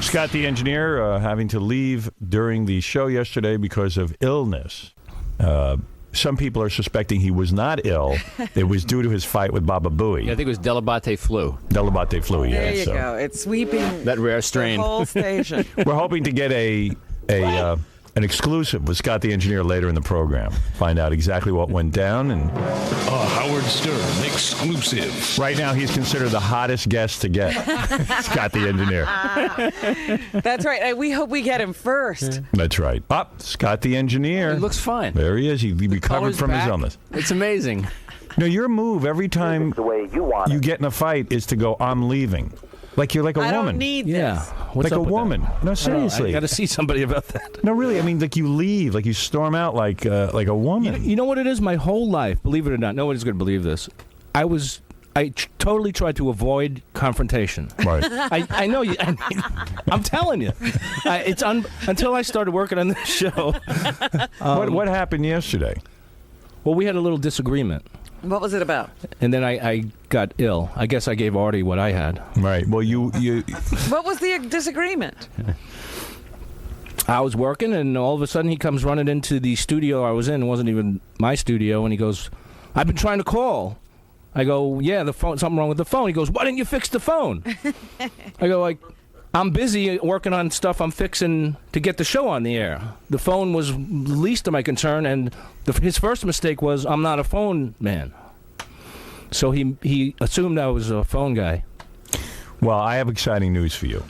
Scott the engineer having to leave during the show yesterday because of illness. Some people are suspecting he was not ill. It was due to his fight with Baba Booey. Yeah, I think it was Dell'Abate Flu. Dell'Abate Flu, yeah. There you go. It's sweeping that rare strain. The whole station. We're hoping to get an exclusive with Scott the engineer later in the program. Find out exactly what went down. And Howard Stern exclusive. Right now, he's considered the hottest guest to get. Scott the engineer. That's right. We hope we get him first. That's right. Scott the engineer. He looks fine. There he is. He recovered from his illness. It's amazing. No, your move every time the way you want you get in a fight is to go, I'm leaving. Like you're like a woman. I don't need this. Yeah. What's like up a with woman. That? No, seriously. I got to see somebody about that. No, really. I mean, like you leave, like you storm out like a woman. You know what it is? My whole life, believe it or not, nobody's going to believe this. I totally tried to avoid confrontation. Right. I know you. I'm telling you. Until I started working on this show. What happened yesterday? Well, we had a little disagreement. What was it about? And then I got ill. I guess I gave Artie what I had. Right. Well, you. What was the disagreement? I was working, and all of a sudden he comes running into the studio I was in. It wasn't even my studio, and he goes, "I've been trying to call." I go, "Yeah, the phone. Something wrong with the phone." He goes, "Why didn't you fix the phone?" I go, I'm busy working on stuff I'm fixing to get the show on the air. The phone was the least of my concern, and his first mistake was I'm not a phone man. So he assumed I was a phone guy. Well, I have exciting news for you.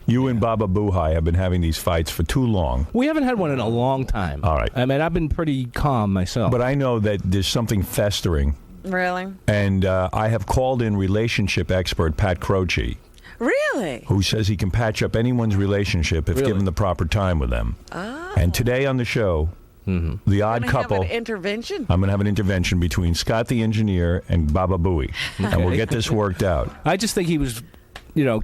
You and Baba Booey have been having these fights for too long. We haven't had one in a long time. All right. I mean, I've been pretty calm myself. But I know that there's something festering. Really? And I have called in relationship expert Pat Croce. Really? Who says he can patch up anyone's relationship if given the proper time with them. Oh. And today on the show, the odd couple. Have an intervention? I'm going to have an intervention between Scott the engineer and Baba Booey. And we'll get this worked out. I just think he was,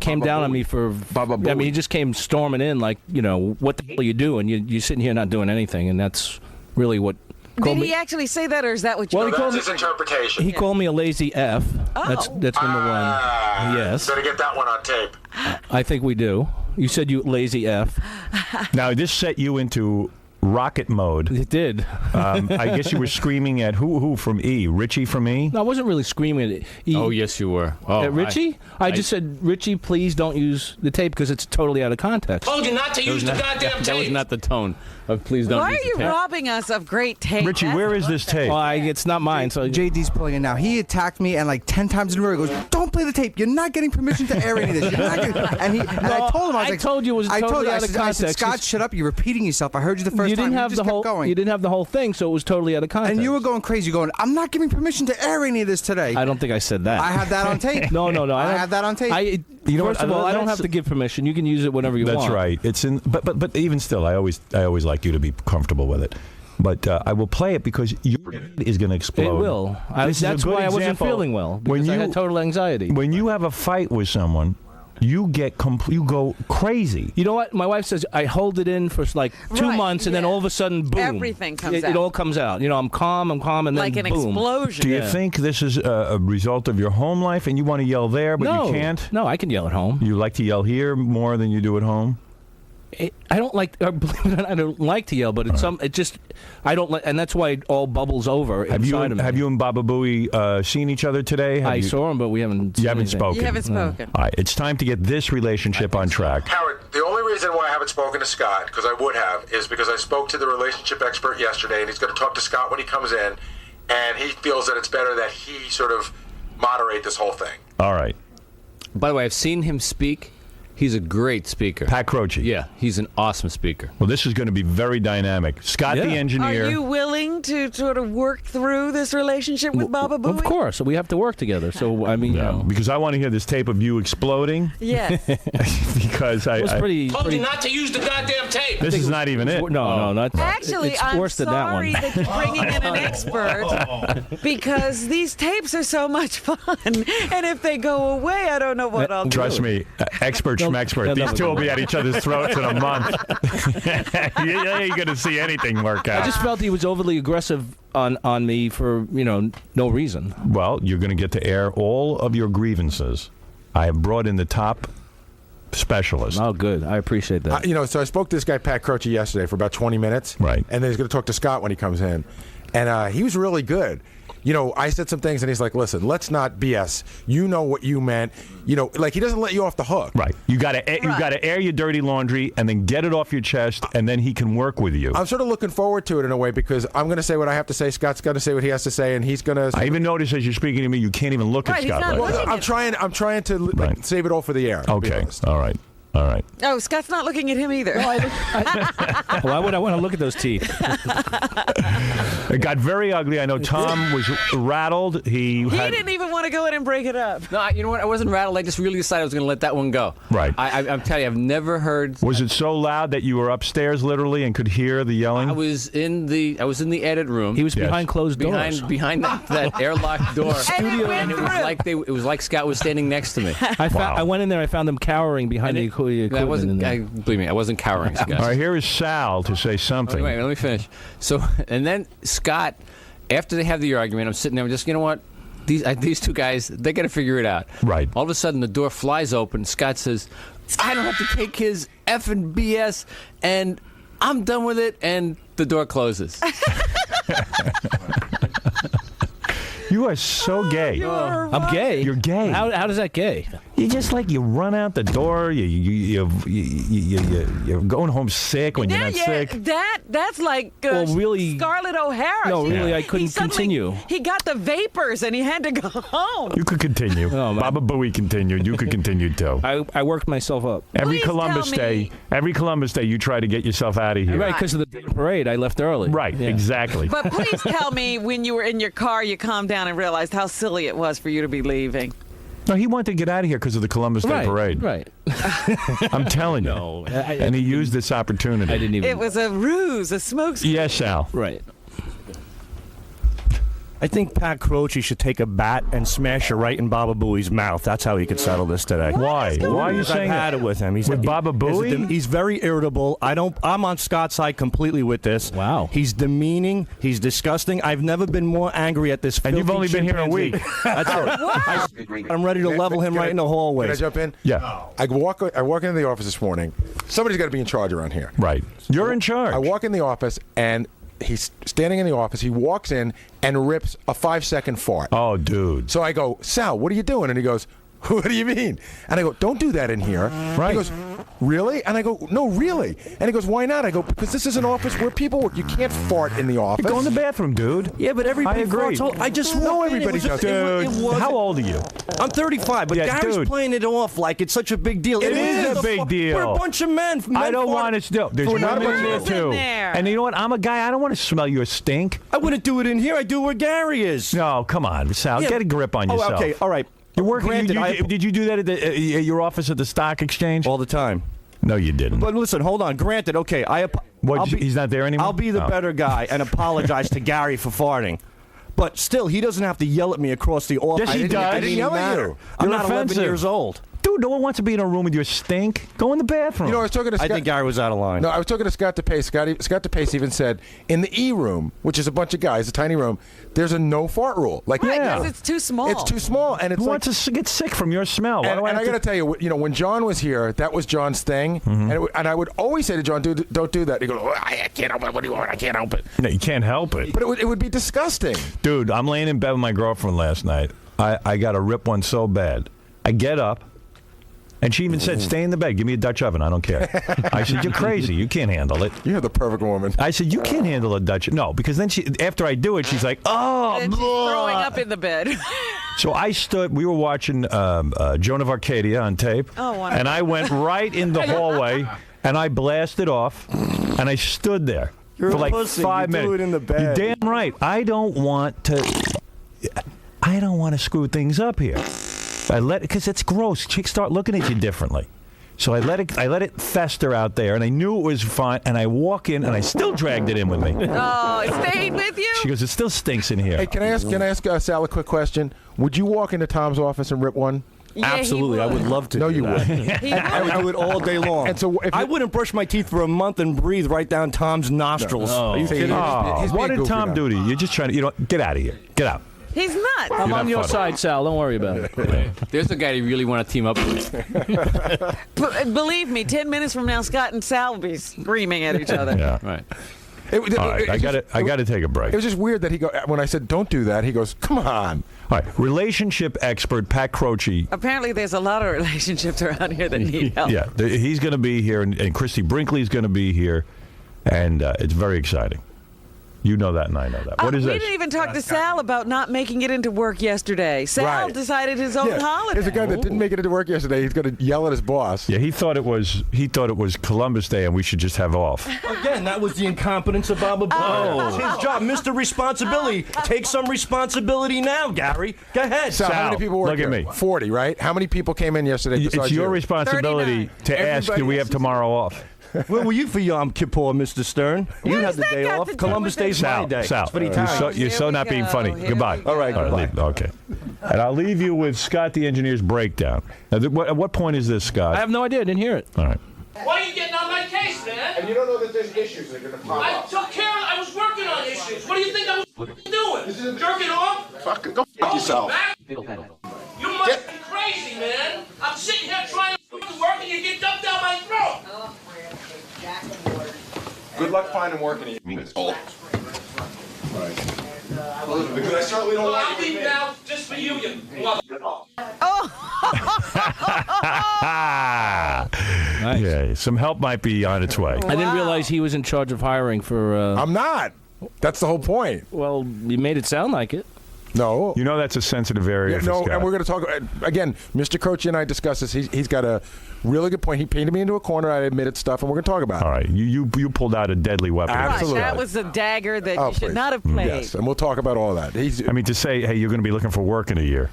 came down on me for Baba Booey. I mean, he just came storming in like, what the hell are you doing? You're sitting here not doing anything, and that's really what. Did he actually say that, or is that what you? Well, he called his interpretation. He called me a lazy F. Oh. That's number one. Yes. Better get that one on tape. I think we do. You said you lazy F. Now, this set you into rocket mode. It did. I guess you were screaming at who from E? Richie from E? No, I wasn't really screaming at E. Oh, yes, you were. At Richie? I just said, Richie, please don't use the tape because it's totally out of context. Told you not to use the goddamn tape. That was not the tone of please don't Why use are you the tape. robbing us of great tape? Richie, where is this tape? Well, it's not mine. So JD's pulling it now. He attacked me, and like 10 times in a row, he goes, "Don't play the tape. You're not getting permission to air any of this." You're not getting... And I told him, I told you it was totally out of context. I said, "Scott, shut up. You're repeating yourself. I heard you the first time. You just kept going. You didn't have the whole thing, so it was totally out of context. And you were going crazy, going, "I'm not giving permission to air any of this today." I don't think I said that. I have that on tape. No. I have that on tape. First of all, I don't have to give permission. You can use it whenever you want. That's right. It's in, but even still, I always like you to be comfortable with it. But I will play it because your head is going to explode. It will. That's why I wasn't feeling well, because I had total anxiety. When you have a fight with someone, you go crazy. You know what? My wife says I hold it in for like 2 months, and then all of a sudden, boom. Everything comes out. It all comes out. I'm calm, and then like an boom. explosion. Do you think this is a result of your home life, and you want to yell there, but you can't? No, I can yell at home. You like to yell here more than you do at home? I don't like. Believe it or not, I don't like to yell, but I don't like, and that's why it all bubbles over inside of me. Have you and Baba Booey seen each other today? I saw him, but we haven't. You haven't spoken. You haven't spoken. All right, it's time to get this relationship on track. Howard, the only reason why I haven't spoken to Scott, because I would have, is because I spoke to the relationship expert yesterday, and he's going to talk to Scott when he comes in, and he feels that it's better that he sort of moderate this whole thing. All right. By the way, I've seen him speak. He's a great speaker. Pat Croce. Yeah, he's an awesome speaker. Well, this is going to be very dynamic. Scott the engineer. Are you willing to sort of work through this relationship with Baba Booey? Of course. We have to work together. So, I mean, because I want to hear this tape of you exploding. Yes. Because it was pretty. Told you not to use the goddamn tape. This is not even it. No, not. Actually, it's I'm worse than that one. sorry that you're bringing in an expert because these tapes are so much fun, and if they go away, I don't know what I'll do. Trust me, experts Schmexpert. These two will be at each other's throats in a month. You ain't going to see anything work out. I just felt he was overly aggressive on me for, no reason. Well, you're going to get to air all of your grievances. I have brought in the top specialist. Oh, good. I appreciate that. So I spoke to this guy, Pat Croce, yesterday for about 20 minutes. Right. And then he's going to talk to Scott when he comes in. And he was really good. I said some things, and he's like, listen, let's not BS. You know what you meant. He doesn't let you off the hook. Right. You got to air your dirty laundry and then get it off your chest, and then he can work with you. I'm sort of looking forward to it in a way because I'm going to say what I have to say. Scott's going to say what he has to say, and he's going to. I even notice as you're speaking to me, you can't even look at Scott. I'm trying to save it all for the air. Okay. All right. Oh, Scott's not looking at him either. Why would I want to look at those teeth? It got very ugly. I know Tom was rattled. He didn't even want to go in and break it up. No, you know what? I wasn't rattled. I just really decided I was going to let that one go. Right. I'm telling you, I've never heard. Was it so loud that you were upstairs literally and could hear the yelling? I was in the edit room. He was behind closed doors. Behind that airlock door. And it was like Scott was standing next to me. I went in there. I found them cowering behind the equipment. Believe me, I wasn't cowering, Scott. All right, here is Sal to say something. Wait, let me finish. So, and then Scott, after they have the argument, I'm sitting there, I'm just, you know what? These two guys, they got to figure it out. Right. All of a sudden, the door flies open. Scott says, I don't have to take his effing BS, and I'm done with it, and the door closes. You are so gay. I'm gay. You're gay. How does that gay? You just you run out the door. You're going home sick when you're not sick. That's like really, Scarlett O'Hara. No, really, I couldn't continue. He got the vapors and he had to go home. You could continue. Baba Booey continued. You could continue too. I worked myself up. Every Columbus Day, you try to get yourself out of here. Right, because of the parade, I left early. Right, yeah. Exactly. But please tell me when you were in your car, you calmed down and realized how silly it was for you to be leaving. No, he wanted to get out of here because of the Columbus Day parade. Right. I'm telling you. No. And he used this opportunity. I didn't even. It was a ruse, a smokescreen. Yes, Sal. Right. I think Pat Croce should take a bat and smash it right in Baba Booey's mouth. That's how he could settle this today. Why? Why are you saying I've had it with him. With Baba Booey? He's very irritable. I'm on Scott's side completely with this. Wow. He's demeaning. He's disgusting. I've never been more angry at this. And you've only been here a week. That's it. I'm ready to level him right in the hallway. Can I jump in? Yeah. I walk into the office this morning. Somebody's got to be in charge around here. Right. You're in charge. I walk in the office and he's standing in the office. He walks in and rips a 5-second fart. Oh, dude. So I go, Sal, what are you doing? And he goes, what do you mean? And I go, don't do that in here. Right. He goes, really? And I go, no, really. And he goes, why not? I go, because this is an office where people work. You can't fart in the office. Go in the bathroom, dude. Yeah, but everybody I agree. farts. I just No, walked in. everybody does. Dude, how old are you? I'm 35, but Yeah, Gary's dude. playing it off like it's such a big deal. It is a big deal. We're a bunch of men. I don't want to still. There's We're not women a bunch there of too. there. And you know what? I'm a guy. I don't want to smell your stink. I wouldn't do it in here. I do where Gary is. No, come on, Sal. Yeah. Get a grip on yourself. Oh, okay. All right. You're working. Granted, Did you do that at your office at the stock exchange? all the time. No, you didn't. But listen, hold on. Granted, okay, He's not there anymore? I'll be the better guy and apologize to Gary for farting. But still, he doesn't have to yell at me across the office. Yes, he does. I didn't yell at you. I'm You're not offensive. 11 years old. Dude, no one wants to be in a room with your stink. Go in the bathroom. You know, I was talking to Scott. I think Gary was out of line. No, I was talking to Scott DePace. Scott DePace even said, in the E room, which is a bunch of guys, a tiny room, there's a no fart rule. Like, Right, Yeah. because it's too small. it's too small, and it's Who like. wants to get sick from your smell? Why And, do I and have I got to tell you, when John was here, that was John's thing, and I would always say to John, "Dude, don't do that." He goes, "I can't help it. What do you want? I can't help it." No, you can't help it. But it would be disgusting. Dude, I'm laying in bed with my girlfriend last night. I got to rip one so bad. I get up, and she even said, stay in the bed. Give me a Dutch oven. I don't care. I said, you're crazy. You can't handle it. You're the perfect woman. I said, you can't handle a Dutch. No, because then after I do it, she's like, oh, and she's throwing up in the bed. So I stood, we were watching Joan of Arcadia on tape. Oh, wonderful. And I went right in the hallway, and I blasted off, and I stood there You're for a like pussy. 5 You minutes. do it in the bed. You're damn right. I don't want to screw things up here. Because it's gross. Chicks start looking at you differently. So I let it fester out there, and I knew it was fine. And I walk in, and I still dragged it in with me. Oh, it stayed with you? She goes, it still stinks in here. Hey, can I ask Sal a quick question? Would you walk into Tom's office and rip one? Absolutely, I would love to. No, do you that. would. I would do it all day long. And so I wouldn't brush my teeth for a month and breathe right down Tom's nostrils. No. Are you kidding? Oh, He's what being did goofy Tom now. do to you? You're just trying to, get out of here. Get out. He's nuts. I'm on not your funny. side, Sal. Don't worry about it. There's a guy you really want to team up with. Believe me, 10 minutes from now, Scott and Sal will be screaming at each other. Yeah. Right. All right, I got to take a break. It was just weird that when I said don't do that, he goes, come on. All right, relationship expert Pat Croce. Apparently, there's a lot of relationships around here that need help. Yeah, he's going to be here, and Christy Brinkley's going to be here, and it's very exciting. You know that, and I know that. What is we this? didn't even talk to Sal about not making it into work yesterday. Sal Right. decided his own holiday. There's a guy that didn't make it into work yesterday. He's going to yell at his boss. Yeah, he thought it was Columbus Day, and we should just have off. Again, that was the incompetence of Baba Booey. It's his job, Mr. Responsibility. Take some responsibility now, Gary. Go ahead. So how many people work look at here? me. 40, right? How many people came in yesterday besides It's your you? responsibility 39. to ask, do we have tomorrow off? Where were you for Yom Kippur, Mr. Stern? You What had has the that day got off. to do Columbus with it? Day's my day. Sal, It's for the you're Italians. you're so Here not we being go. funny. Here Goodbye. we go. All right, goodbye. Okay. And I'll leave you with Scott, the engineer's breakdown. Now, at what point is this, Scott? I have no idea. I didn't hear it. All right. Why are you getting on my case, man? And you don't know that there's issues that are going to pop I took care of it. I was working on issues. What do you think I was doing? Jerking off? Fucking go f*** yourself. Back? You must be crazy, man. I'm sitting here trying to fucking work and you get dumped down my throat. Good luck finding work in a Because I certainly don't Well, want I'll you leave now just for you, you motherfucker. Nice. Yeah, some help might be on its way. I didn't realize he was in charge of hiring for. I'm not. That's the whole point. Well, you made it sound like it. No. You know that's a sensitive area for No, Scott. and we're going to talk again. Mr. Croce and I discussed this. He's got a really good point. He painted me into a corner. I admitted stuff, and we're going to talk about it. All right, you pulled out a deadly weapon. Right, Absolutely. that was a dagger that you should please. not have played. Yes, and we'll talk about all that. I mean, to say, hey, you're going to be looking for work in a year.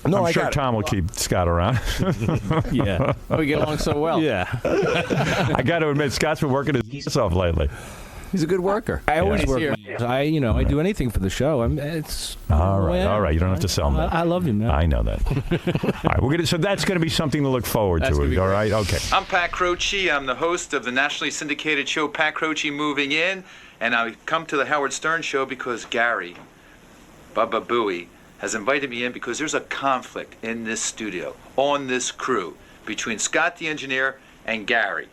No, I'm I sure got it. Tom will keep Scott around. Yeah. Oh, we get along so well. Yeah. I got to admit, Scott's been working his ass off lately. He's a good worker. I always Nice work. here. I do anything for the show. It's All right, the way I all am. right. You don't have to sell me. I love you, man. I know that. All right, so that's going to be something to look forward That's to. gonna be All great. right, okay. I'm Pat Croce. I'm the host of the nationally syndicated show Pat Croce Moving In, and I come to the Howard Stern show because Gary, Baba Booey, has invited me in because there's a conflict in this studio, on this crew, between Scott the engineer and Gary.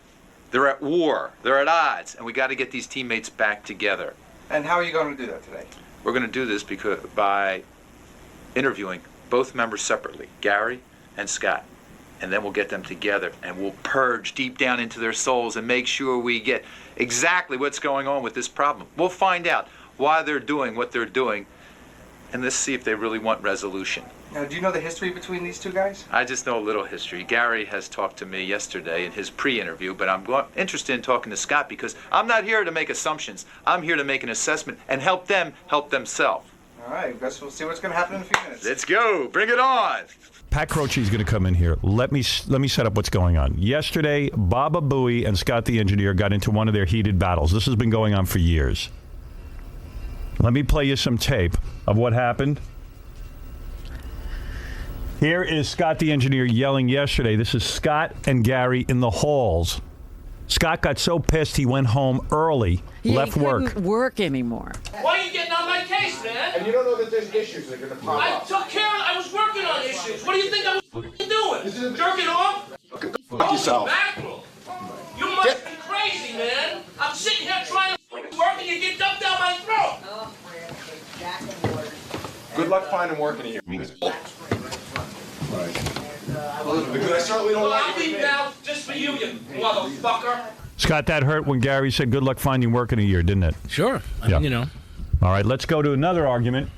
They're at war, they're at odds, and we got to get these teammates back together. And how are you going to do that today? We're going to do this by interviewing both members separately, Gary and Scott. And then we'll get them together and we'll purge deep down into their souls and make sure we get exactly what's going on with this problem. We'll find out why they're doing what they're doing, and let's see if they really want resolution. Now, do you know the history between these two guys? I just know a little history. Gary has talked to me yesterday in his pre-interview, but I'm interested in talking to Scott because I'm not here to make assumptions. I'm here to make an assessment and help them help themselves. All right, I guess we'll see what's going to happen in a few minutes. Let's go. Bring it on. Pat Croce is going to come in here. Let me set up what's going on. Yesterday, Baba Booey and Scott the engineer got into one of their heated battles. This has been going on for years. Let me play you some tape of what happened. Here is Scott the engineer yelling yesterday. This is Scott and Gary in the halls. Scott got so pissed he went home early, left he work. couldn't work anymore. Why are you getting on my case, man? And you don't know that there's issues that are going to pop I up. took care of it. I was working on issues. What do you think I was fucking doing? Jerking off? Fuck yourself. Mackerel. You must be crazy, man. I'm sitting here trying to fucking work and you get dumped down my throat. Good luck finding work in a year. Because I certainly don't Well, want I'll you to leave now just for you, you motherfucker. Scott, that hurt when Gary said good luck finding work in a year, didn't it? Sure. I Yeah. mean, All right, let's go to another argument.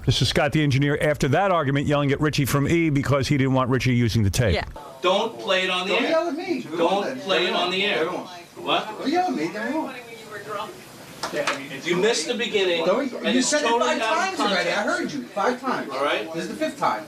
This is Scott the engineer after that argument yelling at Richie from E because he didn't want Richie using the tape. Yeah. Don't play it on the Don't air. yell at me. Don't play it on the air. What? Don't yell at me. They won't. You missed the beginning. and You it's said it totally 5 out of times already. I context. heard you 5 times. All right. This is the 5th time.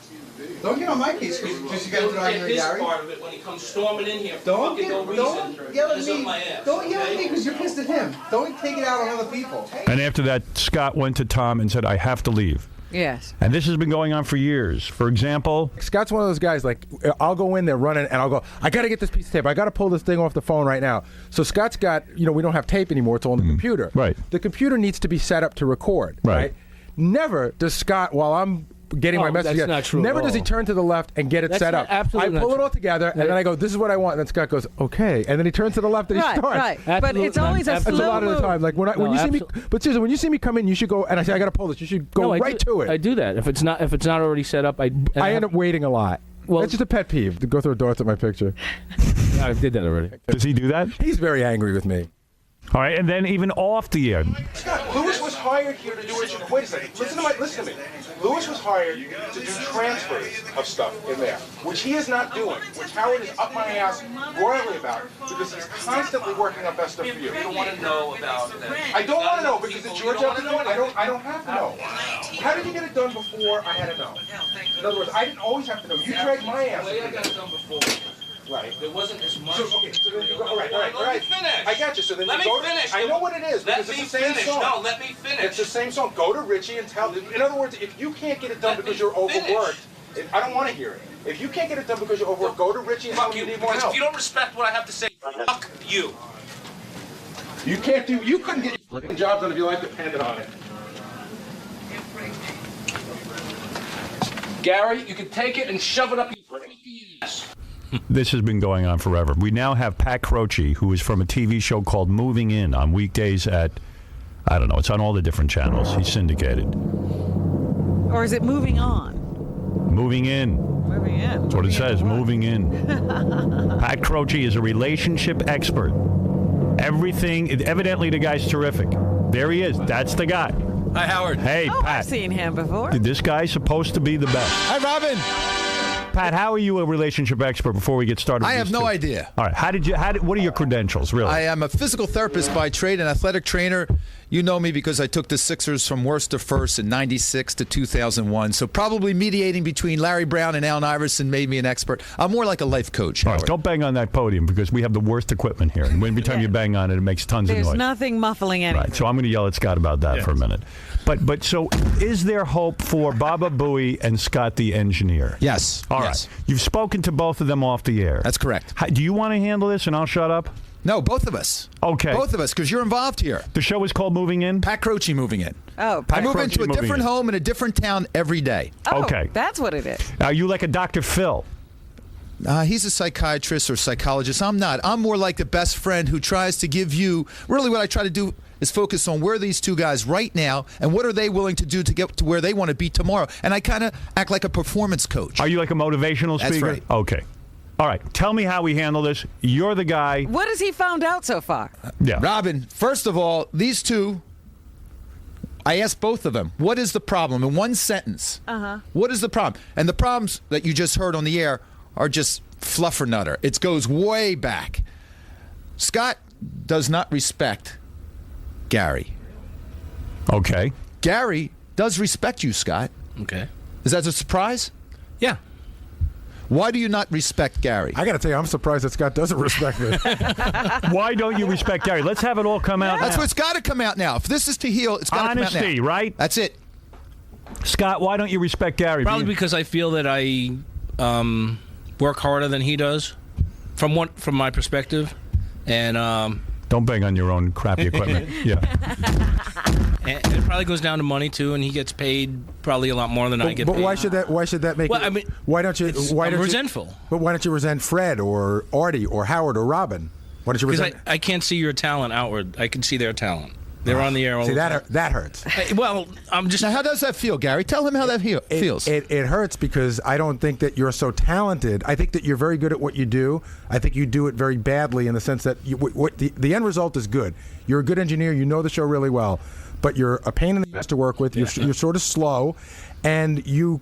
Don't get on my case because you got He'll to get argue with his Gary. part of it when he comes storming in here for Don't fucking no reason. yell at Mess up me. my ass, Don't yell at okay? me because you're pissed at him. Don't take it out on other people. And after that, Scott went to Tom and said, I have to leave. Yes. And this has been going on for years. For example, Scott's one of those guys, like, I'll go in there running, and I'll go, I got to get this piece of tape. I got to pull this thing off the phone right now. So Scott's got, we don't have tape anymore. It's all on the computer. Right. The computer needs to be set up to record. Right. Never does Scott, while I'm getting my message that's not true never at does he all. turn to the left and get it That's set not- up. absolutely I pull not it all together, and then I go, this is what I want. And then Scott goes, okay. And then he turns to the left and he starts. Right. But it's always a That's slow a lot of the move. time. Like, when you see me, but seriously, when you see me come in, you should go, and I say, I got to pull this. You should go right to it. I do that. If it's not already set up, I end up waiting a lot. Well, that's just a pet peeve to go through darts at my picture. I did that already. Does he do that? He's very angry with me. All right, and then even off the air. Lewis was hired here to do what you... Wait a second. Listen to me. Lewis was hired to do transfers of stuff in there, which he is not doing, which Howard is up my ass royally about, because he's constantly working on best stuff for you. You don't want to know about that. I don't want to know, because it's your job to know. I don't have to know. How did you get it done before I had to know? In other words, I didn't always have to know. You dragged my ass. The way I got it done before. Right. There wasn't as much. So then you go, all right. Let me finish. I got you. So then let you go me finish. I know what it is, because it's the same song. No, let me finish. It's the same song. Go to Richie and tell. In other words, if you can't get it done because you're overworked, I don't want to hear it. If you can't get it done because you're overworked, go to Richie and tell him you need more Because help. if you don't respect what I have to say, fuck you. You can't do. You couldn't get your jobs done if your life depended on it. Gary, you can take it and shove it up your ass. This has been going on forever. We now have Pat Croce, who is from a TV show called Moving In on weekdays at, I don't know, it's on all the different channels. He's syndicated. Or is it moving on? Moving In. Moving in. That's what it says, Moving In. Pat Croce is a relationship expert. Everything, evidently the guy's terrific. There he is. That's the guy. Hi, Howard. Hey, Oh, Pat. I've seen him before. This guy's supposed to be the best. Hi, Robin. Pat, how are you a relationship expert before we get started? I have no idea. All right. What are your credentials, really? I am a physical therapist by trade, an athletic trainer. You know me because I took the Sixers from worst to first in 96 to 2001. So probably mediating between Larry Brown and Allen Iverson made me an expert. I'm more like a life coach, All Howard. right, don't bang on that podium because we have the worst equipment here. And every time you bang on it, it makes tons of There's noise. nothing muffling anything. Right, so I'm going to yell at Scott about that for a minute. But so is there hope for Baba Booey and Scott the engineer? Yes. All right. You've spoken to both of them off the air. That's correct. Do you want to handle this and I'll shut up? No, both of us. Okay. Both of us, because you're involved here. The show is called Moving In? Pat Croce Moving In. Oh, I move into a different home in a different town every day. Oh, Okay. That's what it is. Are you like a Dr. Phil? He's a psychiatrist or psychologist. I'm not. I'm more like the best friend who tries to give you, really what I try to do is focus on where are these two guys right now and what are they willing to do to get to where they want to be tomorrow. And I kind of act like a performance coach. Are you like a motivational speaker? That's right. Okay. All right. Tell me how we handle this. You're the guy. What has he found out so far? Yeah. Robin, first of all, these two, I asked both of them, what is the problem? In one sentence. Uh-huh. What is the problem? And the problems that you just heard on the air are just fluffernutter. It goes way back. Scott does not respect Gary. Okay. Gary does respect you, Scott. Okay. Is that a surprise? Yeah. Why do you not respect Gary? I got to tell you, I'm surprised that Scott doesn't respect me. Why don't you respect Gary? Let's have it all come out That's now. what's got to come out now. If this is to heal, it's got to come out now. Honesty, right? That's it. Scott, why don't you respect Gary? Probably because I feel that I work harder than he does, from my perspective, and don't bang on your own crappy equipment. Yeah. and it probably goes down to money too, and he gets paid probably a lot more than I get But paid. why should that make? Well, it, I mean, why don't you? Why I'm don't resentful. But why don't you resent Fred or Artie or Howard or Robin? Why don't you Because resent? I can't see your talent outward. I can see their talent. They're on the air all See the time. that hurts. Well, I'm just. Now, how does that feel, Gary? Tell him how that feels. It hurts because I don't think that you're so talented. I think that you're very good at what you do. I think you do it very badly in the sense that the end result is good. You're a good engineer. You know the show really well, but you're a pain in the ass to work with. You're sort of slow, and you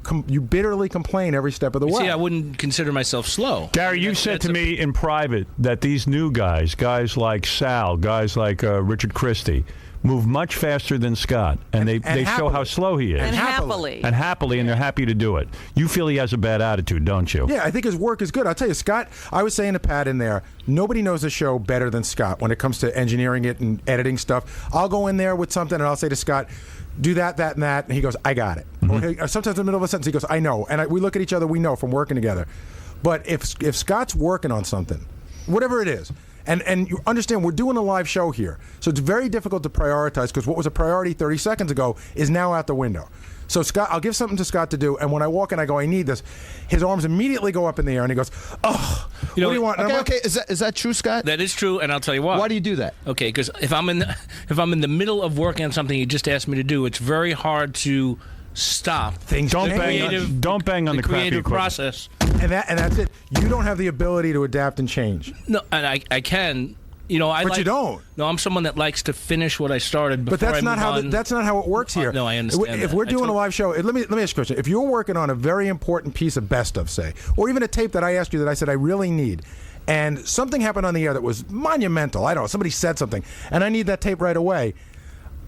bitterly complain every step of the way. See, I wouldn't consider myself slow. Gary, you said to me in private that these new guys like Sal, guys like Richard Christie, move much faster than Scott, and they show how slow he is. And happily. And happily, and they're happy to do it. You feel he has a bad attitude, don't you? Yeah, I think his work is good. I'll tell you, Scott, I was saying to Pat in there, nobody knows the show better than Scott when it comes to engineering it and editing stuff. I'll go in there with something, and I'll say to Scott, do that, that, and that, and he goes, I got it. Or sometimes in the middle of a sentence, he goes, I know. And we look at each other, we know from working together. But if Scott's working on something, whatever it is, and you understand, we're doing a live show here, so it's very difficult to prioritize because what was a priority 30 seconds ago is now out the window. So Scott, I'll give something to Scott to do, and when I walk in, I go, I need this. His arms immediately go up in the air, and he goes, oh, what do you want? And Okay, is that true, Scott? That is true, and I'll tell you why. Why do you do that? Okay, because if I'm in the middle of working on something you just asked me to do, it's very hard to stop. Don't bang on the creative process. And that's it. You don't have the ability to adapt and change. No, and I can. You don't. No, I'm someone that likes to finish what I started before. But that's not how it works here. No, I understand. If we're doing a live show, let me ask you a question. If you're working on a very important piece of best of, say, or even a tape that I asked you that I said I really need, and something happened on the air that was monumental. I don't know. Somebody said something, and I need that tape right away.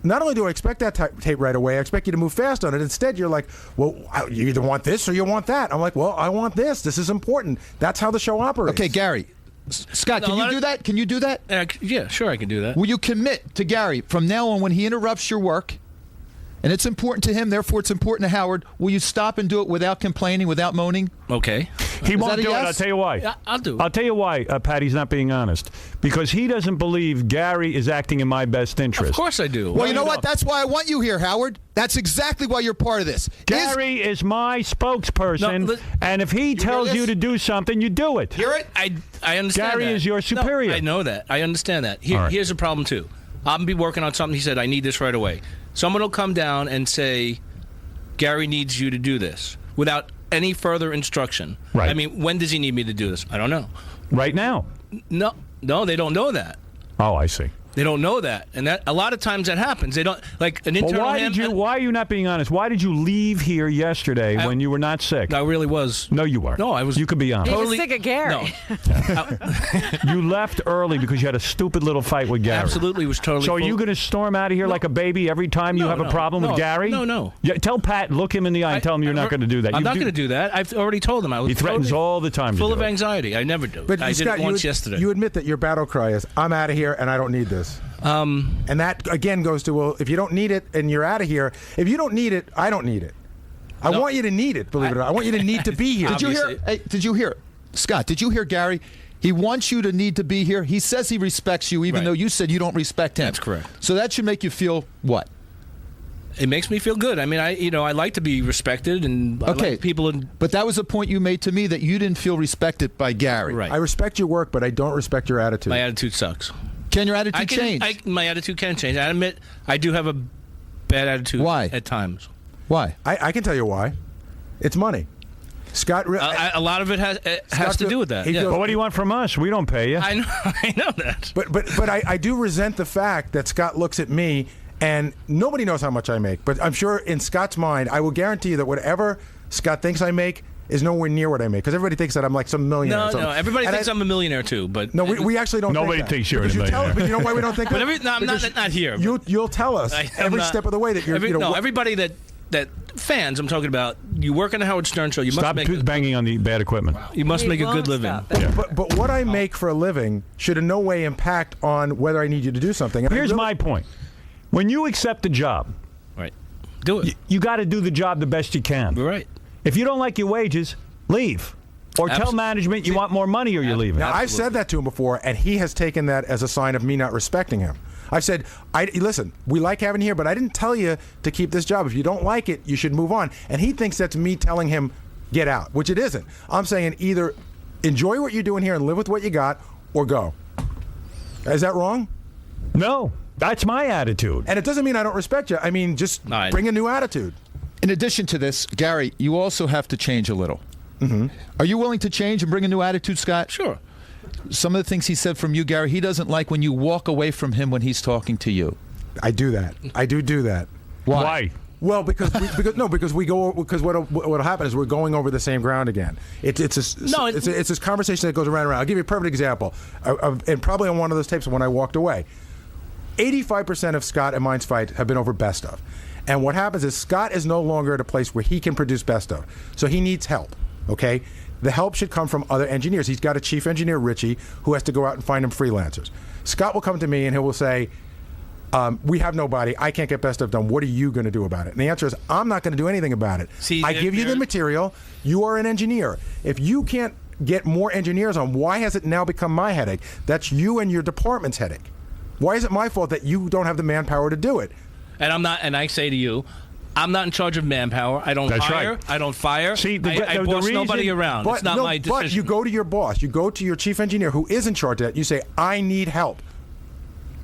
Not only do I expect that tape right away, I expect you to move fast on it. Instead, you're like, well, you either want this or you want that. I'm like, well, I want this. This is important. That's how the show operates. Okay, Gary. Scott, can you do that? Can you do that? Yeah, sure, I can do that. Will you commit to Gary from now on when he interrupts your work, and it's important to him, therefore it's important to Howard, will you stop and do it without complaining, without moaning? Okay. He won't do it. I'll tell you why. Yeah, I'll do it. I'll tell you why, Patty's not being honest. Because he doesn't believe Gary is acting in my best interest. Of course I do. Well, you know what? That's why I want you here, Howard. That's exactly why you're part of this. Gary is my spokesperson, and if he tells you to do something, you do it. Hear it? I understand Gary that. is your superior. No, I know that. I understand that. Here's the problem, too. I'll be working on something. He said, I need this right away. Someone will come down and say, Gary needs you to do this without any further instruction. Right. I mean, when does he need me to do this? I don't know. Right now. No, they don't know that. Oh, I see. They don't know that, and that a lot of times that happens. They don't like an internal. Well, why are you not being honest? Why did you leave here yesterday when you were not sick? I really was. No, you weren't. No, I was. You could be honest. He was sick of Gary. No. You left early because you had a stupid little fight with Gary. Absolutely, was totally. So are you going to storm out of here like a baby every time you have a problem with Gary? No. Yeah, tell Pat, look him in the eye, and tell him you're not going to do that. I'm not going to do that. I've already told him. I was. He threatens all the time. Full of anxiety. I never do. But I did Scott, it once yesterday. You admit that your battle cry is, I'm out of here and I don't need this. And that, again, goes to, well, if you don't need it and you're out of here, if you don't need it, I don't need it. I want you to need it, believe it or not. I want you to need to be here. Did you hear? Hey, did you hear? Scott, did you hear Gary? He wants you to need to be here. He says he respects you, even though you said you don't respect him. That's correct. So that should make you feel what? It makes me feel good. I mean, I like to be respected, and I like people. But that was a point you made to me that you didn't feel respected by Gary. Right. I respect your work, but I don't respect your attitude. My attitude sucks. Can your attitude change? My attitude can change. I admit I do have a bad attitude. Why? At times. Why? I can tell you why. It's money. Scott, a lot of it has to do with that. But what do you want from us? We don't pay you. I know that. But I do resent the fact that Scott looks at me, and nobody knows how much I make. But I'm sure in Scott's mind, I will guarantee you that whatever Scott thinks I make is nowhere near what I make, because everybody thinks that I'm like some millionaire. No, everybody thinks I'm a millionaire too, but no, we actually don't. Nobody think thinks you're a millionaire. But you know why we don't think that? I'm not here. You'll tell us every step of the way that you're. Everybody that fans I'm talking about. You work on the Howard Stern show. You Stop banging on the bad equipment. You must make a good living. But what I make for a living should in no way impact on whether I need you to do something. And here's my point: when you accept a job, right, do it. You got to do the job the best you can. Right. If you don't like your wages, leave. Or tell management you want more money or you're leaving. Now, I've said that to him before, and he has taken that as a sign of me not respecting him. I've said, listen, we like having you here, but I didn't tell you to keep this job. If you don't like it, you should move on. And he thinks that's me telling him, get out, which it isn't. I'm saying either enjoy what you're doing here and live with what you got, or go. Is that wrong? No, that's my attitude. And it doesn't mean I don't respect you. I mean, just bring a new attitude. In addition to this, Gary, you also have to change a little. Mm-hmm. Are you willing to change and bring a new attitude, Scott? Sure. Some of the things he said from you, Gary, he doesn't like when you walk away from him when he's talking to you. I do that. I do that. Why? Well, because what'll happen is we're going over the same ground again. It's this conversation that goes around and around. I'll give you a perfect example, and probably on one of those tapes when I walked away. 85% of Scott and mine's fights have been over best of. And what happens is Scott is no longer at a place where he can produce best of. So he needs help, okay? The help should come from other engineers. He's got a chief engineer, Richie, who has to go out and find him freelancers. Scott will come to me and he will say, we have nobody. I can't get best of done. What are you going to do about it? And the answer is, I'm not going to do anything about it. I give you the material. You are an engineer. If you can't get more engineers on, why has it now become my headache? That's you and your department's headache. Why is it my fault that you don't have the manpower to do it? And I'm not. And I say to you, I'm not in charge of manpower. I don't hire. Right. I don't fire. See, I boss nobody around. It's not my decision. But you go to your boss. You go to your chief engineer who is in charge of that. You say, I need help.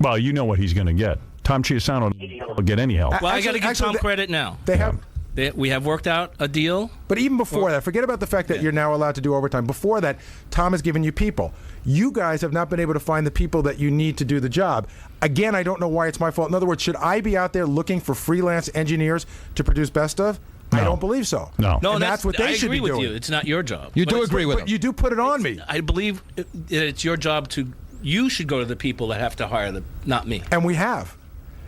Well, you know what he's going to get. Tom Chiusano will get any help. Well, I got to give Tom credit now. We have worked out a deal. But even before that, forget about the fact that you're now allowed to do overtime. Before that, Tom has given you people. You guys have not been able to find the people that you need to do the job. Again, I don't know why it's my fault. In other words, should I be out there looking for freelance engineers to produce best of? No. I don't believe so. No, and that's what they should be doing. I agree with you. It's not your job. You do agree with but you do put it on me. I believe it's your job to. You should go to the people that have to hire them, not me. And we have.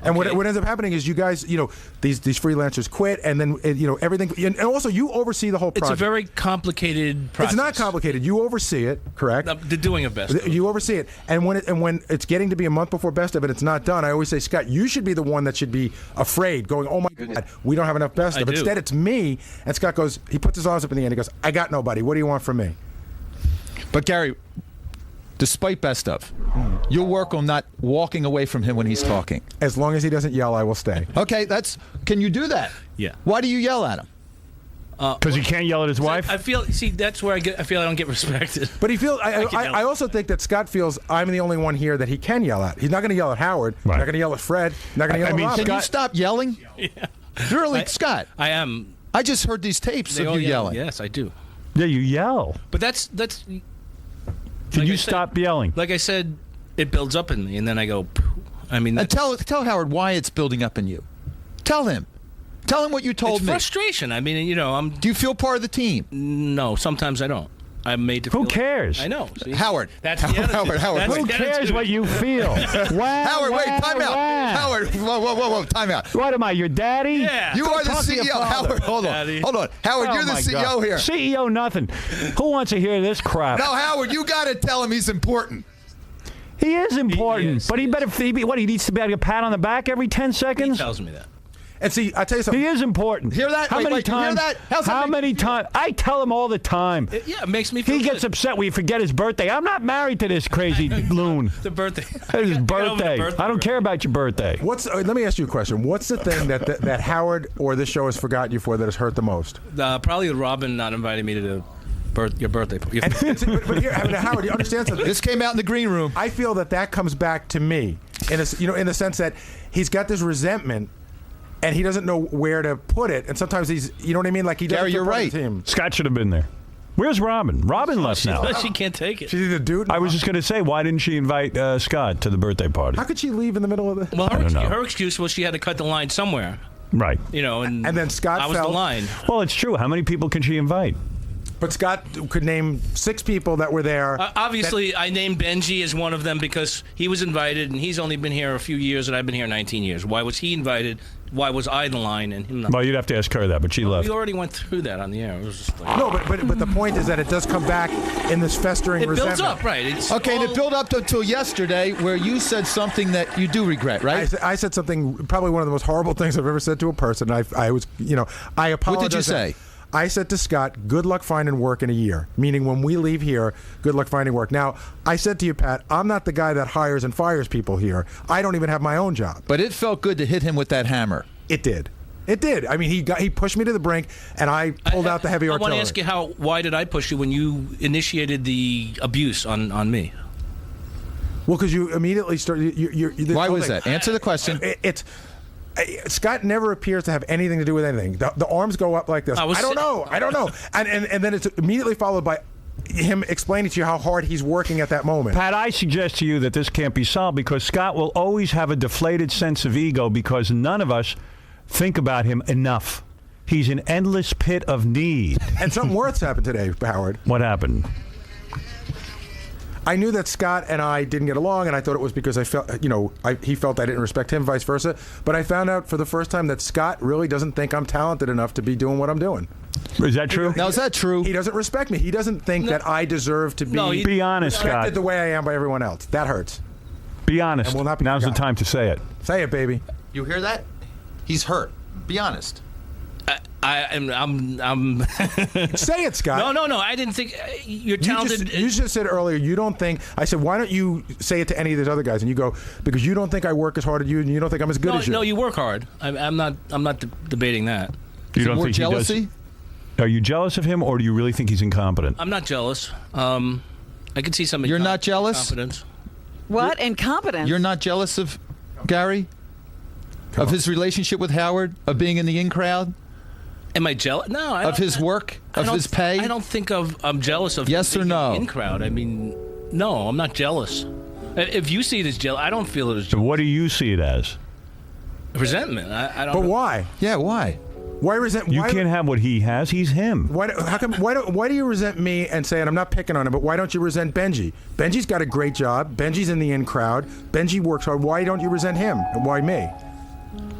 And what ends up happening is you guys, these freelancers quit, and then everything. And also, you oversee the whole project. It's a very complicated process. It's not complicated. You oversee it, correct? The doing of best. You oversee it, and when it's getting to be a month before best of it, it's not done. I always say, Scott, you should be the one that should be afraid, going, "Oh my God, we don't have enough best of." Instead, it's me. And Scott goes, he puts his arms up in the air, and he goes, "I got nobody. What do you want from me?" But Gary, despite best of, you'll work on not walking away from him when he's talking. As long as he doesn't yell, I will stay. Okay, can you do that? Yeah. Why do you yell at him? Because he can't yell at his wife? That's where I feel I don't get respected. But he feels. I also think that Scott feels I'm the only one here that he can yell at. He's not going to yell at Howard. Right. Not going to yell at Fred. Not going to yell at Robin. Can you stop yelling? Yeah. Really, Scott? I am. I just heard these tapes of you yelling. Yes, I do. Yeah, you yell. But that's. Can you stop yelling? Like I said, it builds up in me, and then I go. I mean, and tell Howard why it's building up in you. Tell him what you told me. It's frustration. I mean, I'm. Do you feel part of the team? No, sometimes I don't. I'm made to. Who cares? I know. See? Howard. That's the attitude. Howard. Who cares what you feel? Howard, wait, time out. Howard, whoa, time out. What am I, your daddy? Yeah. You are the CEO. Howard, hold on. Howard, you're the CEO here. CEO nothing. Who wants to hear this crap? No, Howard, you got to tell him he's important. He is important, but he better. He needs to be able to get a pat on the back every 10 seconds. He tells me that. And see, I tell you something. He is important. Hear that? How many times? Hear that? How many times? I tell him all the time. It makes me feel He gets upset when you forget his birthday. I'm not married to this crazy loon. The birthday. It's his birthday. I don't care about your birthday. Let me ask you a question. What's the thing that Howard or this show has forgotten you for that has hurt the most? Probably Robin not inviting me to your birthday. But here, Howard, you understand something? This came out in the green room. I feel that comes back to me, in the sense that he's got this resentment. And he doesn't know where to put it, and sometimes you know what I mean? Like he doesn't. Gary, you're right. Scott should have been there. Where's Robin? Robin left now. She can't take it. She's either dude. I was just going to say, why didn't she invite Scott to the birthday party? How could she leave in the middle of the? Well, her excuse was she had to cut the line somewhere. Right. And then Scott. I was the line. Well, it's true. How many people can she invite? But Scott could name 6 people that were there. Obviously, I named Benji as one of them because he was invited, and he's only been here a few years, and I've been here 19 years. Why was he invited? Why was I the line and him not? Well, you'd have to ask her that, but she left. We already went through that on the air. It was just like, no, but the point is that it does come back in this festering resentment. It builds up, right? And it built up until yesterday where you said something that you do regret, right? I said something, probably one of the most horrible things I've ever said to a person. I was, I apologize. What did you say? I said to Scott, good luck finding work in a year, meaning when we leave here, good luck finding work. Now, I said to you, Pat, I'm not the guy that hires and fires people here. I don't even have my own job. But it felt good to hit him with that hammer. It did. It did. I mean, he pushed me to the brink, and I pulled out the heavy artillery. I want to ask you why did I push you when you initiated the abuse on me? Well, because you immediately started. Why was that? Answer the question. Scott never appears to have anything to do with anything. The arms go up like this. I don't know. And then it's immediately followed by him explaining to you how hard he's working at that moment. Pat, I suggest to you that this can't be solved because Scott will always have a deflated sense of ego because none of us think about him enough. He's an endless pit of need. And something worse happened today, Howard. What happened? I knew that Scott and I didn't get along, and I thought it was because I felt, he felt I didn't respect him, vice versa. But I found out for the first time that Scott really doesn't think I'm talented enough to be doing what I'm doing. Is that true? Now, is that true? He doesn't respect me. He doesn't think that I deserve to be be honest, respected Scott. the way I am by everyone else. That hurts. Be honest. And will not be Now's the forgotten. time to say it. Say it, baby. You hear that? He's hurt. Be honest. I'm Say it, Scott. No. I didn't think you're talented. You just said earlier you don't think. I said, why don't you say it to any of these other guys? And you go, because you don't think I work as hard as you, and you don't think I'm as good as you. No, you work hard. I'm not debating that. You don't more think jealousy? he does? Are you jealous of him, or do you really think he's incompetent? I'm not jealous. I can see some. You're not jealous? Incompetence. What? Incompetence? You're not jealous of Gary? Of his relationship with Howard? Of being in the in crowd? Am I jealous? No. Of his work? Of his pay? I don't think I'm jealous of. Yes or no? In crowd. I mean, no, I'm not jealous. If you see it as jealous, I don't feel it as jealous. What do you see it as? Resentment. I don't. But why? Yeah, why? Why resent? You why, can't have what he has. He's him. Why do you resent me and say, and I'm not picking on him, but why don't you resent Benji? Benji's got a great job. Benji's in the in crowd. Benji works hard. Why don't you resent him? And why me?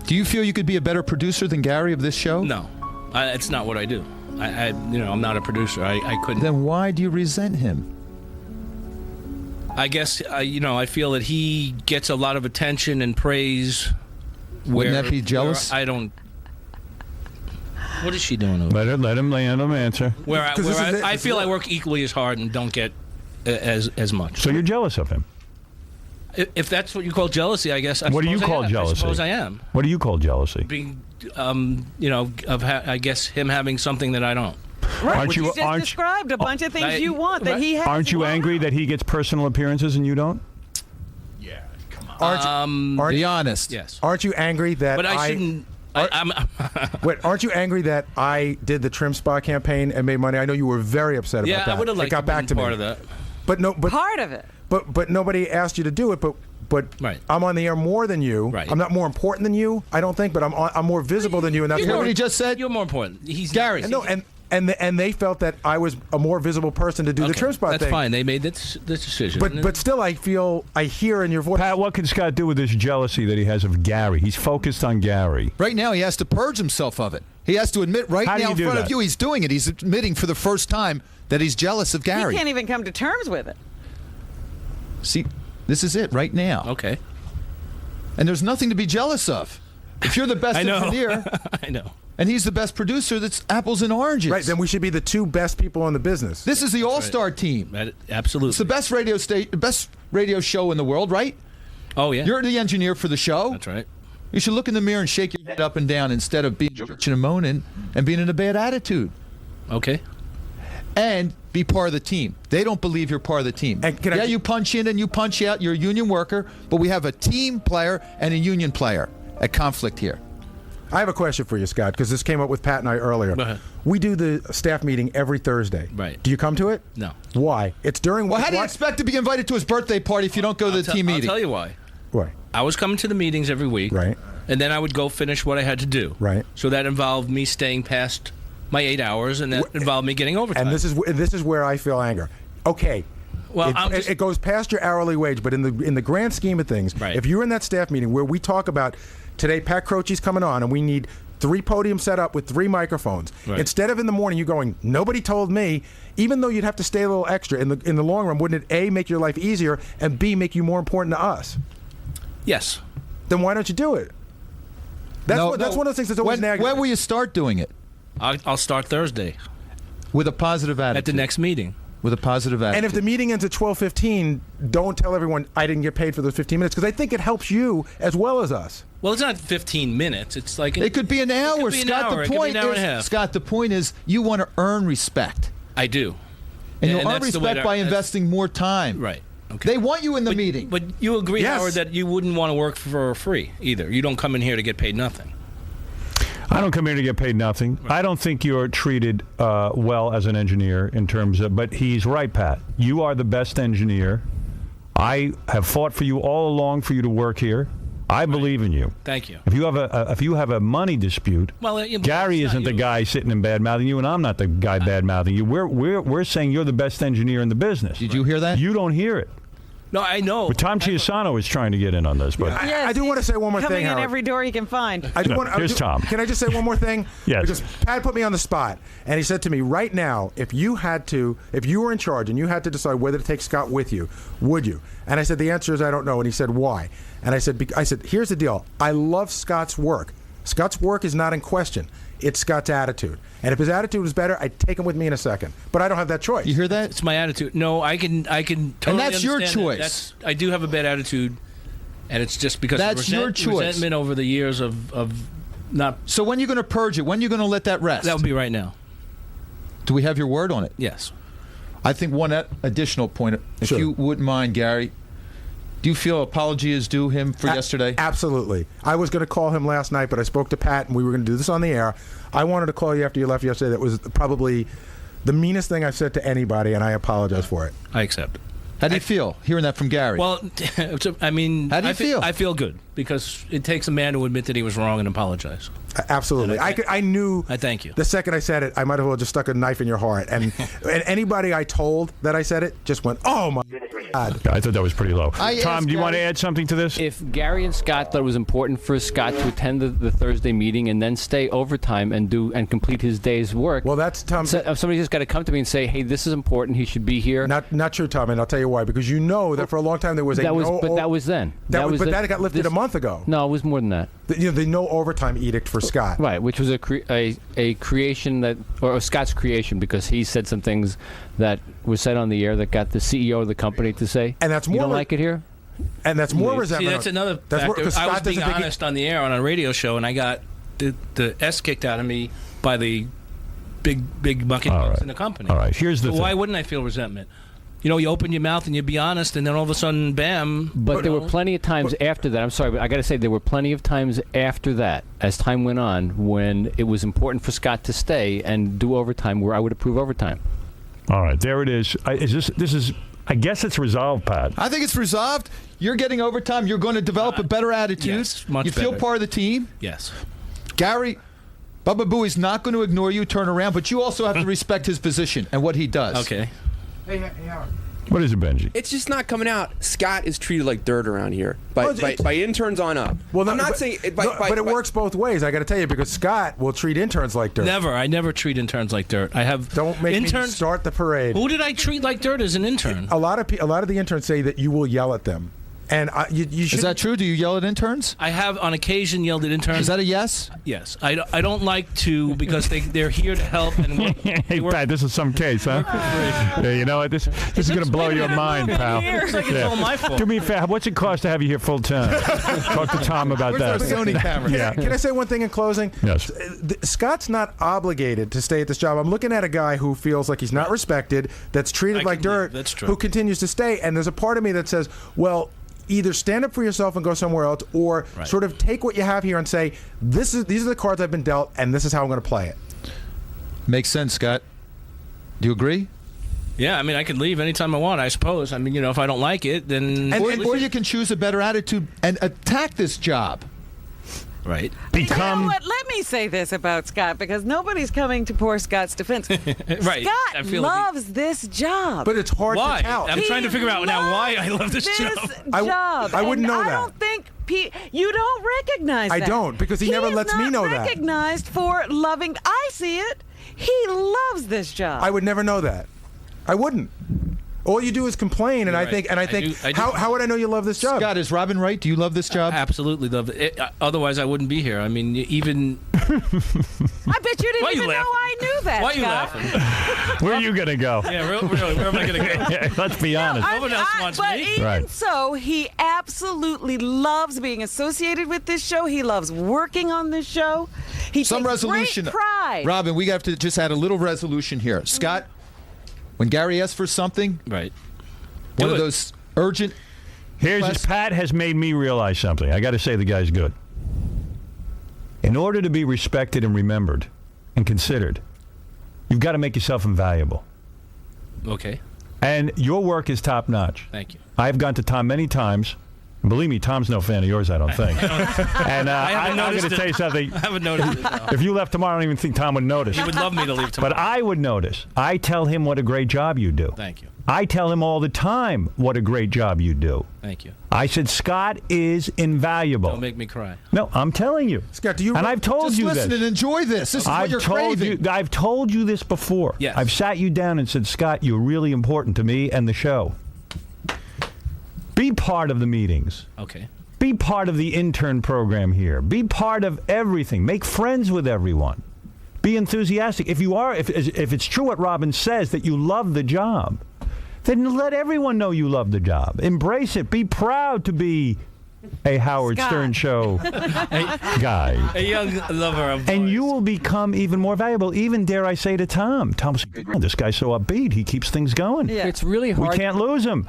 Do you feel you could be a better producer than Gary of this show? No, it's not what I do. I'm not a producer. I couldn't. Then why do you resent him? I guess I feel that he gets a lot of attention and praise. Wouldn't that be jealous? I don't. What is she doing over there? Let him answer. Where I feel I work equally as hard and don't get as much. So you're jealous of him? If that's what you call jealousy, I guess. What do you call jealousy? I suppose I am. What do you call jealousy? Being, I guess him having something that I don't. Right. You just described a bunch of things you want that he has. Aren't you angry that he gets personal appearances and you don't? Yeah, come on. Be honest. Yes. Aren't you angry that But I shouldn't. Wait, aren't you angry that I did the Trim Spa campaign and made money? I know you were very upset about that. Yeah, I would have liked it got back to part me. of that. But part of it. But nobody asked you to do it. But right. I'm on the air more than you. Right. I'm not more important than you, I don't think. But I'm more visible than you, and that's You know what he just said? You're more important. He's Gary. And they felt that I was a more visible person to do the Trim Spa thing. That's fine. They made this decision. But still, I hear in your voice. Pat, what can Scott do with this jealousy that he has of Gary? He's focused on Gary. Right now, he has to purge himself of it. He has to admit now in front of you he's doing it. He's admitting for the first time that he's jealous of Gary. He can't even come to terms with it. See, this is it right now. Okay. And there's nothing to be jealous of. If you're the best engineer, I know. And he's the best producer, that's apples and oranges. Right, then we should be the two best people in the business. This is the all-star team. Absolutely. It's the best radio show in the world, right? Oh, yeah. You're the engineer for the show. That's right. You should look in the mirror and shake your head up and down instead of being bitching and moaning and being in a bad attitude. Okay. And be part of the team. They don't believe you're part of the team. You punch in and you punch out. You're a union worker, but we have a team player and a union player at conflict here. I have a question for you, Scott, because this came up with Pat and I earlier. Go ahead. We do the staff meeting every Thursday. Right. Do you come to it? No. Why? It's during... Well, how do you expect to be invited to his birthday party if you don't go to the team meeting? I'll tell you why. Why? I was coming to the meetings every week. Right. And then I would go finish what I had to do. Right. So that involved me staying past my 8 hours, and that involved me getting overtime. And this is where I feel anger. Okay. Well, it goes past your hourly wage, but in the grand scheme of things, if you're in that staff meeting where we talk about today, Pat Croce's coming on, and we need 3 podiums set up with 3 microphones. Right. Instead of in the morning you going, nobody told me, even though you'd have to stay a little extra, in the long run, wouldn't it A, make your life easier, and B, make you more important to us? Yes. Then why don't you do it? That's one of those things that's always nagging. When will you start doing it? I'll start Thursday. With a positive attitude. At the next meeting. With a positive attitude. And if the meeting ends at 12:15, don't tell everyone I didn't get paid for those 15 minutes, because I think it helps you as well as us. Well, it's not 15 minutes. It's like it could be an hour. It could be an Scott, hour. the It could be point an hour is, and a half. Scott, the point is you want to earn respect. I do. And you'll earn that's the way respect by investing more time. Right. Okay. They want you in the meeting. But you agree, Yes. Howard, that you wouldn't want to work for free either. You don't come in here to get paid nothing. I don't come here to get paid nothing. Right. I don't think you're treated well as an engineer in terms of, but he's right, Pat. You are the best engineer. I have fought for you all along for you to work here. I believe in you. Thank you. If you have a money dispute, Gary it's not isn't the you. guy sitting and bad mouthing you, and I'm not the guy bad mouthing you. We're saying you're the best engineer in the business. Did you hear that? You don't hear it. No, I know. But Tom Chiusano is trying to get in on this, but Yes, I do want to say one more coming thing, in Howard. every door he can find. Here's Tom. Can I just say one more thing? Yes. Because Pat put me on the spot, and he said to me, right now, if you were in charge and you had to decide whether to take Scott with you, would you? And I said, the answer is I don't know. And he said, why? And I said, here's the deal. I love Scott's work. Scott's work is not in question. It's Scott's attitude. And if his attitude was better, I'd take him with me in a second. But I don't have that choice. You hear that? It's my attitude. No, I can totally And that's your understand that. choice. I do have a bad attitude, and it's just because That's of your choice. resentment over the years of not. So when are you going to purge it? When are you going to let that rest? That would be right now. Do we have your word on it? Yes. I think one additional point, if Sure. you wouldn't mind, Gary. Do you feel apology is due him for yesterday? Absolutely. I was going to call him last night, but I spoke to Pat, and we were going to do this on the air. I wanted to call you after you left yesterday. That was probably the meanest thing I've said to anybody, and I apologize for it. I accept it. How do you feel hearing that from Gary? Well, I mean, how do you feel? I feel good because it takes a man to admit that he was wrong and apologize. Absolutely. I knew. I thank you. The second I said it, I might as well just stuck a knife in your heart. And anybody I told that I said it just went, oh, my God. I thought that was pretty low. I Tom, asked do you want to Gary- add something to this? If Gary and Scott thought it was important for Scott to attend the Thursday meeting and then stay overtime and complete his day's work, Well, that's Tom. somebody's just got to come to me and say, "Hey, this is important. He should be here." Not true, Tom, and I'll tell you why. Because you know that for a long time there was that was then. That got lifted a month ago. No, it was more than that. The no overtime edict for Scott. Right, which was a creation that, or Scott's creation, because he said some things that were said on the air that got the CEO of the company to say, And that's "You more don't like it here." And that's more See, resentment. that's another That's factor. because I was Scott being doesn't think honest on the air on a radio show, and I got the S kicked out of me by the big bucket All right. in the company. All right, here's the So thing. why wouldn't I feel resentment? You know, you open your mouth and you be honest, and then all of a sudden, bam. But there were plenty of times after that. I'm sorry, but I got to say there were plenty of times after that, as time went on, when it was important for Scott to stay and do overtime, where I would approve overtime. All right, there it is. This is. I guess it's resolved, Pat. I think it's resolved. You're getting overtime. You're going to develop a better attitude. yes, much you feel better. part of the team. Yes. Gary, Baba Booey's not going to ignore you, turn around, but you also have to respect his position and what he does. Okay. Hey, Howard. What is it, Benji? It's just not coming out. Scott is treated like dirt around here Well, by interns on up. Well, I'm not saying, but it works both ways. I got to tell you, because Scott will treat interns like dirt. Never. I never treat interns like dirt. I have Don't make me interns. start the parade. Who did I treat like dirt as an intern? A lot of the interns say that you will yell at them, and you should. Is that true? Do you yell at interns? I have on occasion yelled at interns. Is that a yes? Yes. I don't like to, because they're here to help and work. Hey, Pat, this is some case, huh? Yeah, you know what? This is going to blow your mind, pal. It's like it's all my fault. Do me a favor. What's it cost to have you here full time? Talk to Tom about that. Where's our Sony camera? Yeah. Can I say one thing in closing? Yes. Scott's not obligated to stay at this job. I'm looking at a guy who feels like he's not respected, that's treated I like can dirt, believe that's true. who continues to stay. And there's a part of me that says, well, either stand up for yourself and go somewhere else, or Right. sort of take what you have here and say, these are the cards I've been dealt, and this is how I'm going to play it. Makes sense, Scott. Do you agree? Yeah, I mean, I can leave anytime I want, I suppose. I mean, you know, if I don't like it, then... Or you can choose a better attitude and attack this job. Right. You know what? Let me say this about Scott, because nobody's coming to poor Scott's defense. Right. I Scott feel loves this job. But it's hard Why? to tell. I'm trying to figure out now why I love this job. I wouldn't know I that. don't think you don't recognize I that. don't, because he never lets me know that. He's not recognized for loving. I see it. He loves this job. I would never know that. I wouldn't. All you do is complain, and You're I right. think, I do. how would I know you love this job? Scott, is Robin right? Do you love this job? Absolutely love it. Otherwise, I wouldn't be here. I mean, even... I bet you didn't Why you even know laughing? I knew that. Why are you Scott. laughing? Where are you going to go? Yeah, really, where am I going to go? Yeah, let's be honest. No one else wants but me. even Right. so, he absolutely loves being associated with this show. He loves working on this show. He Some takes resolution. great pride. Robin, we have to just add a little resolution here. Scott, when Gary asks for something, Right. one Do of it. those urgent... Pat has made me realize something. I got to say the guy's good. In order to be respected and remembered and considered, you've got to make yourself invaluable. Okay. And your work is top notch. Thank you. I've gone to Tom many times, Believe me, Tom's no fan of yours, I don't think. And I'm going to tell you something. I haven't noticed it, no. If you left tomorrow, I don't even think Tom would notice. He would love me to leave tomorrow. But I would notice. I tell him what a great job you do. Thank you. I tell him all the time what a great job you do. Thank you. I said, Scott is invaluable. Don't make me cry. No, I'm telling you. Scott, do you? And I've told Just you listen this. and enjoy this. This is what you're craving. I've told you this before. Yes. I've sat you down and said, Scott, you're really important to me and the show. Be part of the meetings. Okay. Be part of the intern program here. Be part of everything. Make friends with everyone. Be enthusiastic. If you are, if it's true what Robin says, that you love the job, then let everyone know you love the job. Embrace it. Be proud to be a Howard Scott. Stern show guy. A young lover of And boys. you will become even more valuable, even, dare I say, to Tom. Tom's, oh, this guy's so upbeat. He keeps things going. Yeah. It's really hard. We can't lose him.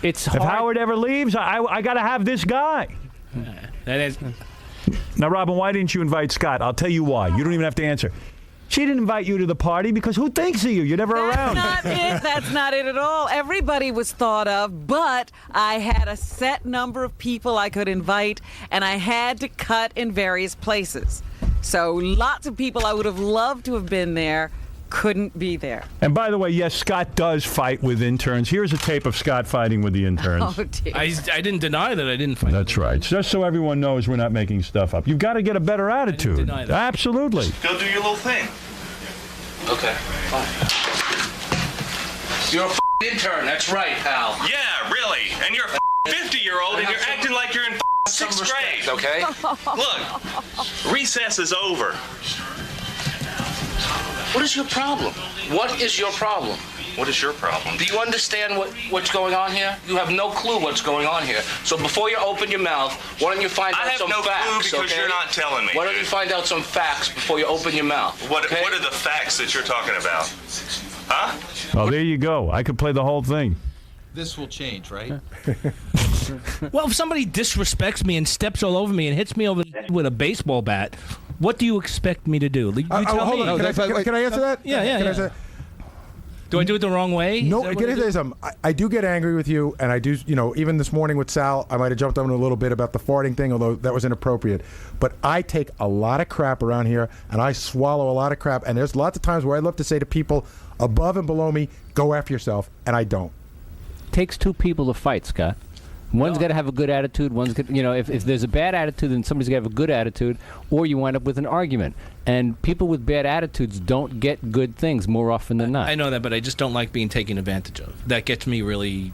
It's If hard. Howard ever leaves, I got to have this guy. That is. Now, Robin, why didn't you invite Scott? I'll tell you why. You don't even have to answer. She didn't invite you to the party because who thinks of you? You're never around. That's not it. That's not it at all. Everybody was thought of, but I had a set number of people I could invite, and I had to cut in various places. So lots of people I would have loved to have been there couldn't be there. And by the way, yes, Scott does fight with interns. Here's a tape of Scott fighting with the interns. Oh, dear. I didn't deny that I didn't fight. That's right. Just so everyone knows we're not making stuff up. You've got to get a better attitude. deny that. Absolutely. Go do your little thing. Okay, fine. You're a intern, that's right, pal. Yeah, really. And you're a 50-year-old and you're acting like you're in sixth grade. Okay? Look, recess is over. What is your problem? What is your problem? What is your problem? Do you understand what's going on here? You have no clue what's going on here. So before you open your mouth, why don't you find I out have some no clue facts, because okay? you're not telling me, Why don't you dude. find out some facts before you open your mouth? What okay? are the facts that you're talking about? Huh? Oh, there you go. I could play the whole thing. This will change, right? Well, if somebody disrespects me and steps all over me and hits me over the head with a baseball bat, what do you expect me to do? You tell hold me. on. Can I answer that? Yeah, yeah, Can I yeah. say- Do I do it the wrong way? No, Is that what can I I do? say something? I do get angry with you, and I do, even this morning with Sal, I might have jumped on a little bit about the farting thing, although that was inappropriate. But I take a lot of crap around here, and I swallow a lot of crap, and there's lots of times where I love to say to people above and below me, go after yourself, and I don't. Takes two people to fight, Scott. One's got to have a good attitude. One's got, if there's a bad attitude, then somebody's got to have a good attitude, or you wind up with an argument. And people with bad attitudes don't get good things more often than not. I know that, but I just don't like being taken advantage of. That gets me really,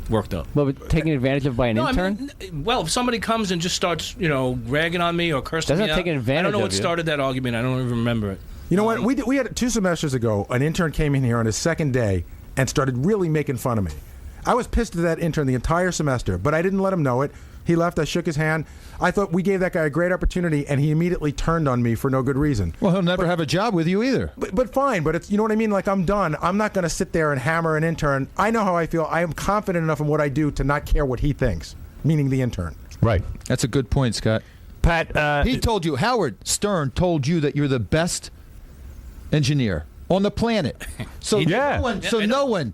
worked up. Well, but taken advantage of by an No, intern? Well, if somebody comes and just starts, ragging on me or cursing That's me not out, taking advantage I don't know of what you. started that argument. I don't even remember it. You know what? We had 2 semesters ago, an intern came in here on his second day and started really making fun of me. I was pissed at that intern the entire semester, but I didn't let him know it. He left. I shook his hand. I thought we gave that guy a great opportunity, and he immediately turned on me for no good reason. Well, he'll never have a job with you either. But fine. But it's, you know what I mean? Like, I'm done. I'm not going to sit there and hammer an intern. I know how I feel. I am confident enough in what I do to not care what he thinks, meaning the intern. Right. That's a good point, Scott. Pat, he told you, Howard Stern told you that you're the best engineer on the planet. So Yeah. no one,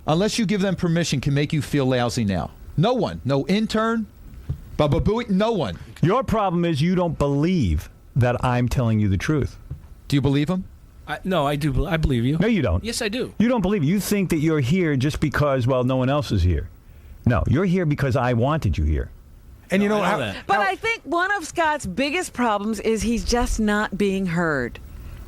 unless you give them permission, can make you feel lousy now. No one. No intern, Baba Booey, no one. Your problem is you don't believe that I'm telling you the truth. Do you believe him? No, I do. I believe you. No, you don't. Yes, I do. You don't believe. You think that you're here just because, well, no one else is here. No, you're here because I wanted you here. And you know, I know that. But I think one of Scott's biggest problems is he's just not being heard.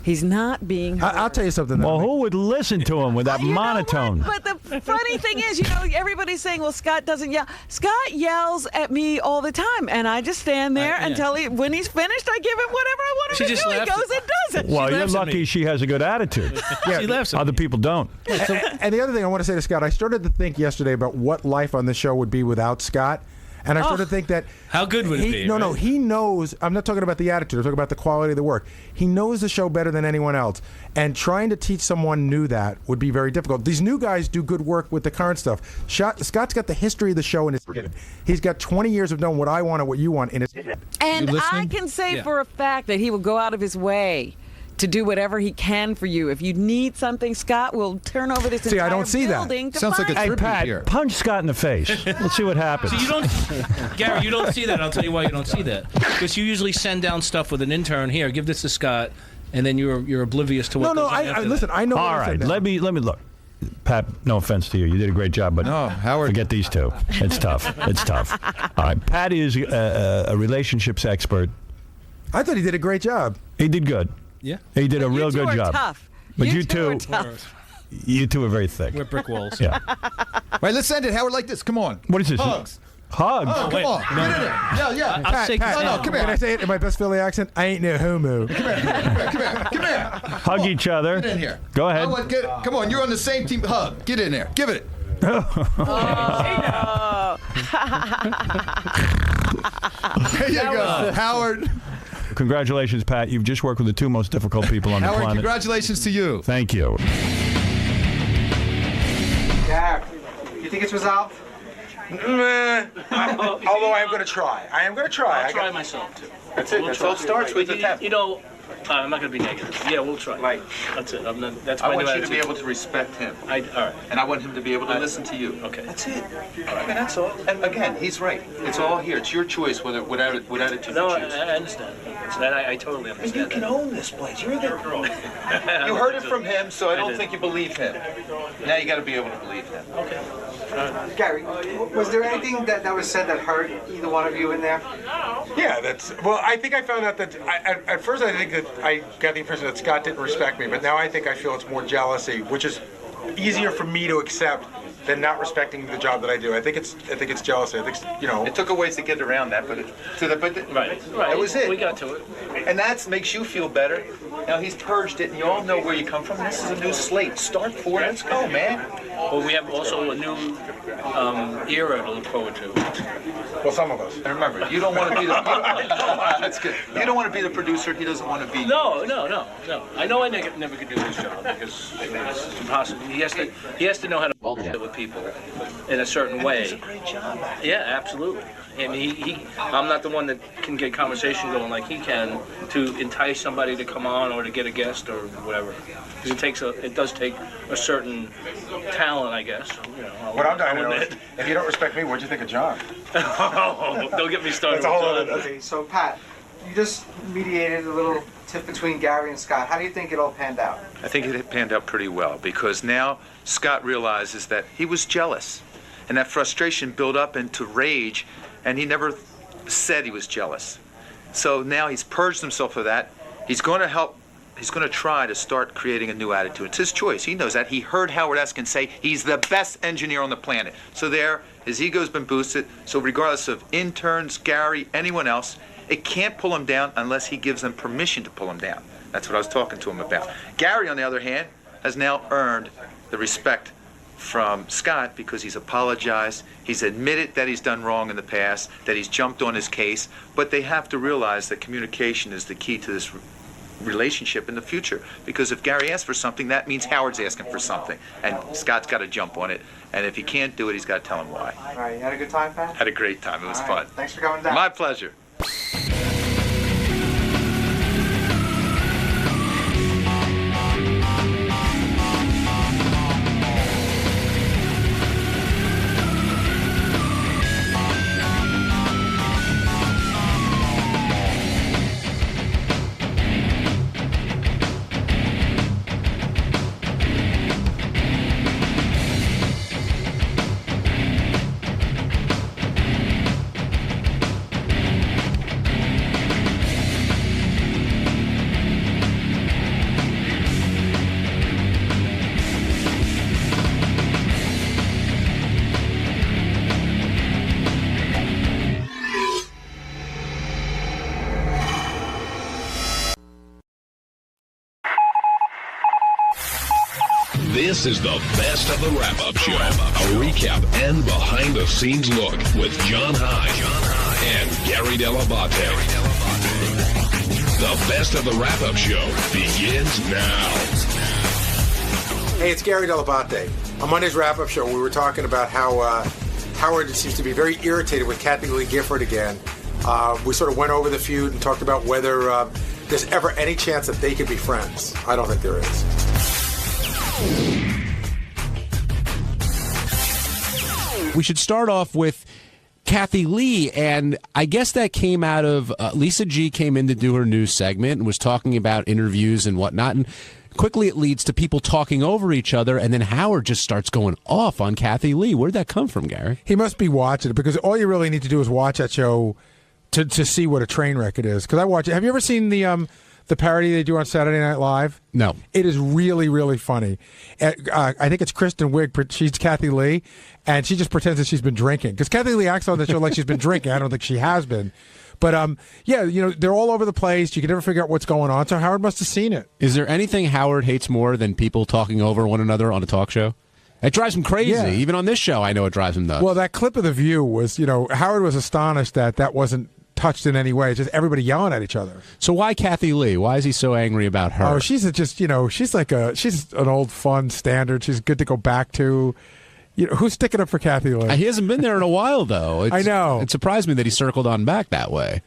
He's not being heard. I'll tell you something. Well, who would listen to him with that You know monotone? what? But the funny thing is, everybody's saying, well, Scott doesn't yell. Scott yells at me all the time, and I just stand there until when he's finished, I give him whatever I want him to do. He goes and does it. Well, you're lucky she has a good attitude. She laughs at Other people don't. And the other thing I want to say to Scott, I started to think yesterday about what life on this show would be without Scott. And I started to think that... How good would it be? No, right? he knows... I'm not talking about the attitude. I'm talking about the quality of the work. He knows the show better than anyone else. And trying to teach someone new that would be very difficult. These new guys do good work with the current stuff. Scott's got the history of the show in his head. He's got 20 years of knowing what I want and what you want in his head. And I can say for a fact that he will go out of his way to do whatever he can for you. If you need something, Scott will turn over this entire I don't see that. building to Sounds like find a Hey, tribute Pat, here. punch Scott in the face. Let's see what happens. So you don't, Gary, you don't see that. I'll tell you why you don't see that. Because you usually send down stuff with an intern. Here, give this to Scott, and then you're oblivious to what goes on after listen, that. I know. All what I right, said now. let me look. Pat, no offense to you. You did a great job, but Howard. forget these two. It's tough. It's tough. All right, Pat is a relationships expert. I thought he did a great job. He did good. Yeah. He did a You real two good are job. tough. But you two are two, tough. you two are very thick. We're brick walls. Yeah. Right, let's end it, Howard, like this. Come on. What is this? Hugs. Hugs. Oh, come on. Get in there. Yeah. I'll say Pat, no, come here. Can I say it in my best Philly accent? I ain't no homo. Come here. Hug each other. Get in here. Go ahead. Come on, you're on the same team. Hug. Get in there. Give it. There you go, Howard. Congratulations, Pat. You've just worked with the two most difficult people on the Howard, planet. congratulations to you. Thank you. Yeah. You think it's resolved? Although I am going to try. I'll try myself, too. That's it. That's all it starts with. You know, I'm not going to be negative. Yeah, we'll try. Right. That's it. That's my I want new you to be attitude. able to respect him. All right. And I want him to be able to listen to you. Okay. That's it. I mean, that's all. And again, he's right. It's all here. It's your choice what attitude No, you choose. I understand. I totally And understand. you can own this place. You're the You heard it from him, so I don't think you believe him. Now you got to be able to believe him. Okay. Gary, was there anything that was said that hurt either one of you in there? Yeah, well, I think I found out that at first I think that I got the impression that Scott didn't respect me, but now I think I feel it's more jealousy, which is easier for me to accept than not respecting the job that I do. I think it's jealousy. I think It took a ways to get around that, but Right. That was it. We got to it. And that makes you feel better. Now he's purged it, and you all know where you come from. This is a new slate. Start for it. Let's go, man. Well, we have also a new era to look forward to. Well, some of us. And remember, you don't want to be the. That's good. You don't want to be the producer. He doesn't want to be. No. I know I never could do this job because it's impossible. He has to know how to deal with people in a certain way. It's a great job. Yeah, absolutely. And I'm not the one that can get conversation going like he can to entice somebody to come on or to get a guest or whatever. Because it does take a certain talent, I guess. What I'm dying to know is, if you don't respect me, what'd you think of John? Don't get me started. That's a whole with John. Okay, so Pat, you just mediated a little tip between Gary and Scott. How do you think it all panned out? I think it panned out pretty well because now Scott realizes that he was jealous, and that frustration built up into rage, and he never said he was jealous. So now he's purged himself of that. He's going to try to start creating a new attitude. It's his choice. He knows that. He heard Howard Eskin say he's the best engineer on the planet. So there, his ego's been boosted. So regardless of interns, Gary, anyone else, it can't pull him down unless he gives them permission to pull him down. That's what I was talking to him about. Gary, on the other hand, has now earned the respect from Scott because he's apologized. He's admitted that he's done wrong in the past, that he's jumped on his case. But they have to realize that communication is the key to this relationship in the future, because if Gary asks for something, that means Howard's asking for something, and Scott's got to jump on it, and if he can't do it, he's got to tell him why. All right, you had a good time, Pat? Had a great time. It was All fun. right, thanks for coming down. My pleasure. This is the best of the wrap-up show. A recap and behind-the-scenes look with John High and Gary Dell'Abate. The best of the wrap-up show begins now. Hey, it's Gary Dell'Abate. On Monday's wrap-up show, we were talking about how Howard seems to be very irritated with Kathy Lee Gifford again We sort of went over the feud and talked about whether there's ever any chance that they could be friends. I don't think there is. We should start off with Kathy Lee, and I guess that came out of Lisa G came in to do her news segment and was talking about interviews and whatnot, and quickly it leads to people talking over each other, and then Howard just starts going off on Kathy Lee. Where'd that come from, Gary? He must be watching it, because all you really need to do is watch that show to see what a train wreck it is. Because I watch it. Have you ever seen the parody they do on Saturday Night Live? No. It is really, really funny. I think it's Kristen Wiig. She's Kathy Lee, and she just pretends that she's been drinking. Because Kathy Lee acts on the show like she's been drinking. I don't think she has been. But, yeah, they're all over the place. You can never figure out what's going on. So Howard must have seen it. Is there anything Howard hates more than people talking over one another on a talk show? It drives him crazy. Yeah. Even on this show, I know it drives him nuts. Well, that clip of The View was, Howard was astonished that wasn't touched in any way. It's just everybody yelling at each other. So why Kathy Lee? Why is he so angry about her? Oh, she's she's an old fun standard. She's good to go back to. Who's sticking up for Kathy Lee? He hasn't been there in a while, though. I know. It surprised me that he circled on back that way.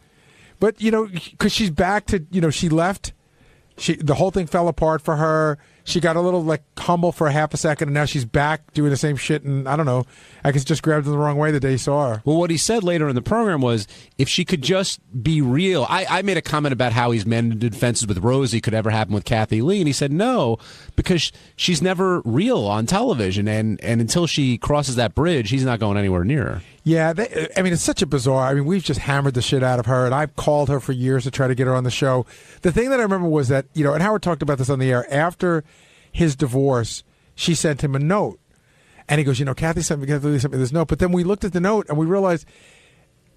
But, because she's back to, she left. The whole thing fell apart for her. She got a little, humble for a half a second, and now she's back doing the same shit, and I don't know. I guess just grabbed her the wrong way the day he saw her. Well, what he said later in the program was, if she could just be real. I made a comment about how he's mended fences with Rosie could ever happen with Kathy Lee, and he said no, because she's never real on television, and until she crosses that bridge, he's not going anywhere near her. Yeah, it's such a bizarre. We've just hammered the shit out of her, and I've called her for years to try to get her on the show. The thing that I remember was that, and Howard talked about this on the air, after his divorce, she sent him a note. And he goes, Kathy sent me this note. But then we looked at the note, and we realized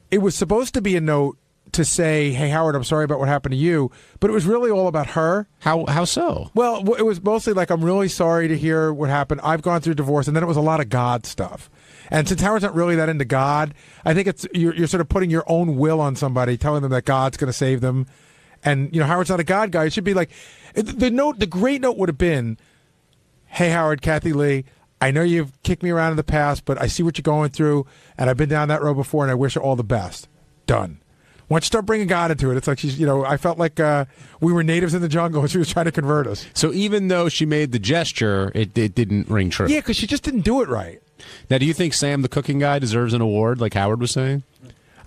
it was supposed to be a note to say, hey, Howard, I'm sorry about what happened to you. But it was really all about her. How so? Well, it was mostly I'm really sorry to hear what happened. I've gone through divorce. And then it was a lot of God stuff. And since Howard's not really that into God, I think you're sort of putting your own will on somebody, telling them that God's going to save them. And, Howard's not a God guy. It should be the great note would have been, hey, Howard, Kathy Lee, I know you've kicked me around in the past, but I see what you're going through, and I've been down that road before, and I wish her all the best. Done. Once you start bringing God into it, it's like she's, I felt like we were natives in the jungle, and she was trying to convert us. So even though she made the gesture, it didn't ring true. Yeah, because she just didn't do it right. Now, do you think Sam the cooking guy deserves an award, like Howard was saying?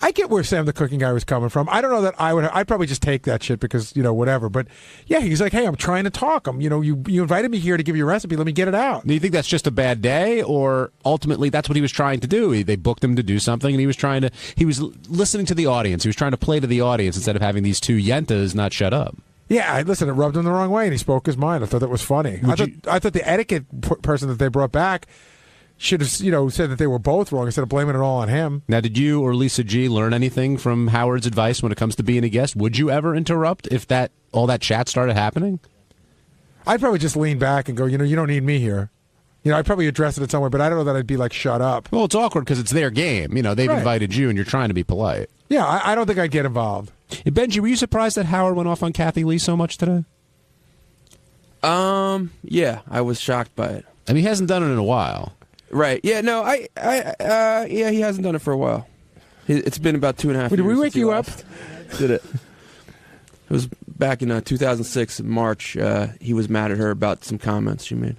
I get where Sam the cooking guy was coming from. I don't know that I would. I'd probably just take that shit because whatever. But yeah, he's like, hey, I'm trying to talk. You invited me here to give you a recipe. Let me get it out. Do you think that's just a bad day, or ultimately that's what he was trying to do? They booked him to do something, and he was listening to the audience. He was trying to play to the audience instead of having these two yentas not shut up. Yeah, listen, it rubbed him the wrong way, and he spoke his mind. I thought that was funny. I thought the etiquette person that they brought back should have, said that they were both wrong instead of blaming it all on him. Now, did you or Lisa G learn anything from Howard's advice when it comes to being a guest? Would you ever interrupt if all that chat started happening? I'd probably just lean back and go, you don't need me here. I'd probably address it in some way, but I don't know that I'd be like, shut up. Well, it's awkward because it's their game. They've invited you and you're trying to be polite. Yeah, I don't think I'd get involved. Benji, were you surprised that Howard went off on Kathy Lee so much today? Yeah, I was shocked by it. He hasn't done it in a while. Right. Yeah, no, yeah, he hasn't done it for a while. It's been about 2.5 years. Did we wake you up? Did it. It was back in 2006, in March. He was mad at her about some comments she made.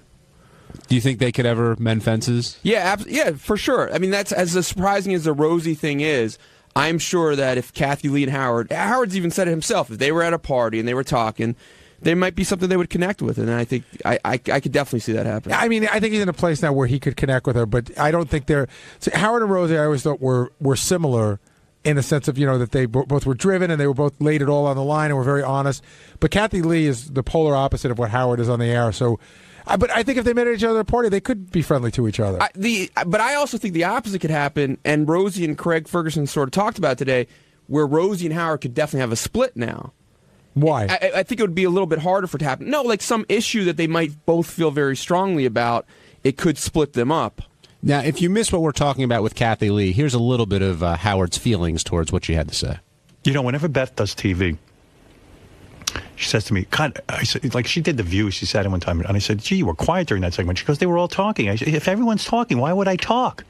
Do you think they could ever mend fences? Yeah, yeah, for sure. That's as surprising as the Rosie thing is. I'm sure that if Kathy Lee and Howard's even said it himself, if they were at a party and they were talking, there might be something they would connect with, and I think I could definitely see that happen. I think he's in a place now where he could connect with her, but I don't think they're... See, Howard and Rosie, I always thought were similar in the sense of, that they both were driven and they were both laid it all on the line and were very honest. But Kathy Lee is the polar opposite of what Howard is on the air, so... But I think if they met each other at a party, they could be friendly to each other. But I also think the opposite could happen, and Rosie and Craig Ferguson sort of talked about today, where Rosie and Howard could definitely have a split now. Why? I think it would be a little bit harder for it to happen. No, like some issue that they might both feel very strongly about, it could split them up. Now, if you miss what we're talking about with Kathy Lee, here's a little bit of Howard's feelings towards what she had to say. Whenever Beth does TV, she says to me, God, I said, like she did The View, she sat in one time, and I said, gee, you were quiet during that segment. She goes, they were all talking. I said, if everyone's talking, why would I talk?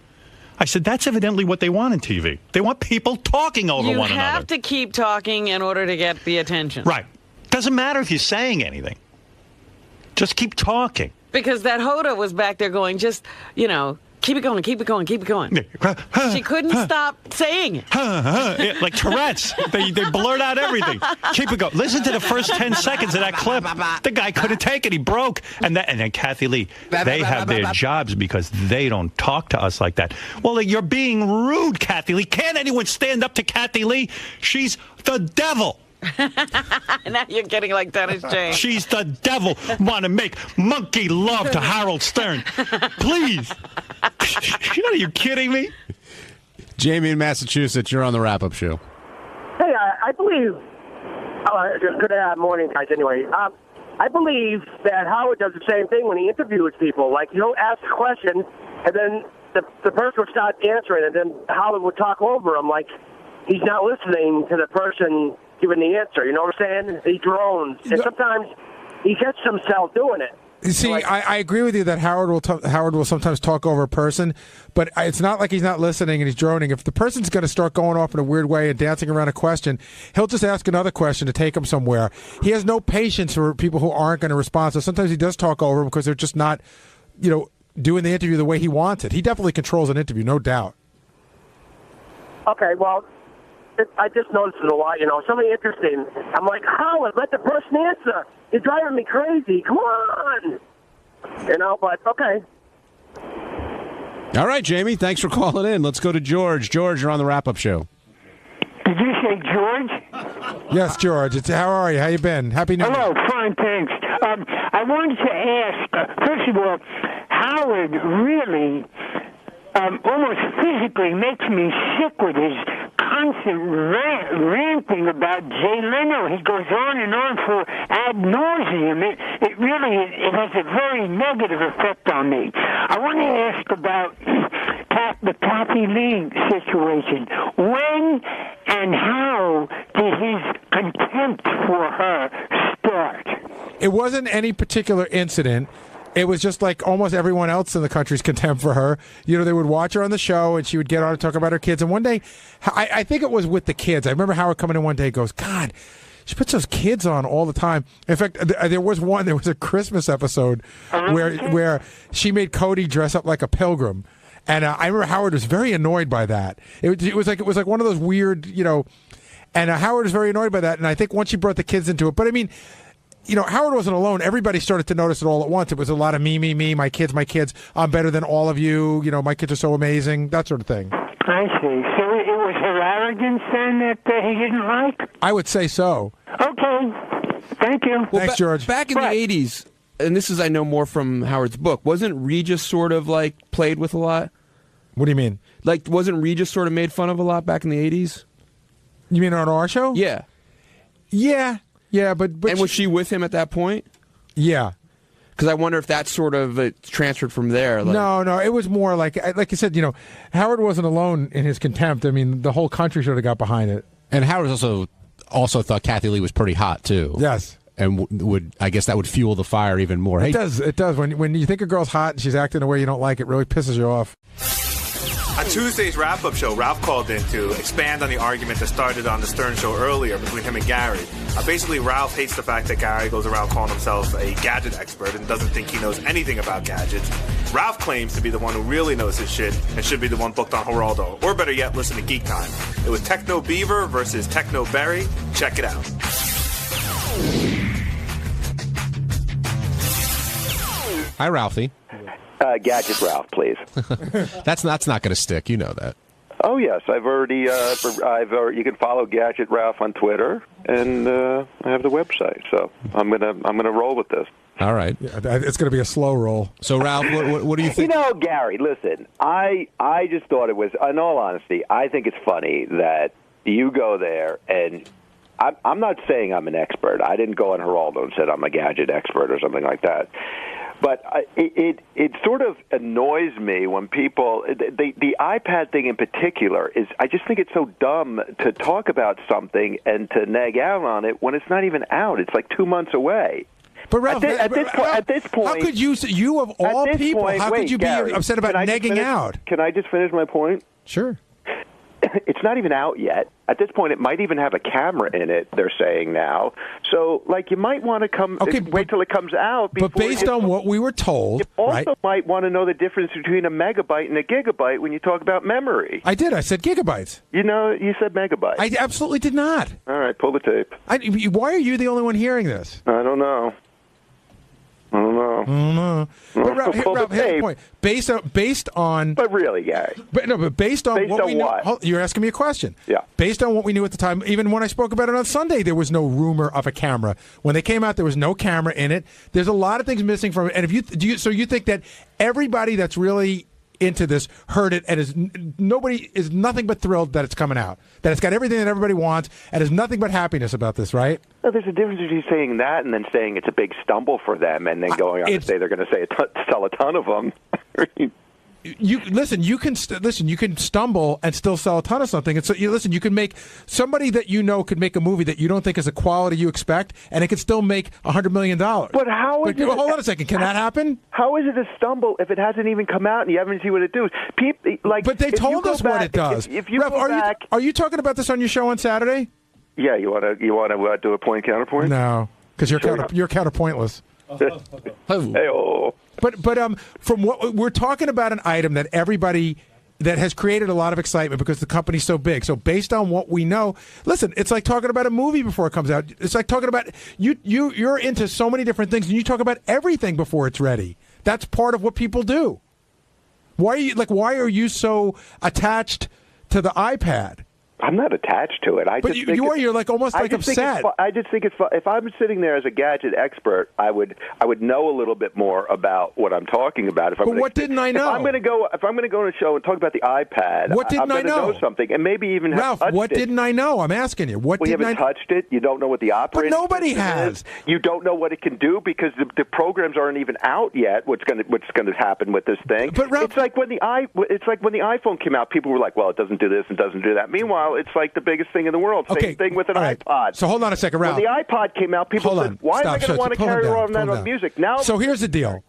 I said, that's evidently what they want in TV. They want people talking over You one another. have to keep talking in order to get the attention. Right. Doesn't matter if you're saying anything. Just keep talking. Because that Hoda was back there going, just, keep it going, keep it going, keep it going. She couldn't stop saying it. Yeah, like Tourette's. They blurt out everything. Keep it going. Listen to the first 10 seconds of that clip. The guy couldn't take it. He broke. And then Kathy Lee, they have their jobs because they don't talk to us like that. Well, you're being rude, Kathy Lee. Can't anyone stand up to Kathy Lee? She's the devil. Now you're getting like Dennis James. She's the devil. Want to make monkey love to Harold Stern. Please. Are you kidding me? Jamie in Massachusetts, you're on the wrap-up show. Hey, I believe. Good morning, guys. Anyway, I believe that Howard does the same thing when he interviews people. Like, he'll ask a question, and then the person would start answering, and then Howard would talk over him like he's not listening to the person giving the answer. You know what I'm saying? He drones, and sometimes he gets himself doing it. You see, I agree with you that Howard will sometimes talk over a person, but it's not like he's not listening and he's droning. If the person's going to start going off in a weird way and dancing around a question, he'll just ask another question to take him somewhere. He has no patience for people who aren't going to respond. So sometimes he does talk over them because they're just not, doing the interview the way he wants it. He definitely controls an interview, no doubt. Okay, well, I just noticed it a lot, something interesting. I'm like, Howard, let the person answer. You're driving me crazy. Come on. But okay. All right, Jamie, thanks for calling in. Let's go to George. George, you're on the wrap-up show. Did you say George? Yes, George. How are you? How you been? Happy New Year. Hello, fine, thanks. I wanted to ask, first of all, Howard really almost physically makes me sick with his constant ranting about Jay Leno. He goes on and on for ad nauseum. It really has a very negative effect on me. I want to ask about the Kathy Lee situation. When and how did his contempt for her start? It wasn't any particular incident. It was just like almost everyone else in the country's contempt for her. They would watch her on the show, and she would get on and talk about her kids. And one day, I think it was with the kids. I remember Howard coming in one day and goes, God, she puts those kids on all the time. In fact, there was a Christmas episode where she made Cody dress up like a pilgrim. And I remember Howard was very annoyed by that. It was like one of those weird, and Howard was very annoyed by that. And I think once she brought the kids into it, but I mean, Howard wasn't alone. Everybody started to notice it all at once. It was a lot of me, my kids. I'm better than all of you. My kids are so amazing, that sort of thing. I see. So it was her arrogance then that he didn't like? I would say so. Okay. Thank you. Well, Thanks, George. Back in the 80s, and this is, I know more from Howard's book, wasn't Regis sort of like played with a lot? What do you mean? Like, wasn't Regis sort of made fun of a lot back in the 80s? You mean on our show? Yeah. Yeah. Yeah, but and was she with him at that point? Yeah. Because I wonder if that sort of transferred from there. Like. No, it was more like you said, Howard wasn't alone in his contempt. I mean, the whole country sort of got behind it. And Howard also thought Kathy Lee was pretty hot, too. Yes. And I guess that would fuel the fire even more. It does. When you think a girl's hot and she's acting in a way you don't like, it really pisses you off. On Tuesday's wrap-up show, Ralph called in to expand on the argument that started on the Stern show earlier between him and Gary. Basically, Ralph hates the fact that Gary goes around calling himself a gadget expert and doesn't think he knows anything about gadgets. Ralph claims to be the one who really knows his shit and should be the one booked on Geraldo. Or better yet, listen to Geek Time. It was Techno Beaver versus Techno Berry. Check it out. Hi, Ralphie. Gadget Ralph, please. That's not going to stick. You know that. Oh yes, I've already. You can follow Gadget Ralph on Twitter, and I have the website. So I'm gonna roll with this. All right. Yeah, it's going to be a slow roll. So Ralph, what do you think? Gary, listen. I just thought it was. In all honesty, I think it's funny that you go there and. I'm not saying I'm an expert. I didn't go on Geraldo and said I'm a gadget expert or something like that. But it sort of annoys me when people the iPad thing in particular is I just think it's so dumb to talk about something and to nag out on it when it's not even out. It's like 2 months away. But Ralph, at this point, how could you of all people, point, how could you Gary, be upset about negging out? Can I just finish my point? Sure. It's not even out yet. At this point, it might even have a camera in it, they're saying now. So, like, you might want to wait till it comes out. But based on what we were told, you also might want to know the difference between a megabyte and a gigabyte when you talk about memory. I did. I said gigabytes. You know, you said megabyte. I absolutely did not. All right, pull the tape. Why are you the only one hearing this? I don't know. But Ralph, here's the point. Based on. But really, Gary. But based on what we know. what? You're asking me a question. Yeah. Based on what we knew at the time, even when I spoke about it on Sunday, there was no rumor of a camera. When they came out, there was no camera in it. There's a lot of things missing from it. And if you think that everybody that's really into this heard it and nobody is nothing but thrilled that it's coming out, that it's got everything that everybody wants, and there's nothing but happiness about this, right? No, there's a difference between saying that and then saying it's a big stumble for them, and then going on to say they're going to sell a ton of them. You can stumble and still sell a ton of something. And so you can make somebody that could make a movie that you don't think is the quality you expect, and it could still make $100 million. But how is it? Hold on a second. Can that happen? How is it a stumble if it hasn't even come out and you haven't seen what it does? But they told us what it does. If you Ralph, go back, are you talking about this on your show on Saturday? Yeah, you want to do a point counterpoint? No, because you're counterpointless. Hey-oh. But from what we're talking about, an item that everybody that has created a lot of excitement because the company's so big. So based on what we know, listen, it's like talking about a movie before it comes out. It's like talking about you're into so many different things, and you talk about everything before it's ready. That's part of what people do. Why are you so attached to the iPad? I'm not attached to it. You're like almost like upset. I just think it's fun. If I'm sitting there as a gadget expert, I would know a little bit more about what I'm talking about. What didn't I know? If I'm going to go on a show and talk about the iPad, what didn't I'm going to know something, and maybe even Ralph, have touched what didn't I know? I'm asking you. You haven't touched it. You don't know what the operating But nobody system has. is. You don't know what it can do because the programs aren't even out yet. What's going to happen with this thing? But Ralph, it's like when the iPhone came out, people were like, "Well, it doesn't do this and doesn't do that." Meanwhile, it's like the biggest thing in the world. Same thing with an iPod. So hold on a second, Ralph. When the iPod came out, people said, "Why am I going to want to carry on that on music?" Now, so here's the deal.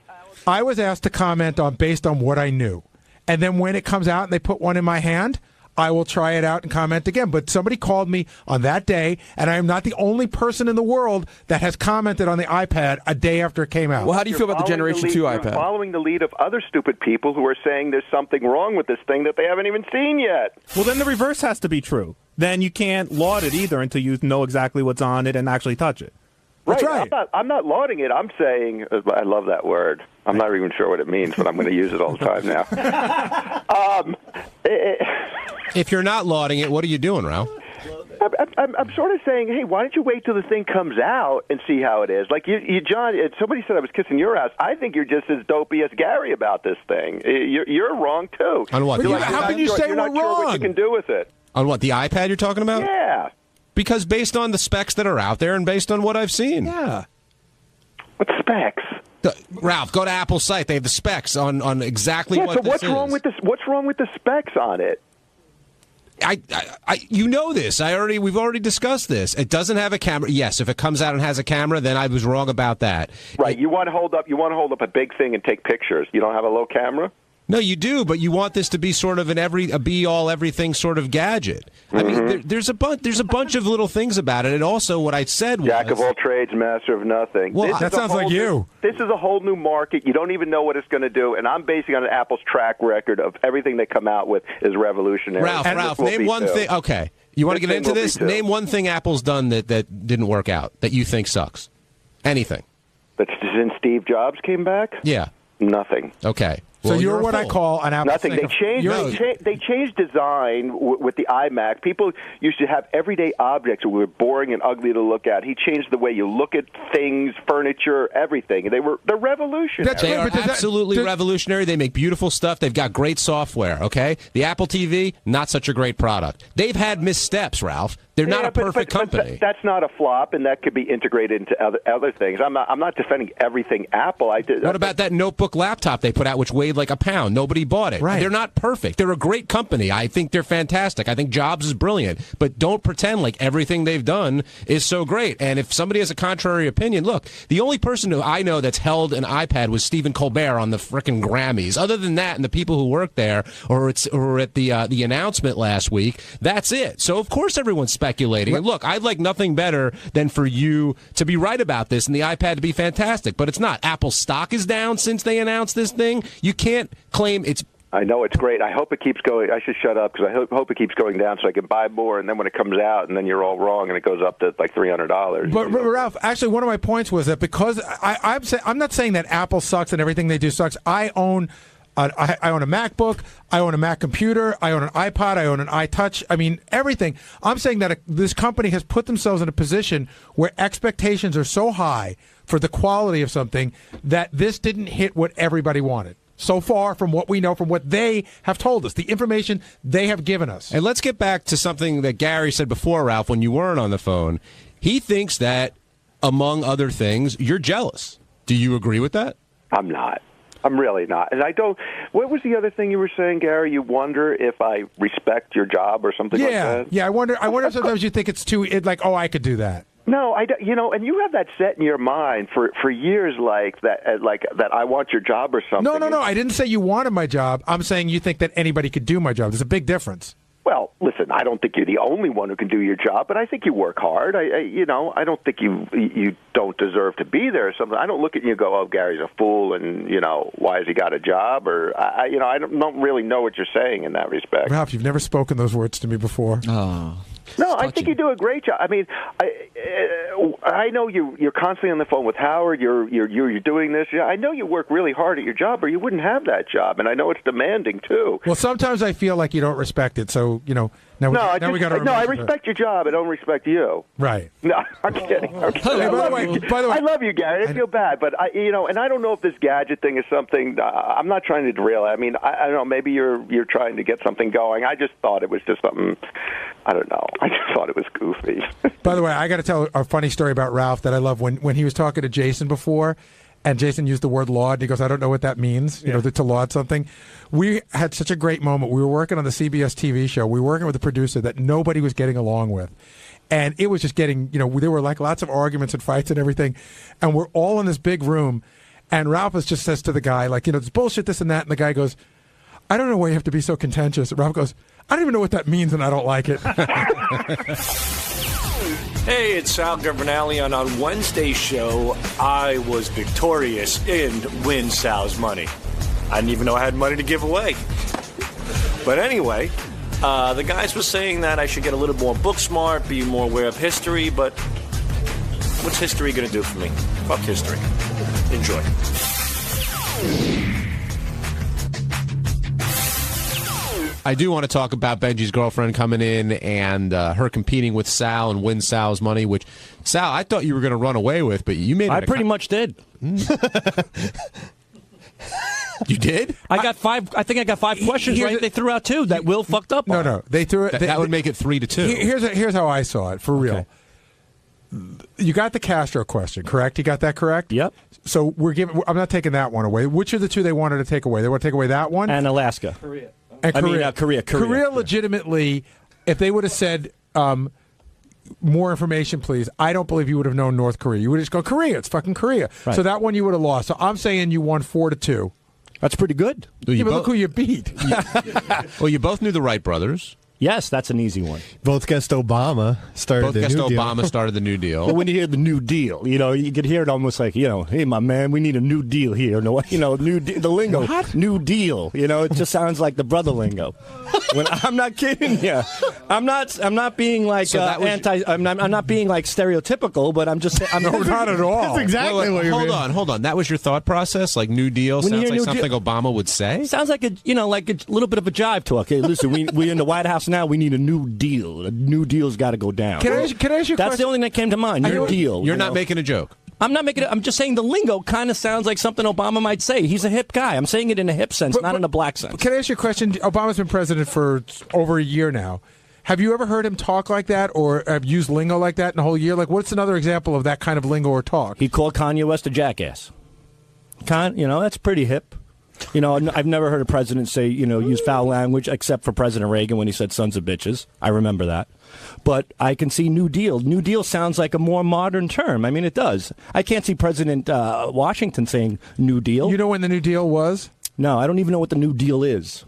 I was asked to comment based on what I knew, and then when it comes out and they put one in my hand, I will try it out and comment again. But somebody called me on that day, and I am not the only person in the world that has commented on the iPad a day after it came out. Well, how do you feel about the Generation 2 iPad? You're following the lead of other stupid people who are saying there's something wrong with this thing that they haven't even seen yet. Well, then the reverse has to be true. Then you can't laud it either until you know exactly what's on it and actually touch it. That's right. I'm not lauding it. I'm saying, I love that word. I'm not even sure what it means, but I'm going to use it all the time now. If you're not lauding it, what are you doing, Ralph? I'm sort of saying, hey, why don't you wait till the thing comes out and see how it is? Like you John, somebody said I was kissing your ass. I think you're just as dopey as Gary about this thing. You're wrong too. On what? How can you say you're we're not sure wrong? what you can do with it. On what, the iPad you're talking about? Yeah. Because based on the specs that are out there and based on what I've seen. Yeah. What specs? Ralph, go to Apple's site. They have the specs on exactly what so this what's is. wrong with this? What's wrong with the specs on it? You know this. We've already discussed this. It doesn't have a camera. Yes, if it comes out and has a camera, then I was wrong about that. Right. You want to hold up a big thing and take pictures. You don't have a low camera? No, you do, but you want this to be sort of a be-all, everything sort of gadget. I mean, there's a bunch of little things about it, and also what I said was... Jack of all trades, master of nothing. Well, that sounds like you. This is a whole new market. You don't even know what it's going to do, and I'm basing on Apple's track record of everything they come out with is revolutionary. Ralph, name one thing... Okay, you want to get into this? Name one thing Apple's done that didn't work out, that you think sucks. Anything. But since Steve Jobs came back? Yeah. Nothing. Okay. So you're what I call an Apple. Nothing. They changed design with the iMac. People used to have everyday objects that were boring and ugly to look at. He changed the way you look at things, furniture, everything. They're revolutionary. They are absolutely revolutionary. They make beautiful stuff. They've got great software, okay? The Apple TV, not such a great product. They've had missteps, Ralph. They're not a perfect but company. That's not a flop, and that could be integrated into other things. I'm not defending everything Apple. What about that notebook laptop they put out, which weighed like a pound? Nobody bought it. Right. They're not perfect. They're a great company. I think they're fantastic. I think Jobs is brilliant. But don't pretend like everything they've done is so great. And if somebody has a contrary opinion, look, the only person who I know that's held an iPad was Stephen Colbert on the frickin' Grammys. Other than that, and the people who work there or at the announcement last week, that's it. So of course everyone's speculating. And look, I'd like nothing better than for you to be right about this and the iPad to be fantastic, but it's not. Apple stock is down since they announced this thing. You can't claim it's... I know it's great. I hope it keeps going. I should shut up because I hope it keeps going down so I can buy more. And then when it comes out, and then you're all wrong, and it goes up to like $300. But Ralph, actually, one of my points was that because I'm not saying that Apple sucks and everything they do sucks. I own a MacBook, I own a Mac computer, I own an iPod, I own an iTouch. I mean, everything. I'm saying that this company has put themselves in a position where expectations are so high for the quality of something that this didn't hit what everybody wanted. So far from what we know, from what they have told us, the information they have given us. And let's get back to something that Gary said before, Ralph, when you weren't on the phone. He thinks that, among other things, you're jealous. Do you agree with that? I'm not. I'm really not. And I don't... What was the other thing you were saying, Gary? You wonder if I respect your job or something like that? Yeah, I wonder if sometimes you think it's I could do that. No, and you have that set in your mind for years, like that I want your job or something. No. I didn't say you wanted my job. I'm saying you think that anybody could do my job. There's a big difference. Well, listen, I don't think you're the only one who can do your job, but I think you work hard. I don't think you don't deserve to be there or something. I don't look at you and go, oh, Gary's a fool, and why has he got a job? Or I don't really know what you're saying in that respect. Ralph, you've never spoken those words to me before. Oh. No, I think you do a great job. I mean, I know you're constantly on the phone with Howard. You're doing this. I know you work really hard at your job, or you wouldn't have that job. And I know it's demanding too. Well, sometimes I feel like you don't respect it. So now we got to. No, I respect your job. I don't respect you. Right. No, I'm kidding. By the way, I love you, Gary. I feel bad, but and I don't know if this gadget thing is something. I'm not trying to derail it. I mean, I don't know. Maybe you're trying to get something going. I just thought it was just something. I don't know. I just thought it was goofy. By the way, I got to tell a funny story about Ralph that I love. When he was talking to Jason before, and Jason used the word laud, and he goes, I don't know what that means, to laud something. We had such a great moment. We were working on the CBS TV show. We were working with a producer that nobody was getting along with. And it was just getting, there were like lots of arguments and fights and everything. And we're all in this big room. And Ralph just says to the guy, like, it's bullshit, this and that. And the guy goes, I don't know why you have to be so contentious. And Ralph goes, I don't even know what that means, and I don't like it. Hey, it's Sal Governale, and on Wednesday's show, I was victorious in Win Sal's Money. I didn't even know I had money to give away. But anyway, the guys were saying that I should get a little more book smart, be more aware of history, but what's history going to do for me? Fuck history. Enjoy. I do want to talk about Benji's girlfriend coming in and her competing with Sal and Win Sal's Money, which, Sal, I thought you were going to run away with, but you made it. I pretty much did. You did? I think I got five questions right. They threw out two that Will fucked up on. No. They threw it. That would make it 3-2. Here's how I saw it, for real. You got the Castro question, correct? You got that correct? Yep. So I'm not taking that one away. Which of the two they wanted to take away? They want to take away that one? And Alaska. Korea. And Korea. Korea legitimately, if they would have said more information, please, I don't believe you would have known North Korea. You would just go, Korea, it's fucking Korea. Right. So that one you would have lost. So I'm saying you won 4-2. That's pretty good. But look who you beat. Well, you both knew the Wright brothers. Yes, that's an easy one. Both against Obama started the New Deal. Obama started the New Deal. Well, when you hear the New Deal, you could hear it almost like, hey, my man, we need a New Deal here. No, the lingo, what? New Deal. It just sounds like the brother lingo. I'm not kidding you. I'm not being like I'm not being like stereotypical, but I'm just saying. No, not at all. That's exactly what you're Hold on. That was your thought process? Like New Deal sounds like something Obama would say? Sounds like a little bit of a jive talk. Hey, listen, we're in the White House now. We need a New Deal. A New Deal's got to go down. Can I ask you a question? That's the only thing that came to mind. New Deal. You're not making a joke. I'm not making it. I'm just saying the lingo kind of sounds like something Obama might say. He's a hip guy. I'm saying it in a hip sense, not in a black sense. Can I ask you a question? Obama's been president for over a year now. Have you ever heard him talk like that or have used lingo like that in a whole year? Like, what's another example of that kind of lingo or talk? He called Kanye West a jackass. That's pretty hip. I've never heard a president say, use foul language except for President Reagan when he said sons of bitches. I remember that. But I can see New Deal. New Deal sounds like a more modern term. I mean, it does. I can't see President Washington saying New Deal. You know when the New Deal was? No, I don't even know what the New Deal is.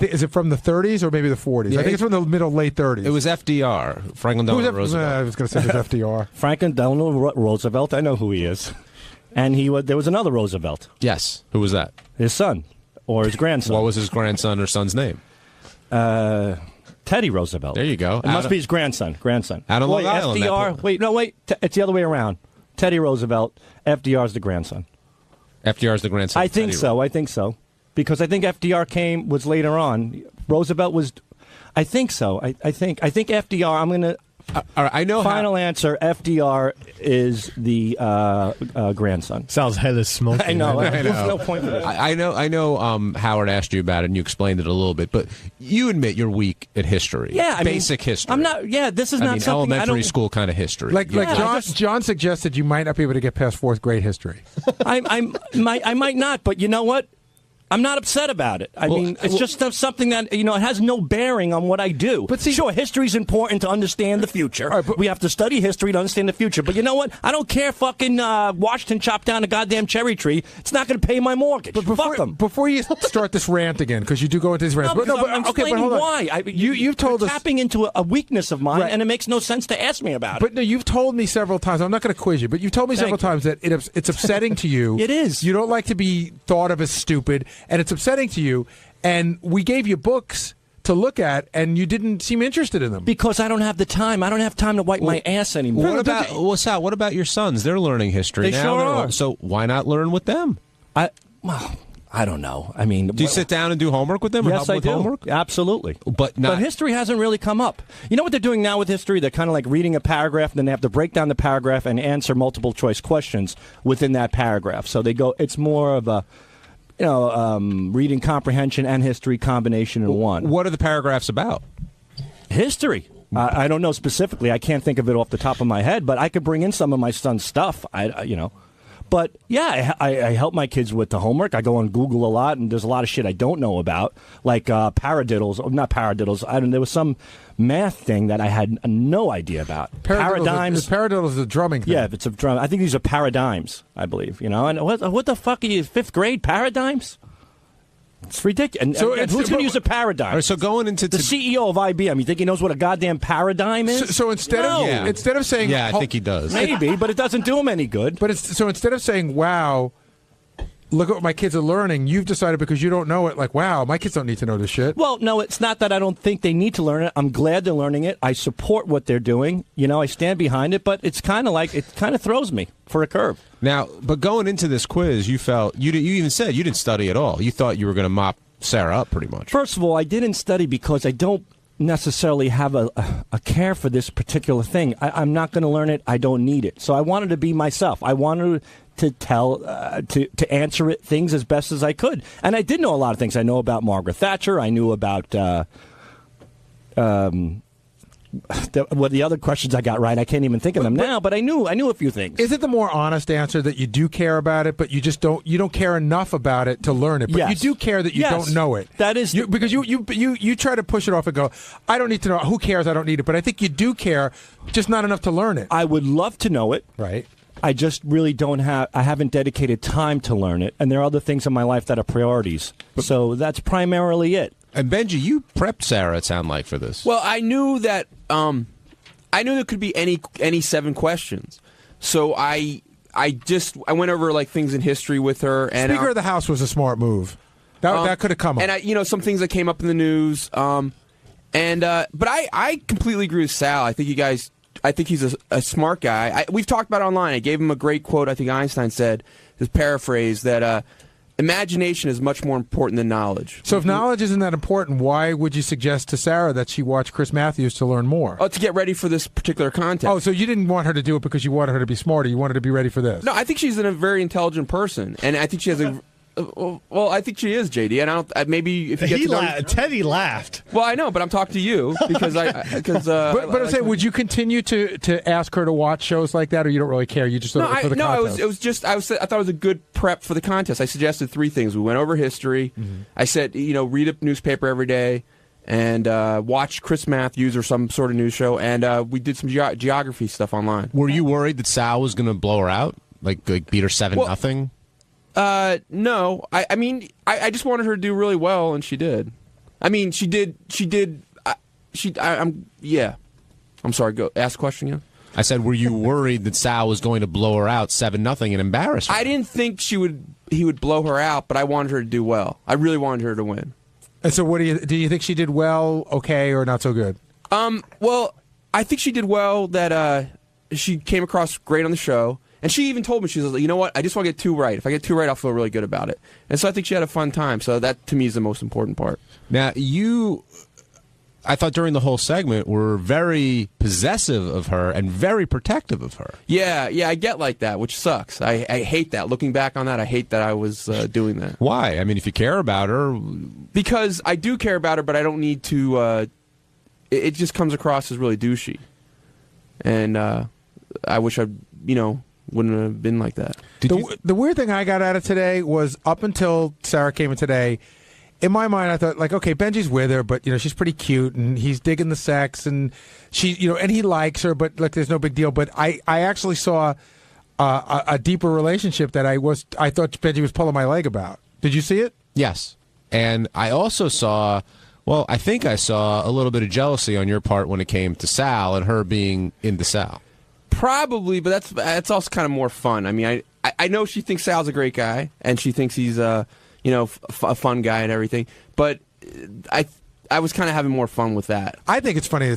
Is it from the 30s or maybe the 40s? Yeah, I think it's from the late 30s. It was FDR, Franklin Delano Roosevelt. I was going to say it was FDR. Franklin Delano Roosevelt, I know who he is. And there was another Roosevelt. Yes. Who was that? His son or his grandson. What was his grandson or son's name? Teddy Roosevelt. There you go. It must be his grandson. Out of Long Island. FDR. It's the other way around. Teddy Roosevelt. FDR's the grandson. FDR's the grandson. I think so. Because I think FDR was later on. Roosevelt was. I think so. I think FDR. I'm going to. I know. Final answer: FDR is the grandson. Sounds hella smoky. I know. I know. There's no point for this. I know. Howard asked you about it, and you explained it a little bit. But you admit you're weak at history. Yeah, basic history. I'm not. Yeah, this is not something. Elementary school kind of history. Like John suggested, you might not be able to get past fourth grade history. I might not, but you know what? I'm not upset about it. I mean, it's just something that, it has no bearing on what I do. But sure, history's important to understand the future. Right, we have to study history to understand the future. But you know what? I don't care fucking Washington chopped down a goddamn cherry tree. It's not going to pay my mortgage. But fuck them. Before you start this rant again, because you do go into these rants. I'm explaining why. You've told us. Tapping into a weakness of mine, and it makes no sense to ask me about it. But no, you've told me several times. I'm not going to quiz you, but you've told me several times that it's upsetting to you. It is. You don't like to be thought of as stupid, and it's upsetting to you. And we gave you books to look at, and you didn't seem interested in them. Because I don't have the time. I don't have time to wipe my ass anymore. Sal, what about your sons? They're learning history now. They sure are. So why not learn with them? I don't know. I mean, do you sit down and do homework with them? Or yes, help I with do. Homework? Absolutely. But history hasn't really come up. You know what they're doing now with history? They're kind of like reading a paragraph, and then they have to break down the paragraph and answer multiple choice questions within that paragraph. So they go. It's more of a reading comprehension and history combination in one. What are the paragraphs about? History. I don't know specifically. I can't think of it off the top of my head, but I could bring in some of my son's stuff. But yeah, I help my kids with the homework. I go on Google a lot, and there's a lot of shit I don't know about, like paradiddles. Not paradiddles. There was some math thing that I had no idea about. Paradigms. Paradiddle is a drumming thing. Yeah, if it's a drum. I think these are paradigms, I believe. And what the fuck are you, fifth grade paradigms? It's ridiculous. And who's going to use a paradigm? Right, so going into the CEO of IBM, you think he knows what a goddamn paradigm is? So instead of saying, I think he does. Maybe, but it doesn't do him any good. But so instead of saying, wow, look at what my kids are learning, you've decided because you don't know it, like, wow, my kids don't need to know this shit. Well, no, it's not that I don't think they need to learn it. I'm glad they're learning it. I support what they're doing. I stand behind it, but it's kind of like, it kind of throws me for a curve. Now, but going into this quiz, you felt, you even said you didn't study at all. You thought you were going to mop Sarah up pretty much. First of all, I didn't study because I don't necessarily have a care for this particular thing. I'm not going to learn it. I don't need it. So I wanted to be myself. I wanted to tell, to answer things as best as I could. And I did know a lot of things. I know about Margaret Thatcher. I knew about what the other questions I got right. I can't even think of them now, but I knew a few things. Is it the more honest answer that you do care about it, but you just don't care enough about it to learn it, but yes. you do care that you don't know it? That is because you try to push it off and go, I don't need to know. Who cares? I don't need it. But I think you do care, just not enough to learn it. I would love to know it. Right. I just really I haven't dedicated time to learn it, and there are other things in my life that are priorities. So that's primarily it. And Benji, you prepped Sarah, it sounded like, for this. Well, I knew that there could be any 7 questions. So I went over like things in history with her. And Speaker of the House was a smart move. That could have come up. And some things that came up in the news. But I completely agree with Sal. I think he's a smart guy. We've talked about it online. I gave him a great quote. I think Einstein said, his paraphrase, that imagination is much more important than knowledge. So if knowledge isn't that important, why would you suggest to Sarah that she watch Chris Matthews to learn more? Oh, to get ready for this particular content. Oh, so you didn't want her to do it because you wanted her to be smarter. You wanted her to be ready for this. No, I think she's a very intelligent person, and I think she has Well, I think she is, JD, and I don't. Maybe if you get to know Teddy laughed. Well, I know, but I'm talking to you because But I'm saying, would you continue to ask her to watch shows like that, or you don't really care? You just for the contest? It was just I thought it was a good prep for the contest. I suggested 3 things. We went over history. Mm-hmm. I said, read a newspaper every day, and watch Chris Matthews or some sort of news show, and we did some geography stuff online. Were you worried that Sal was going to blow her out, like beat her 7-0? No. I mean, I just wanted her to do really well, and she did. I mean, she did. Yeah. I'm sorry. Go ask a question again. I said, were you worried that Sal was going to blow her out 7-0 and embarrass her? I didn't think he would blow her out, but I wanted her to do well. I really wanted her to win. And so, what do you think she did well, okay, or not so good? Well, I think she did well. That she came across great on the show. And she even told me, she was like, you know what, I just want to get 2 right. If I get 2 right, I'll feel really good about it. And so I think she had a fun time. So that, to me, is the most important part. Now, I thought during the whole segment, were very possessive of her and very protective of her. Yeah, I get like that, which sucks. I hate that. Looking back on that, I hate that I was doing that. Why? I mean, if you care about her... Because I do care about her, but I don't need to... It just comes across as really douchey. And I wish I, wouldn't have been like that. The weird thing I got out of today was up until Sarah came in today, in my mind I thought, like, okay, Benji's with her, but she's pretty cute and he's digging the sex and she and he likes her, but like there's no big deal. But I actually saw a deeper relationship that I thought Benji was pulling my leg about. Did you see it? Yes. And I also saw, I think I saw a little bit of jealousy on your part when it came to Sal and her being into Sal. Probably, but that's also kind of more fun. I mean, I know she thinks Sal's a great guy, and she thinks he's a fun guy and everything. But I was kind of having more fun with that. I think it's funny.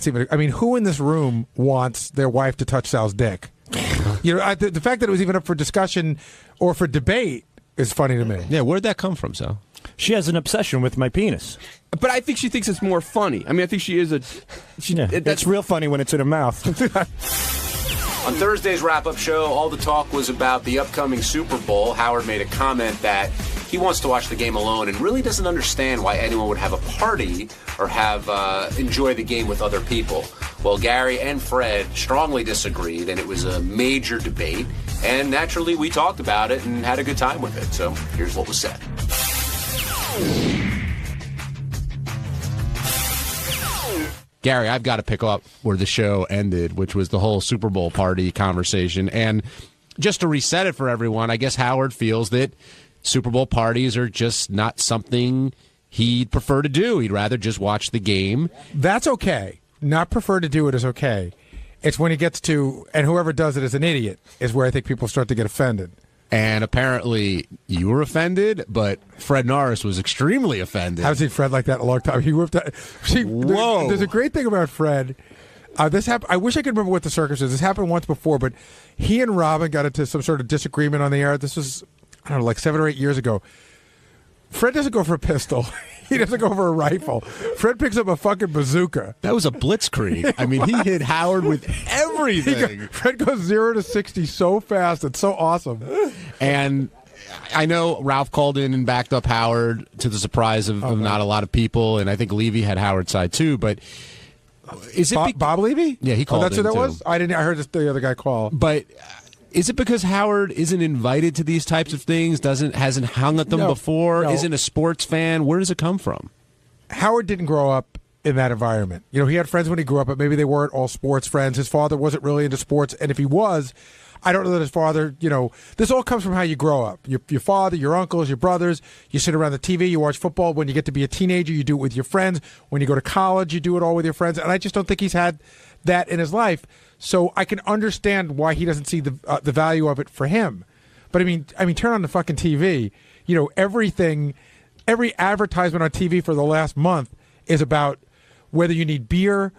Who in this room wants their wife to touch Sal's dick? The fact that it was even up for discussion or for debate is funny to me. Yeah, where'd that come from, Sal? She has an obsession with my penis. But I think she thinks it's more funny. I mean, I think she is it's real funny when it's in her mouth. On Thursday's wrap-up show, all the talk was about the upcoming Super Bowl. Howard made a comment that he wants to watch the game alone and really doesn't understand why anyone would have a party or enjoy the game with other people. Well, Gary and Fred strongly disagreed, and it was a major debate. And naturally, we talked about it and had a good time with it. So here's what was said. Gary, I've got to pick up where the show ended, which was the whole Super Bowl party conversation. And just to reset it for everyone, I guess Howard feels that Super Bowl parties are just not something he'd prefer to do. He'd rather just watch the game. That's okay. Not prefer to do it is okay. It's when he gets to, and whoever does it is an idiot, is where I think people start to get offended. And apparently you were offended, but Fred Norris was extremely offended. I haven't seen Fred like that in a long time. He whipped out. Whoa. There's a great thing about Fred. This happened. I wish I could remember what the circumstances. This happened once before, but he and Robin got into some sort of disagreement on the air. This was, I don't know, like 7 or 8 years ago. Fred doesn't go for a pistol. He doesn't go for a rifle. Fred picks up a fucking bazooka. That was a blitzkrieg. I mean, he hit Howard with everything. Fred goes 0 to 60 so fast. It's so awesome. And I know Ralph called in and backed up Howard to the surprise of not a lot of people, and I think Levy had Howard's side too. But is it Bob Levy? Yeah, he called. That's who that too. was. I didn't. I heard the other guy call. But is it because Howard isn't invited to these types of things? Hasn't hung at them before? No. Isn't a sports fan? Where does it come from? Howard didn't grow up in that environment. He had friends when he grew up, but maybe they weren't all sports friends. His father wasn't really into sports, and if he was, I don't know that his father, this all comes from how you grow up. Your father, your uncles, your brothers, you sit around the TV, you watch football. When you get to be a teenager, you do it with your friends. When you go to college, you do it all with your friends. And I just don't think he's had that in his life. So I can understand why he doesn't see the value of it for him. But I mean, turn on the fucking TV. Every advertisement on TV for the last month is about whether you need beer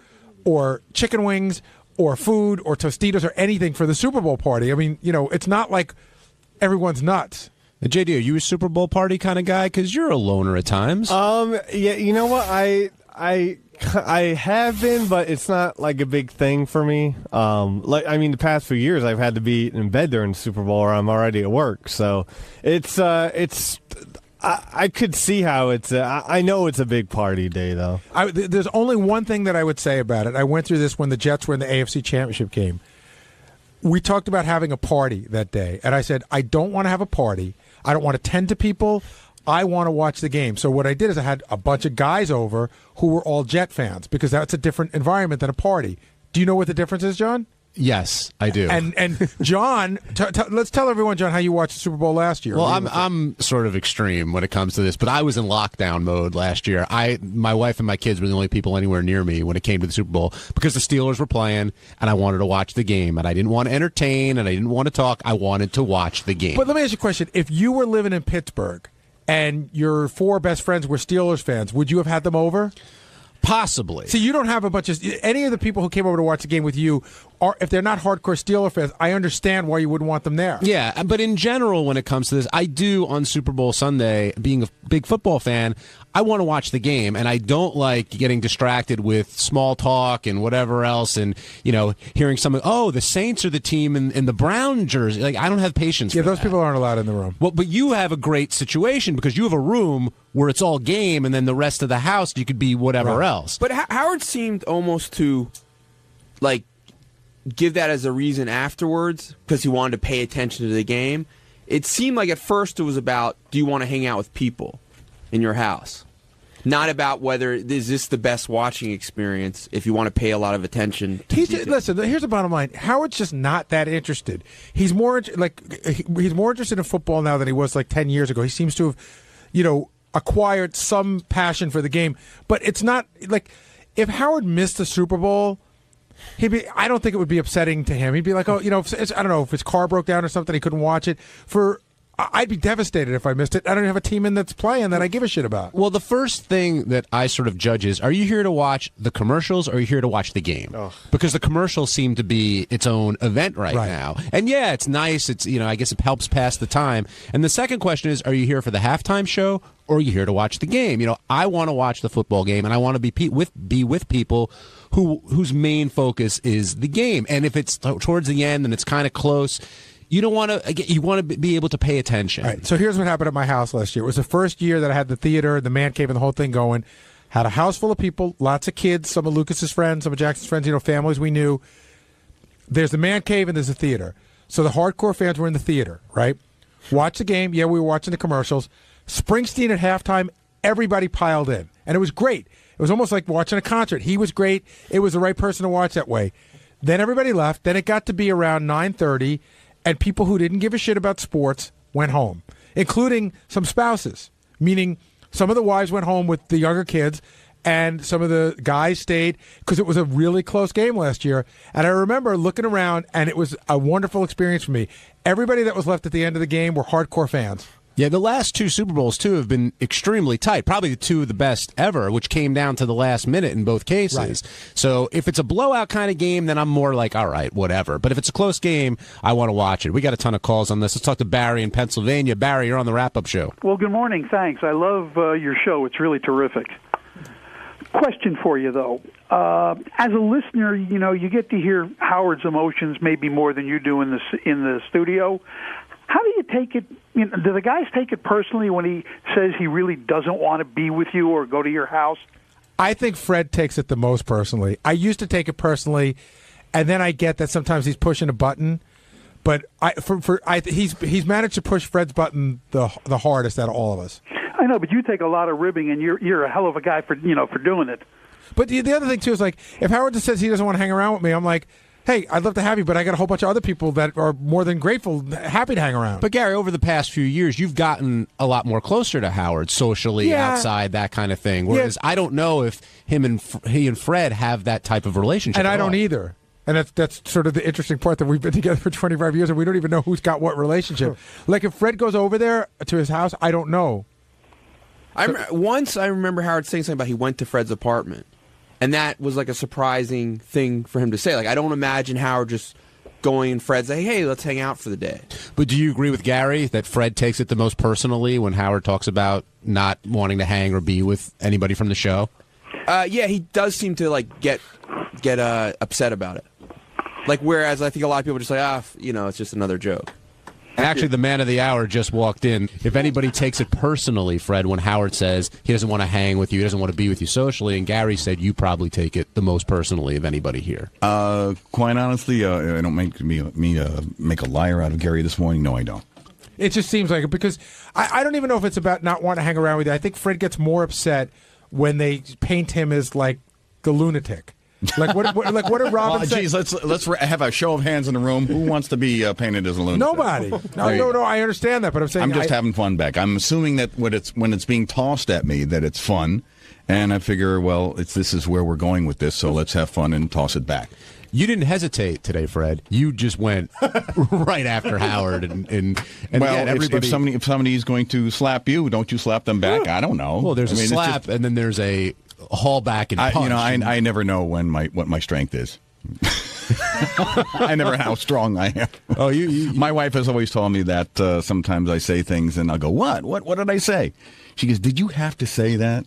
or chicken wings or food or Tostitos or anything for the Super Bowl party. I mean, it's not like everyone's nuts. JD, are you a Super Bowl party kind of guy? Because you're a loner at times. Yeah, you know what? I have been, but it's not like a big thing for me. The past few years I've had to be in bed during the Super Bowl, or I'm already at work. So it's I could see how it's. I know it's a big party day, though. There's only one thing that I would say about it. I went through this when the Jets were in the AFC Championship game. We talked about having a party that day, and I said, I don't want to have a party. I don't want to tend to people. I want to watch the game. So what I did is I had a bunch of guys over who were all Jet fans because that's a different environment than a party. Do you know what the difference is, John? Yes, I do. And John, let's tell everyone, John, how you watched the Super Bowl last year. Well, I'm sort of extreme when it comes to this, but I was in lockdown mode last year. My wife and my kids were the only people anywhere near me when it came to the Super Bowl because the Steelers were playing, and I wanted to watch the game, and I didn't want to entertain, and I didn't want to talk. I wanted to watch the game. But let me ask you a question. If you were living in Pittsburgh and your 4 best friends were Steelers fans, would you have had them over? Possibly. See, you don't have a bunch of any of the people who came over to watch the game with you are, if they're not hardcore Steeler fans, I understand why you wouldn't want them there. Yeah, but in general, when it comes to this, I do on Super Bowl Sunday, being a big football fan, I want to watch the game, and I don't like getting distracted with small talk and whatever else, and hearing someone, the Saints are the team in the brown jersey. Like, I don't have patience. Yeah, for those that. people aren't allowed in the room. Well, but you have a great situation because you have a room where it's all game, and then the rest of the house you could be whatever else. But Howard seemed almost to give that as a reason afterwards because he wanted to pay attention to the game. It seemed like at first it was about, do you want to hang out with people in your house? Not about whether is this the best watching experience if you want to pay a lot of attention. Listen, here's the bottom line. Howard's just not that interested. He's more interested in football now than he was like 10 years ago. He seems to have, acquired some passion for the game. But it's not like if Howard missed the Super Bowl, I don't think it would be upsetting to him. He'd be like, I don't know, if his car broke down or something, he couldn't watch it. I'd be devastated if I missed it. I don't have a team in that's playing that I give a shit about. Well, the first thing that I sort of judge is, are you here to watch the commercials or are you here to watch the game? Oh. Because the commercials seem to be its own event right now. And yeah, it's nice. It's, I guess it helps pass the time. And the second question is, are you here for the halftime show or are you here to watch the game? I want to watch the football game and I want to be with people whose main focus is the game. And if it's towards the end and it's kind of close, you want to be able to pay attention. All right, so here's what happened at my house last year. It was the first year that I had the theater, the man cave, and the whole thing going. Had a house full of people, lots of kids, some of Lucas's friends, some of Jackson's friends, families we knew. There's the man cave and there's the theater. So the hardcore fans were in the theater, right? Watch the game. Yeah, we were watching the commercials. Springsteen at halftime, everybody piled in. And it was great. It was almost like watching a concert. He was great. It was the right person to watch that way. Then everybody left. Then it got to be around 9:30. And people who didn't give a shit about sports went home, including some spouses, meaning some of the wives went home with the younger kids and some of the guys stayed because it was a really close game last year. And I remember looking around, and it was a wonderful experience for me. Everybody that was left at the end of the game were hardcore fans. Yeah, the last 2 Super Bowls, too, have been extremely tight. Probably 2 of the best ever, which came down to the last minute in both cases. Right. So if it's a blowout kind of game, then I'm more like, all right, whatever. But if it's a close game, I want to watch it. We got a ton of calls on this. Let's talk to Barry in Pennsylvania. Barry, you're on the wrap-up show. Well, good morning. Thanks. I love your show. It's really terrific. Question for you, though. As a listener, you get to hear Howard's emotions maybe more than you do in the studio. How do you take it? Do the guys take it personally when he says he really doesn't want to be with you or go to your house? I think Fred takes it the most personally. I used to take it personally, and then I get that sometimes he's pushing a button. But he's managed to push Fred's button the hardest out of all of us. I know, but you take a lot of ribbing, and you're a hell of a guy for doing it. But the other thing too is like if Howard just says he doesn't want to hang around with me, I'm like, hey, I'd love to have you, but I got a whole bunch of other people that are more than grateful, happy to hang around. But, Gary, over the past few years, you've gotten a lot more closer to Howard socially, outside, that kind of thing. Whereas I don't know if he and Fred have that type of relationship. And I don't either. And that's sort of the interesting part that we've been together for 25 years and we don't even know who's got what relationship. Like if Fred goes over there to his house, I don't know. Once I remember Howard saying something about he went to Fred's apartment. And that was like a surprising thing for him to say. Like, I don't imagine Howard just going and Fred say, hey, let's hang out for the day. But do you agree with Gary that Fred takes it the most personally when Howard talks about not wanting to hang or be with anybody from the show? Yeah, he does seem to get upset about it. Like, whereas I think a lot of people just like, it's just another joke. And actually, the man of the hour just walked in. If anybody takes it personally, Fred, when Howard says he doesn't want to hang with you, he doesn't want to be with you socially, and Gary said you probably take it the most personally of anybody here. Quite honestly, I don't make make a liar out of Gary this morning. No, I don't. It just seems like it because I don't even know if it's about not wanting to hang around with you. I think Fred gets more upset when they paint him as like the lunatic. Like what did Robin say? Geez, let's have a show of hands in the room. Who wants to be painted as a lunatic? Nobody. No. I understand that, but I'm saying I'm just having fun back. I'm assuming that when it's being tossed at me that it's fun, and I figure, well, this is where we're going with this, so let's have fun and toss it back. You didn't hesitate today, Fred. You just went right after Howard, and well, again, everybody. If somebody's going to slap you, don't you slap them back? I don't know. Well, there's a slap, and then there's a haul back and punch. I never know what my strength is. I never know how strong I am. Oh, you My wife has always told me that sometimes I say things and I'll go, What did I say? She goes, did you have to say that?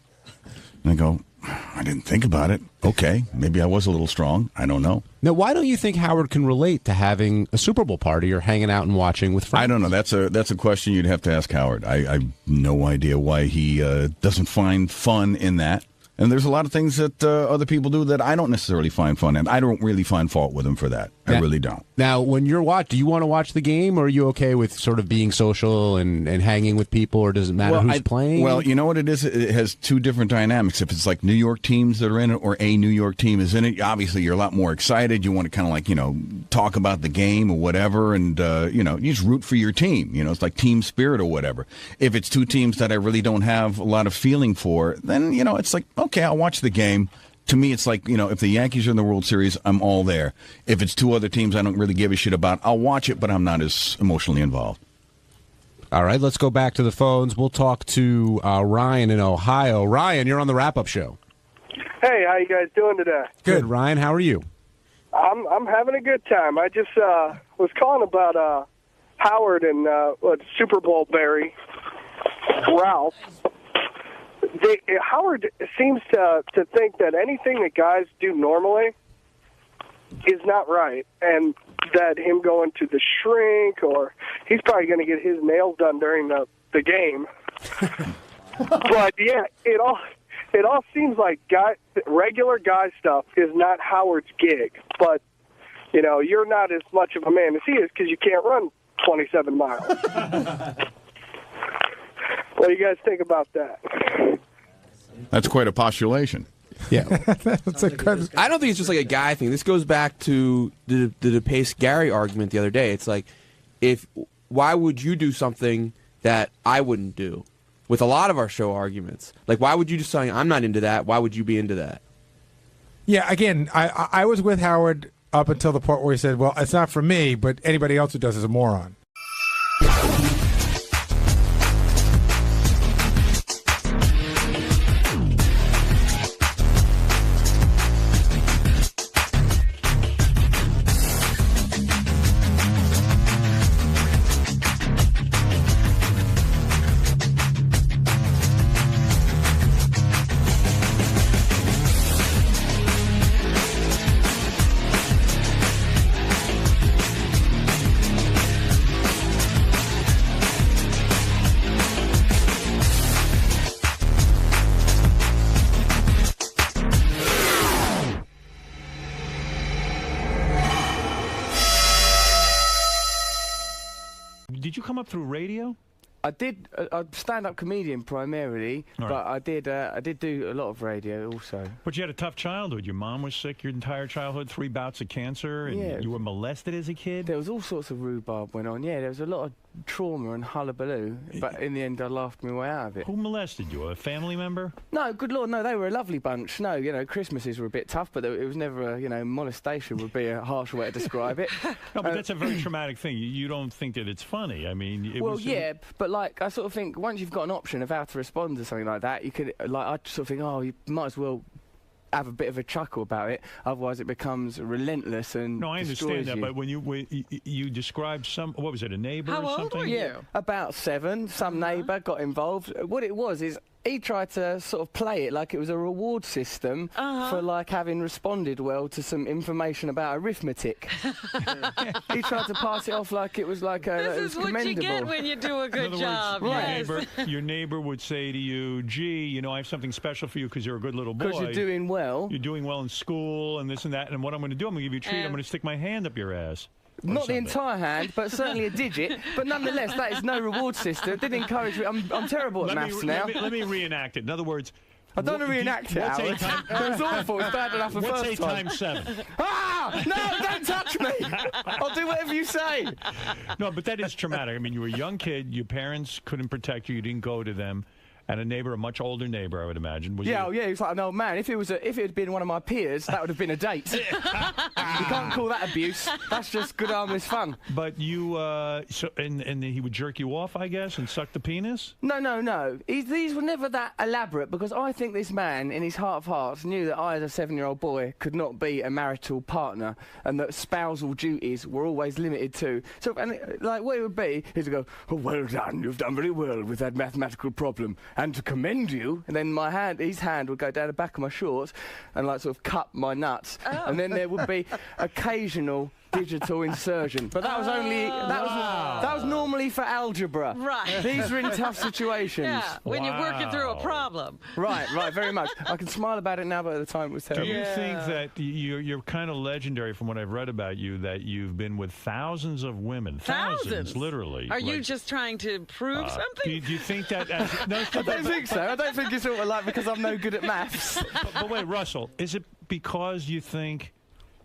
And I go, I didn't think about it. Okay, maybe I was a little strong. I don't know. Now, why don't you think Howard can relate to having a Super Bowl party or hanging out and watching with friends? I don't know. That's a question you'd have to ask Howard. I have no idea why he doesn't find fun in that. And there's a lot of things that other people do that I don't necessarily find fun, and I don't really find fault with him for that. I really don't. Now, when you're do you want to watch the game, or are you okay with sort of being social and hanging with people, or does it matter who's playing? Well, you know what it is? It has two different dynamics. If it's like New York teams that are in it, or a New York team is in it, obviously you're a lot more excited. You want to kind of like, talk about the game or whatever, and, you just root for your team. It's like team spirit or whatever. If it's two teams that I really don't have a lot of feeling for, then, it's like, okay, I'll watch the game. To me, it's like, if the Yankees are in the World Series, I'm all there. If it's two other teams I don't really give a shit about, I'll watch it, but I'm not as emotionally involved. All right, let's go back to the phones. We'll talk to Ryan in Ohio. Ryan, you're on the wrap-up show. Hey, how you guys doing today? Good, Ryan. How are you? I'm having a good time. I just was calling about Howard and Super Bowl Barry, Ralph. Howard seems to think that anything that guys do normally is not right, and that him going to the shrink, or he's probably going to get his nails done during the game. But yeah, it all seems like regular guy stuff is not Howard's gig. But you're not as much of a man as he is because you can't run 27 miles. What do you guys think about that? That's quite a postulation. Yeah. I don't think it's just like a guy thing. This goes back to the DePace Gary argument the other day. It's like, why would you do something that I wouldn't do? With a lot of our show arguments. Like, why would you do something I'm not into that? Why would you be into that? Yeah, again, I was with Howard up until the part where he said, well, it's not for me, but anybody else who does is a moron. Did you come up through radio? I did. I'm a stand-up comedian primarily, All right. but I did do a lot of radio also. But you had a tough childhood. Your mom was sick your entire childhood, 3 bouts of cancer, and Yeah. you were molested as a kid? There was all sorts of rhubarb went on. Yeah, there was a lot of trauma and hullabaloo, but in the end I laughed my way out of it. Who molested you? A family member? No, good lord, no, they were a lovely bunch. No, Christmases were a bit tough, but it was never molestation would be a harsh way to describe it. No, but that's a very traumatic thing. You don't think that it's funny. I mean, but like I sort of think once you've got an option of how to respond to something like that, you could I sort of think, you might as well have a bit of a chuckle about it, otherwise it becomes relentless and No, I understand that, you. but when you described a neighbor or something? Yeah, about 7. Some neighbour got involved. What it was is he tried to sort of play it like it was a reward system for like having responded well to some information about arithmetic. He tried to pass it off like it was like This is what you commendable. get when you do a good job. Your neighbor would say to you, "Gee, you know, I have something special for you because you're a good little boy. Because you're doing well. You're doing well in school and this and that. And what I'm going to do, I'm going to give you a treat. I'm going to stick my hand up your ass." Not the entire hand, but certainly a digit. But nonetheless, that is no reward system. It didn't encourage me. I'm terrible at maths now. Let me reenact it. In other words, I don't want to reenact it, Howard. It was awful. It was bad enough the What's first 8 time. times 7? Ah! No, don't touch me! I'll do whatever you say. No, but that is traumatic. I mean, you were a young kid. Your parents couldn't protect you. You didn't go to them. And a neighbor, a much older neighbor, I would imagine. Was He was like an old man. If it had been one of my peers, that would have been a date. You can't call that abuse. That's just good, harmless fun. But you, and he would jerk you off, I guess, and suck the penis? No. These were never that elaborate because I think this man, in his heart of hearts, knew that I, as a 7-year-old boy, could not be a marital partner and that spousal duties were always limited to. So, like, what it would be is to go, "Oh, well done, you've done very well with that mathematical problem. And to commend you," and then his hand would go down the back of my shorts and like sort of cut my nuts, and then there would be occasional digital insertion. But that was only that was normally for algebra. Right. These are in tough situations. Yeah, when you're working through a problem. Right, very much. I can smile about it now, but at the time it was terrible. Do you think that you're kind of legendary from what I've read about you, that you've been with thousands of women? Thousands, literally. Are you just trying to prove something? Do you think that... I don't think so. I don't think it's sort of like because I'm no good at maths. But wait, Russell, is it because you think...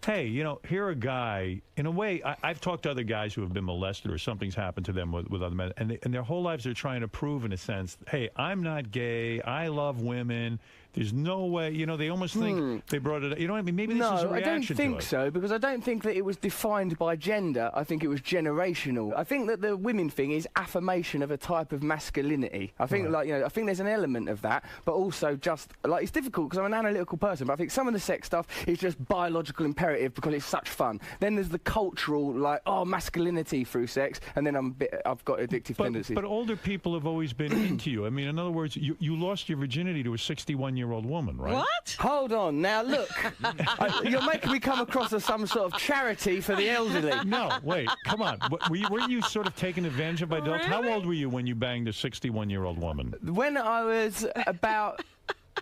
Hey, you know, here a guy, in a way, I've talked to other guys who have been molested or something's happened to them with other men, and their whole lives they're trying to prove, in a sense, hey, I'm not gay, I love women, there's no way, you know, they almost think they brought it, you know what I mean? Maybe this is a reaction to it. No, I don't think so, because I don't think that it was defined by gender, I think it was generational. I think that the women thing is affirmation of a type of masculinity. I think, I think there's an element of that, but also just, like, it's difficult because I'm an analytical person, but I think some of the sex stuff is just biological imperative because it's such fun. Then there's the cultural, like, masculinity through sex, and then I've got addictive tendencies. But older people have always been into you. I mean, in other words, you lost your virginity to a 61-year-old woman, right? What? Hold on. Now, look. You're making me come across as some sort of charity for the elderly. No, wait. Come on. Were you sort of taken advantage of by adults? How old were you when you banged a 61-year-old woman? When I was about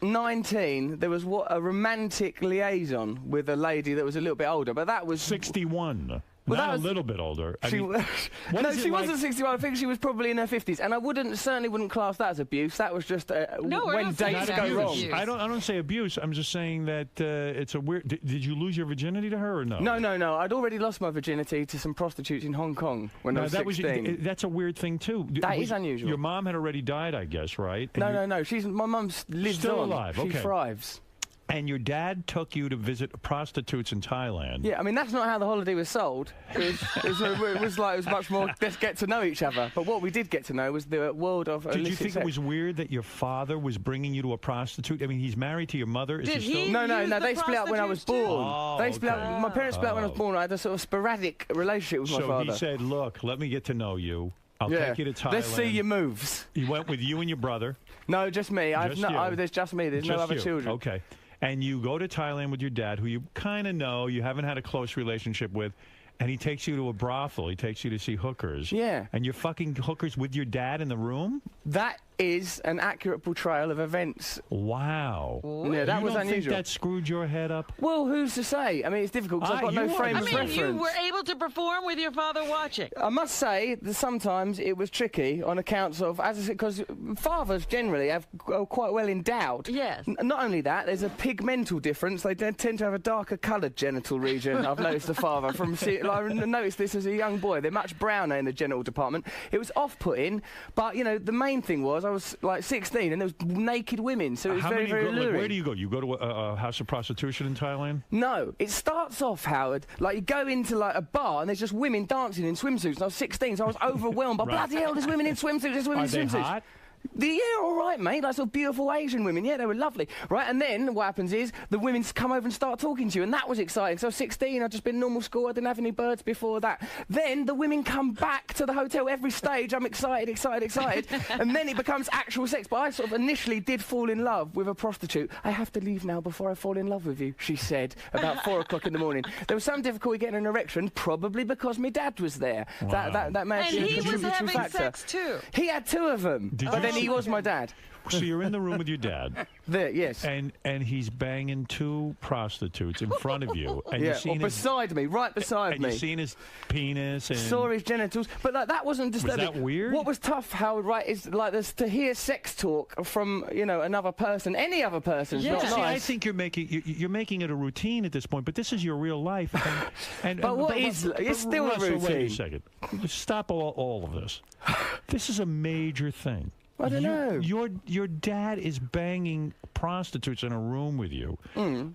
19, there was a romantic liaison with a lady that was a little bit older, but that was 61. Well, Not a little bit older. She wasn't 61. I think she was probably in her 50s, and I certainly wouldn't class that as abuse. That was just when dates go wrong. I don't say abuse. I'm just saying that it's a weird. Did you lose your virginity to her or no? No. I'd already lost my virginity to some prostitutes in Hong Kong when I was 16. That's a weird thing too. That is unusual. Your mom had already died, I guess, right? And no. My mum lives still on. Alive. She thrives. And your dad took you to visit prostitutes in Thailand. Yeah, I mean, that's not how the holiday was sold. It was much more, let's get to know each other. But what we did get to know was the world of illicit Did you think sex. it was weird that your father was bringing you to a prostitute? I mean, he's married to your mother. Is he still? No, they split up when I was born. Oh, they split up. My parents split up when I was born. I had a sort of sporadic relationship with my father. So he said, look, let me get to know you. I'll take you to Thailand. Let's see your moves. He went with you and your brother. No, just me. There's just me. There's no other children. Okay. And you go to Thailand with your dad, who you kind of know, you haven't had a close relationship with, and he takes you to a brothel. He takes you to see hookers. Yeah. And you're fucking hookers with your dad in the room? That is an accurate portrayal of events. Wow. Yeah, that was unusual. You don't think that screwed your head up? Well, who's to say? I mean, it's difficult because I've got no frame of reference. You were able to perform with your father watching. I must say that sometimes it was tricky on accounts of, as I said, because fathers generally are quite well endowed. Yes. Not only that, there's a pigmental difference. They tend to have a darker coloured genital region. I've noticed the father I noticed this as a young boy. They're much browner in the genital department. It was off-putting, but the main thing was I was like 16 and there was naked women, so it was very alluring. Where do you go? You go to a house of prostitution in Thailand? No, it starts off, Howard, like you go into like a bar and there's just women dancing in swimsuits. And I was 16, so I was overwhelmed by bloody hell, there's women in swimsuits, there's women in swimsuits. Hot? Yeah, all right, mate. Like sort of beautiful Asian women. Yeah, they were lovely. Right, and then what happens is the women come over and start talking to you, and that was exciting. So I was 16, I'd just been normal school, I didn't have any birds before that. Then the women come back to the hotel every stage. I'm excited. And then it becomes actual sex. But I sort of initially did fall in love with a prostitute. I have to leave now before I fall in love with you, she said, about 4 o'clock in the morning. There was some difficulty getting an erection, probably because my dad was there. Wow. That may have been a contributory factor. Sex too. He had 2 of them, but then he was my dad. So you're in the room with your dad. Yes. And he's banging 2 prostitutes in front of you. And yeah, you're seeing beside me, right beside and me. you're seeing his penis and saw his genitals. But like that wasn't disturbing. Was that weird? What was tough, Howard, right, is like this to hear sex talk from, another person, any other person. Yeah. Not See, nice. I think you're making it a routine at this point, but this is your real life. It's still a Russell, routine. Wait a second. Stop all of this. This is a major thing. I don't know. Your dad is banging prostitutes in a room with you.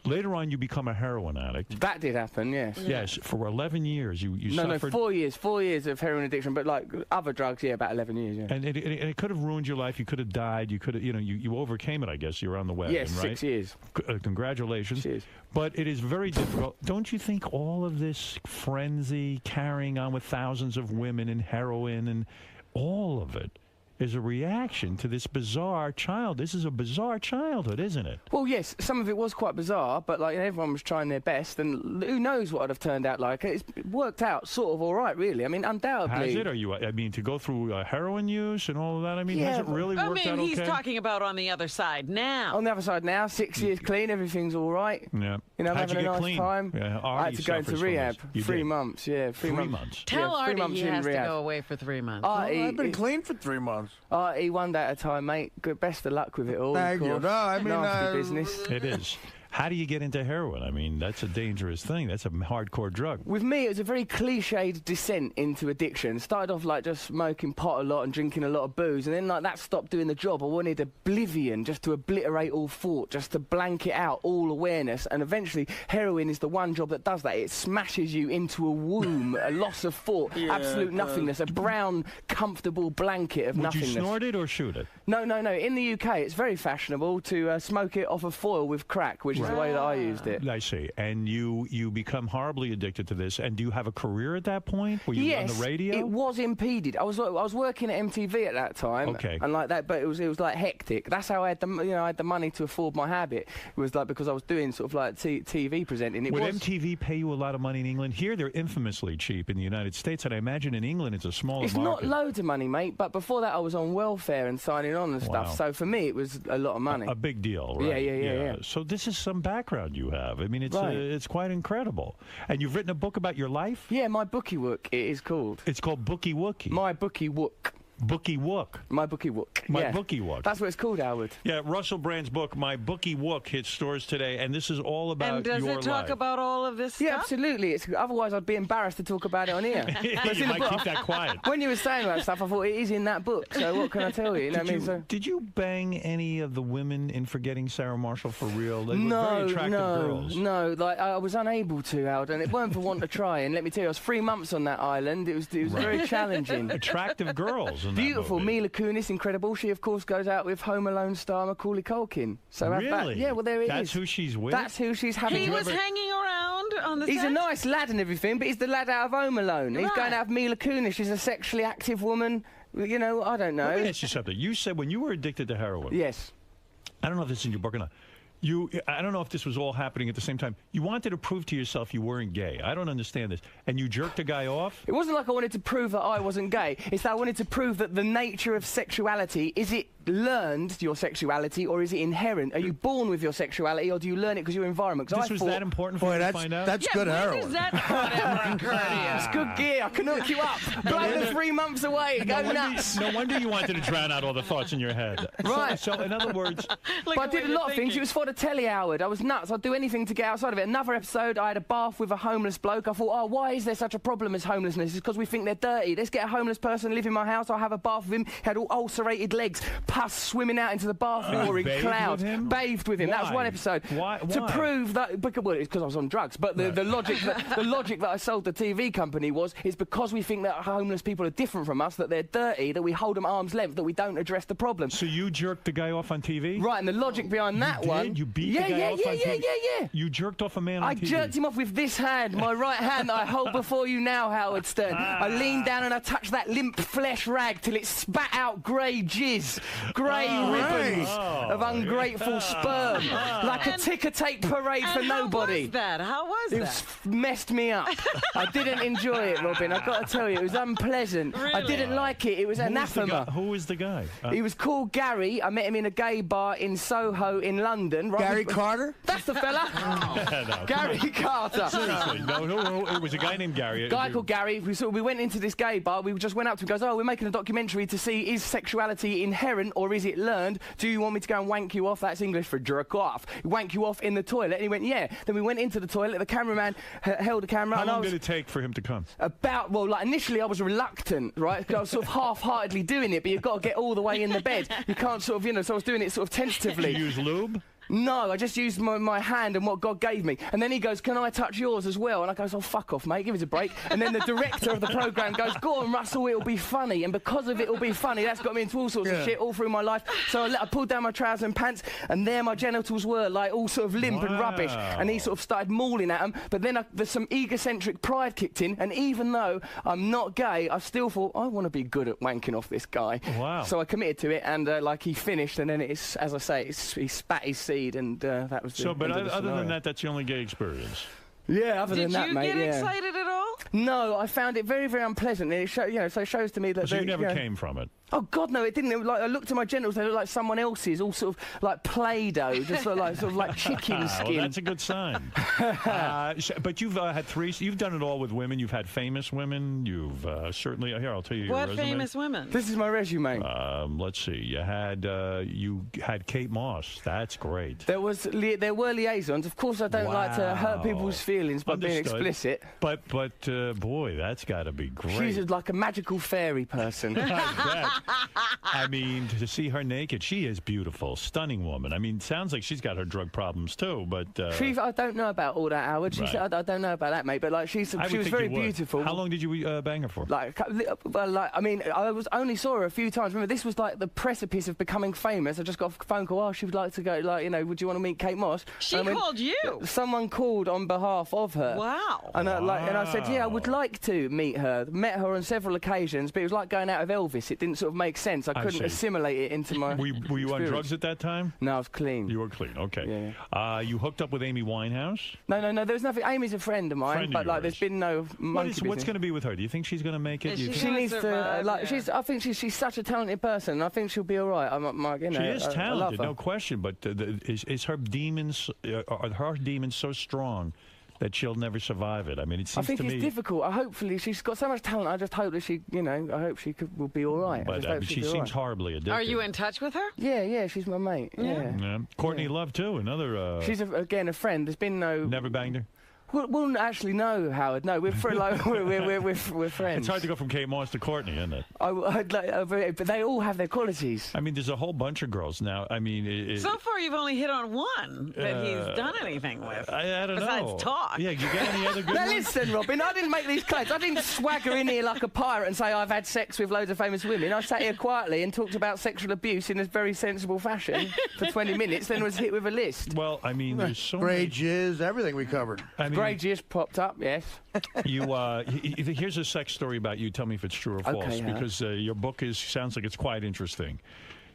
Later on, you become a heroin addict. That did happen, yes. Yes, for 11 years you suffered. 4 years. 4 years of heroin addiction, but like other drugs, yeah, about 11 years, yeah. And it could have ruined your life. You could have died. You could have, you overcame it. I guess you're on the wagon, yes, right? 6 years. Congratulations. Cheers. But it is very difficult. Don't you think all of this frenzy, carrying on with thousands of women and heroin and all of it is a reaction to this bizarre child? This is a bizarre childhood, isn't it? Well, yes, some of it was quite bizarre, but like everyone was trying their best, and who knows what it'd have turned out like. It's worked out sort of all right, really. I mean, undoubtedly. Has it? To go through heroin use and all of that? I mean, has it really worked out okay? he's talking about on the other side now. On the other side now, 6 years clean, everything's all right. Yeah. I'm How'd having you a get nice clean? time. Yeah, I had to go into rehab. 3 months, yeah. 3 months. Tell yeah, 3 Artie months he in has rehab. to go away for 3 months. I've been clean for 3 months. Artie, one day at a time, mate. Good, best of luck with it all. Thank you. No, I mean, nasty business. It is. How do you get into heroin? I mean, that's a dangerous thing. That's a hardcore drug. With me, it was a very cliched descent into addiction. Started off like just smoking pot a lot and drinking a lot of booze, and then like that stopped doing the job. I wanted oblivion, just to obliterate all thought, just to blank it out, all awareness. And eventually, heroin is the one job that does that. It smashes you into a womb, a loss of thought, absolute nothingness, a brown, comfortable blanket of nothingness. Would you snort it or shoot it? No. In the UK, it's very fashionable to smoke it off of foil with crack, which is the way that I used it. I see. And you become horribly addicted to this. And do you have a career at that point? Were you on the radio? It was impeded. I was working at MTV at that time. Okay. And like that, but it was like hectic. That's how I had the money to afford my habit. It was like because I was doing sort of like TV presenting. Would MTV pay you a lot of money in England? Here they're infamously cheap in the United States, and I imagine in England it's a smaller It's market. not loads of money, mate. But before that, I was on welfare and signing on and stuff. Wow. So for me, it was a lot of money. A big deal, right? Yeah. So this is some background you have. I mean, it's quite incredible. And you've written a book about your life? Yeah, my Booky Wook, it is called. It's called Booky Wookie. My Booky Wook. Booky Wook. My Booky Wook. My Booky Wook. That's what it's called, Howard. Yeah, Russell Brand's book, My Booky Wook, hits stores today, and this is all about and does your it talk life. about all of this stuff? Yeah, absolutely. Otherwise, I'd be embarrassed to talk about it on here. You might keep that quiet. When you were saying that stuff, I thought it is in that book. So what can I tell you? Did you bang any of the women in Forgetting Sarah Marshall for real? They were No, very attractive girls. No. Like I was unable to, Howard, and it weren't for want to try. And let me tell you, I was 3 months on that island. It was very challenging. Attractive girls. In that Beautiful. movie. Mila Kunis, incredible. She, of course, goes out with Home Alone star Macaulay Culkin. So really? Yeah, well, there it is. That's who she's with? That's who she's having. He was hanging around on the He's set? a nice lad and everything, but he's the lad out of Home Alone. He's going out with Mila Kunis. She's a sexually active woman. I don't know. Let me ask you something. You said when you were addicted to heroin. Yes. I don't know if this is in your book or not. I don't know if this was all happening at the same time. You wanted to prove to yourself you weren't gay. I don't understand this. And you jerked a guy off? It wasn't like I wanted to prove that I wasn't gay. It's that I wanted to prove that the nature of sexuality, is it learned, your sexuality, or is it inherent? Are you born with your sexuality, or do you learn it because your environment? This was that important for you to find out? That's good heroin. Is that whatever occurred to you? It's good gear. I can hook you up. Blow the 3 months away. Go nuts. No wonder you wanted to drown out all the thoughts in your head. Right. So in other words... But I did a lot of things. It was for the telly, Howard. I was nuts. I'd do anything to get outside of it. Another episode, I had a bath with a homeless bloke. I thought, why is there such a problem as homelessness? It's because we think they're dirty. Let's get a homeless person to live in my house. I'll have a bath with him. He had all ulcerated legs. pus swimming out into the bathroom in clouds. Bathed with him. That was one episode. Why? To prove that, well, it's because I was on drugs. But the logic, the logic that I sold the TV company is because we think that homeless people are different from us, that they're dirty, that we hold them arm's length, that we don't address the problem. So you jerked the guy off on TV? Right, and the logic behind that one. You beat the guy off on TV? Yeah. You jerked off a man on TV? I jerked him off with this hand, my right hand that I hold before you now, Howard Stern. I leaned down and I touched that limp flesh rag till it spat out grey jizz, grey ribbons of ungrateful sperm, like a ticker-tape parade for nobody. How was that? It messed me up. I didn't enjoy it, Robin. I've got to tell you, it was unpleasant. Really? I didn't like it. It was anathema. Who was the guy? He was called Gary. I met him in a gay bar in Soho in London. Gary Carter? That's the fella. No, Gary Carter. Seriously, no, it was a guy named Gary. Guy called Gary. We went into this gay bar. We just went up to him. Goes, we're making a documentary to see is sexuality inherent or is it learned? Do you want me to go and wank you off? That's English for jerk off. Wank you off in the toilet. And he went, yeah. Then we went into the toilet. The cameraman held the camera. How long did it take for him to come? Initially I was reluctant, right? I was sort of half-heartedly doing it, but you've got to get all the way in the bed. You can't sort of, so I was doing it sort of tentatively. Did you use lube? No, I just used my hand and what God gave me. And then he goes, can I touch yours as well? And I goes, oh, fuck off, mate, give us a break. And then the director of the programme goes, go on, Russell, it'll be funny. And because of it'll be funny, that's got me into all sorts of shit all through my life. So I pulled down my trousers and pants, and there my genitals were, like, all sort of limp and rubbish. And he sort of started mauling at them. But then there's some egocentric pride kicked in, and even though I'm not gay, I still thought, I want to be good at wanking off this guy. Wow. So I committed to it, and, he finished, and then it's, as I say, he spat his seed, and that was the So, but end of the other than scenario. that, that's the only gay experience. Yeah, other than that, mate. Did you get excited at all? No, I found it very, very unpleasant. And it so it shows to me that. So you never came from it? Oh God, no! It didn't. I looked at my genitals; they looked like someone else's, all sort of like Play-Doh, just sort of like chicken skin. Well, that's a good sign. But you've had three. You've done it all with women. You've had famous women. You've certainly. Here, I'll tell you your What resume. famous women? This is my resume. Let's see. You had Kate Moss. That's great. There were liaisons. Of course, I don't like to hurt people's feelings by being explicit. But boy, that's got to be great. She's like a magical fairy person. I mean, to see her naked, she is beautiful, stunning woman. I mean, sounds like she's got her drug problems too, but... I don't know about all that, Howard. Right. I don't know about that, mate, but she was very beautiful. How long did you bang her for? I only saw her a few times. Remember, this was like the precipice of becoming famous. I just got a phone call, she would like to go, would you want to meet Kate Moss? She called you? Someone called on behalf of her. Wow. And I said, yeah, I would like to meet her. Met her on several occasions, but it was like going out of Elvis. It didn't sort of make sense. I couldn't assimilate it into my Were you on drugs at that time? No, I was clean. You were clean, okay. Yeah. You hooked up with Amy Winehouse? No, there was nothing. Amy's a friend of mine, there's been no What's going to be with her? Do you think she's going to make it? She needs to. I think she's such a talented person. I think she'll be all right. She is talented, no question. But is her demons? Are her demons so strong that she'll never survive it? I mean, it seems to me. I think it's difficult. Hopefully, she's got so much talent. I just hope that she, I hope she will be all right. But she seems horribly addicted. Are you in touch with her? Yeah, she's my mate. Yeah. Courtney Love too, another. She's again a friend. There's been no. Never banged her. Well, actually, no, Howard. No, we're friends. It's hard to go from Kate Moss to Courtney, isn't it? But they all have their qualities. I mean, there's a whole bunch of girls now. I mean, so far you've only hit on one that he's done anything with. I don't know. Besides talk. Yeah, you got any other good Now ones? listen, Robin, I didn't make these claims. I didn't swagger in here like a pirate and say I've had sex with loads of famous women. I sat here quietly and talked about sexual abuse in a very sensible fashion for 20 minutes, then was hit with a list. Well, I mean, there's so Grey jizz, everything we covered. I mean, Grey jizz popped up, yes. Here's a sex story about you. Tell me if it's true or false, because your book sounds like it's quite interesting.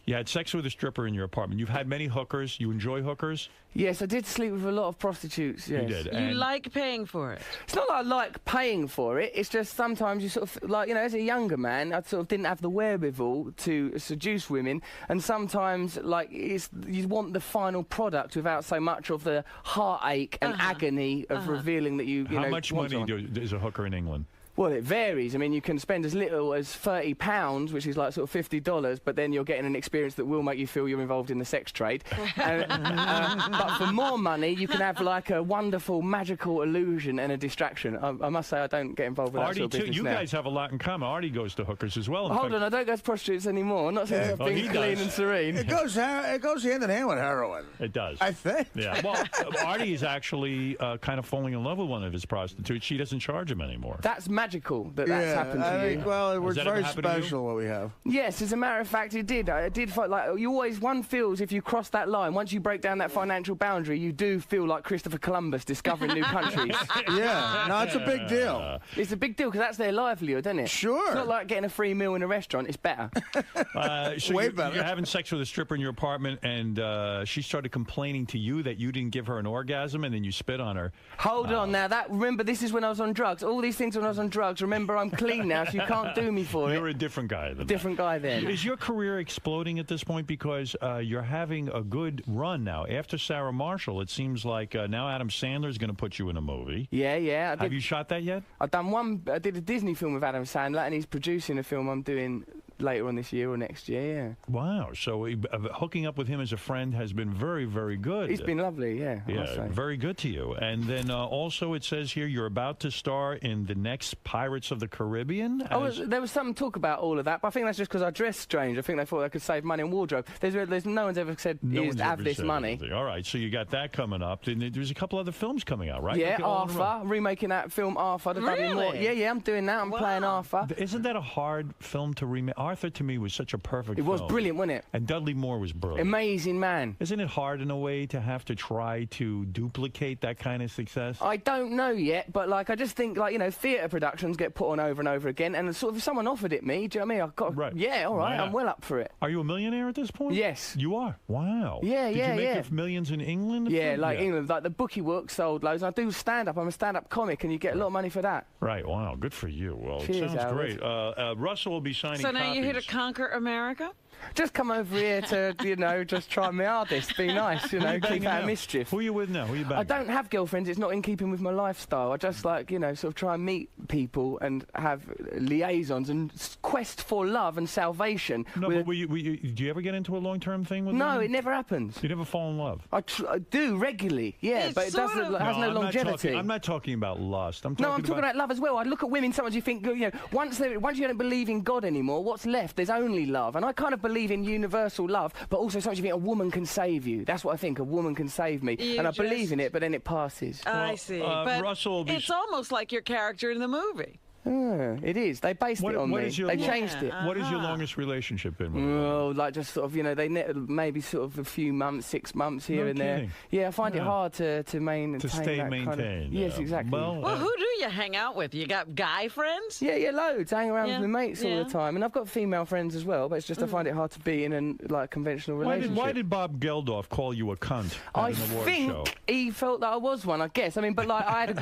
You had sex with a stripper in your apartment. You've had many hookers. You enjoy hookers? Yes, I did sleep with a lot of prostitutes, yes. You did. You like paying for it? It's not that I like paying for it. It's just sometimes you sort of, as a younger man, I sort of didn't have the wherewithal to seduce women. And sometimes, you want the final product without so much of the heartache and agony of revealing that you How much money is a hooker in England? Well, it varies. I mean, you can spend as little as £30, which is like sort of $50, but then you're getting an experience that will make you feel you're involved in the sex trade. But for more money, you can have like a wonderful, magical illusion and a distraction. I must say, I don't get involved with that Artie, sort of business you now. guys have a lot in common. Artie goes to hookers as well. Hold on, I don't go to prostitutes anymore. Not since I've been clean and serene. It goes hand in hand with heroin. It does. I think. Yeah. Well, Artie is actually kind of falling in love with one of his prostitutes. She doesn't charge him anymore. That's magical that's happened to you. Think, well, it was Has that very ever happened to you? special what we have. Yes, as a matter of fact, it did. I did feel like one feels if you cross that line, once you break down that financial boundary, you do feel like Christopher Columbus discovering new countries. Yeah, no, it's a big deal. It's a big deal because that's their livelihood, isn't it? Sure. It's not like getting a free meal in a restaurant. It's better. So Way you're, better. You're having sex with a stripper in your apartment, and she started complaining to you that you didn't give her an orgasm, and then you spit on her. Hold on now. Remember, this is when I was on drugs. All these things when I was on drugs. Remember, I'm clean now, so you can't do me for it. You're a different guy than Different guy then. Is your career exploding at this point because you're having a good run now? After Sarah Marshall, it seems like now Adam Sandler's going to put you in a movie. Yeah. Have you shot that yet? I've done one. I did a Disney film with Adam Sandler, and he's producing a film I'm doing later on this year or next year. Yeah. Wow. So hooking up with him as a friend has been very, very good. He's been lovely. Yeah. I must Yeah, say. very good to you. And then also it says here you're about to star in the next Pirates of the Caribbean. There was some talk about all of that, but I think that's just because I dress strange. I think they thought they could save money on wardrobe. There's no one's ever said have this money. Anything. All right, so you got that coming up. Then there's a couple other films coming out, right? Yeah, Look at all in a row. Arthur, remaking that film Arthur. The Dudley Moore. Really? Yeah, I'm doing that. I'm playing Arthur. Isn't that a hard film to remake? Arthur to me was such a perfect It was film. brilliant, wasn't it? And Dudley Moore was brilliant. Amazing man. Isn't it hard in a way to have to try to duplicate that kind of success? I don't know yet, but I just think theatre productions get put on over and over again, and sort of if someone offered it me, do you know what I mean? I've got yeah, all right, Yeah. I'm well up for it. Are you a millionaire at this point? Yes. You are? Wow. Yeah, Did yeah, you make yeah. your millions in England? Yeah, England, like the Booky Wook sold loads. I do stand-up. I'm a stand-up comic, and you get a lot of money for that. Right, wow, good for you. Well, Cheers, it sounds Howard. great. Russell will be signing So now copies. you're here to conquer America? Just come over here to, just try my hardest, be nice, Who you keep banging out of now? mischief. Who are you with now? Who are you banging? I don't have girlfriends. It's not in keeping with my lifestyle. I just sort of try and meet people and have liaisons and quest for love and salvation. No, but do you ever get into a long-term thing with No, them? it never happens. You never fall in love? I do regularly, yeah, but it doesn't has no longevity. I'm not talking about lust. I'm talking No, I'm talking about love as well. I look at women. Sometimes you think, once you don't believe in God anymore, what's left? There's only love, and I kind of believe in universal love. But also, sometimes you think a woman can save you. That's what I think. A woman can save me, You and I just- believe in it. But then it passes. I see. But Russell will be it's almost like your character in the movie. It is. They based it on me. They changed it. What is your longest relationship been with? Oh, like just sort of, they maybe sort of a few months, 6 months here No and there. kidding. Yeah, I find it Yeah. hard to maintain To stay that kind of- maintained. Yes, exactly. Well, who do you hang out with? You got guy friends? Yeah, loads. I hang around Yeah, with my mates all yeah. the time, and I've got female friends as well. But it's just I find it hard to be in a conventional relationship. Why did Bob Geldof call you a cunt I at an award think show? he felt that I was one, I guess. I mean, but I had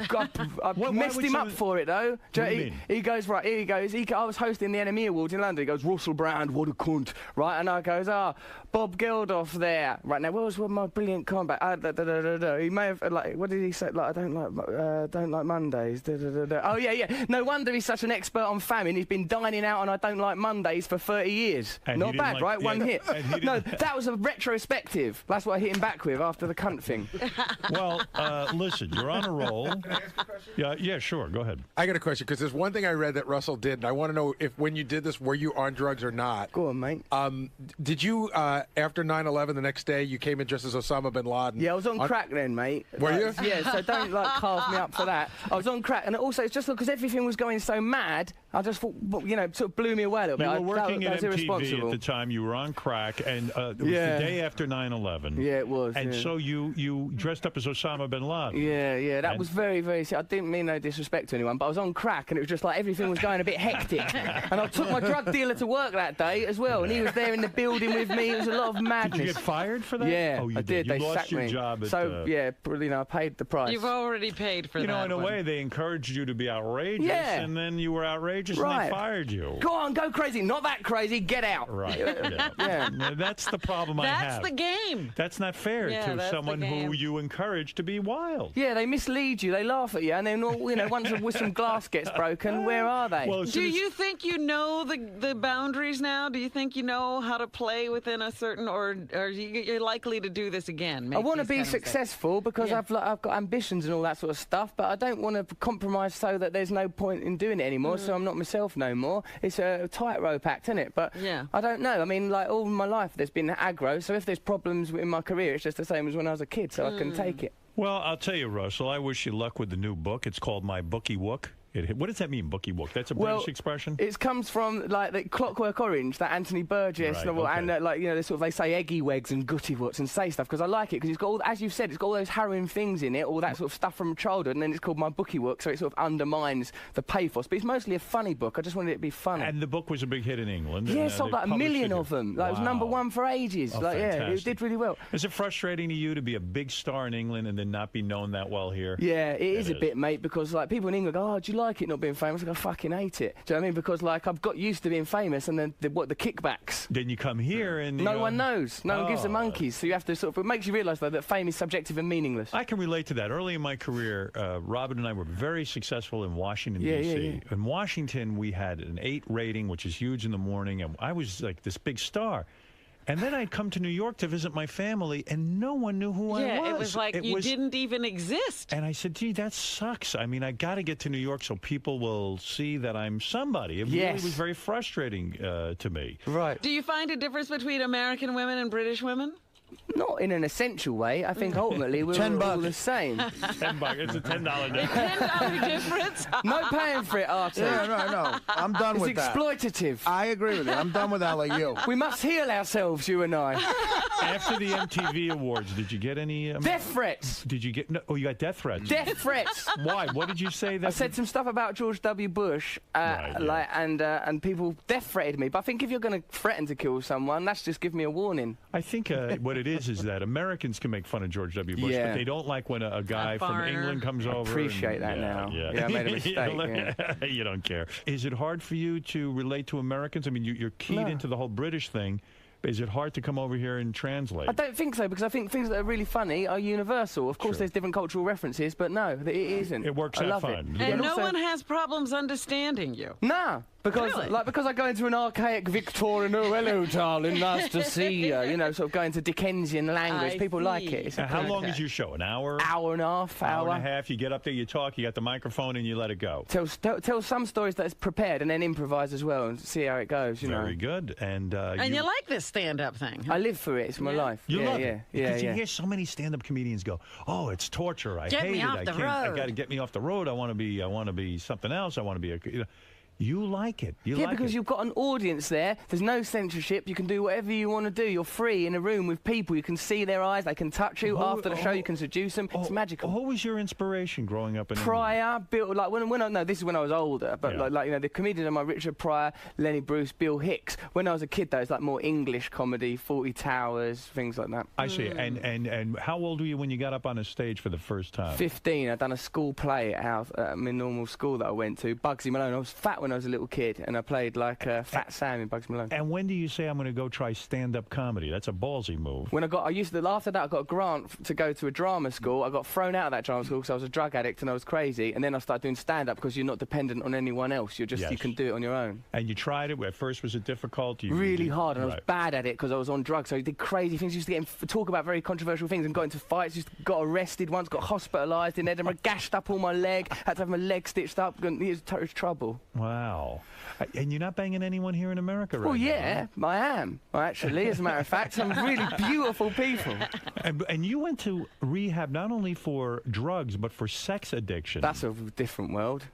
I Why messed would him up someone- for it, though. What do you he, mean? he goes, right, here he goes. I was hosting the NME Awards in London. He goes, Russell Brand, what a cunt. Right, and I goes, Bob Geldof there. Right, now, where was my brilliant comeback? He may have, what did he say? I don't like Mondays. Oh, yeah. No wonder he's such an expert on famine. He's been dining out on I don't like Mondays for 30 years. And he Not didn't bad, like- right? yeah, One hit. and he No, didn't- that was a retrospective. That's what I hit him back with after the cunt thing. Well, listen, you're on a roll. Yeah, sure. Go ahead. I got a question because there's one thing I read that Russell did, and I want to know if when you did this, were you on drugs or not? Go on, mate. Did you, after 9/11, the next day, you came in just as Osama bin Laden? Yeah, I was on crack then, mate. Were you? Yeah, so don't carve me up for that. I was on crack, and also it's just because everything was going so mad. I just thought, sort of blew me away a little bit. You were working that at was MTV irresponsible. at the time. You were on crack, and it was the Yeah. day after 9/11. Yeah, it was. And yeah. so you dressed up as Osama bin Laden. Yeah, that And- was very, very. I didn't mean no disrespect to anyone, but I was on crack, and it was just like everything was going a bit hectic. And I took my drug dealer to work that day as well, and he was there in the building with me. It was a lot of madness. Did you get fired for that? Yeah, Oh, you I did. You They lost sacked your me. job at, so I paid the price. You've already paid for that. in a one. way, they encouraged you to be outrageous, Yeah. and then you were outrageous. outrageous and they fired you. Go on, go crazy. Not that crazy. Get out. Right. Yeah. That's the problem I have. That's the game. That's not fair to someone who you encourage to be wild. Yeah, they mislead you. They laugh at you, and then once some glass gets broken, where are they? Well, do you think you know the boundaries now? Do you think you know how to play within a certain, or you're likely to do this again? I want to be successful because I've got ambitions and all that sort of stuff, but I don't want to compromise so that there's no point in doing it anymore. So I'm not myself no more. It's a tightrope act, isn't it? But I don't know. I mean, like all my life, there's been aggro. So if there's problems in my career, it's just the same as when I was a kid. So I can take it. Well, I'll tell you, Russell, I wish you luck with the new book. It's called My Booky Wook. What does that mean, Booky Wook? That's a British expression? It comes from, like, the Clockwork Orange, that Anthony Burgess novel, and, they say eggy wegs and gutty woots and say stuff, because I like it, because it's got all, as you've said, it's got all those harrowing things in it, all that sort of stuff from childhood, and then it's called My Booky Wook, so it sort of undermines the pathos. But it's mostly a funny book. I just wanted it to be funny. And the book was a big hit in England. Yeah, it sold like 1 million of them. Like, it was #1 for ages. Oh, it did really well. Is it frustrating to you to be a big star in England and then not be known that well here? Yeah, it is a bit, mate, because, like, people in England go, oh, do you like it not being famous? I fucking hate it. Do you know what I mean? Because, like, I've got used to being famous, and then the kickbacks. Then you come here and no one knows. No one gives a monkeys. So you have to sort of. It makes you realise though that fame is subjective and meaningless. I can relate to that. Early in my career, Robin and I were very successful in Washington D.C. In Washington, we had an 8 rating, which is huge in the morning, and I was like this big star. And then I'd come to New York to visit my family, and no one knew who I was. Yeah, it was like you didn't even exist. And I said, gee, that sucks. I mean, I got to get to New York so people will see that I'm somebody. It really was very frustrating to me. Right. Do you find a difference between American women and British women? Not in an essential way. I think ultimately we're all the same. $10. It's a $10 difference. $10 difference. No paying for it, Artie. Yeah, no. I'm done with that. It's exploitative. I agree with you. I'm done with that like you. We must heal ourselves, you and I. After the MTV Awards, did you get any... death threats. Did you get... No, you got death threats. Death threats. Why? What did you say? That I said some stuff about George W. Bush, and people death threatened me. But I think if you're going to threaten to kill someone, that's just give me a warning. I think what it is that Americans can make fun of George W. Bush, but they don't like when a guy from England comes over. I appreciate that now. Yeah, I made a mistake. You don't care. Is it hard for you to relate to Americans? I mean, you're keyed into the whole British thing. Is it hard to come over here and translate? I don't think so, because I think things that are really funny are universal. Of course, there's different cultural references, but no, it isn't. It works out fine. And no one has problems understanding you. Nah. Because I go into an archaic Victorian, oh, hello, darling, nice to see you, sort of going to Dickensian language. People like it. How long is your show? An hour? Hour and a half. Hour and a half. You get up there, you talk, you got the microphone, and you let it go. Tell some stories that's prepared, and then improvise as well, and see how it goes. Very good. And you like this stand-up thing? I live for it. It's my life. You love it. Because you hear so many stand-up comedians go, "Oh, it's torture. I hate it. I got to get me off the road. I want to be something else. I want to be a." You like it. Because you've got an audience there. There's no censorship. You can do whatever you want to do. You're free in a room with people. You can see their eyes. They can touch you. After the show, you can seduce them. It's magical. Who was your inspiration growing up in Pryor, Bill, like this is when I was older, but the comedians are my Richard Pryor, Lenny Bruce, Bill Hicks. When I was a kid, though, it's like more English comedy, 40 Towers, things like that. I see. And how old were you when you got up on a stage for the first time? 15. I'd done a school play at my normal school that I went to, Bugsy Malone. I was fat when I was a little kid, and I played like Fat Sam in Bugsy Malone. And when do you say I'm going to go try stand-up comedy? That's a ballsy move. After that, I got a grant to go to a drama school. I got thrown out of that drama school because I was a drug addict and I was crazy. And then I started doing stand-up because you're not dependent on anyone else. You can do it on your own. And you tried it. At first, was it difficult? Really hard, and I was bad at it because I was on drugs. So I did crazy things. Used to talk about very controversial things and got into fights. Got arrested once. Got hospitalised in Edinburgh. Gashed up all my leg. Had to have my leg stitched up. It was trouble. Wow. And you're not banging anyone here in America right now? Well, yeah, huh? I am. Actually, as a matter of fact, some really beautiful people. And you went to rehab not only for drugs, but for sex addiction. That's a different world.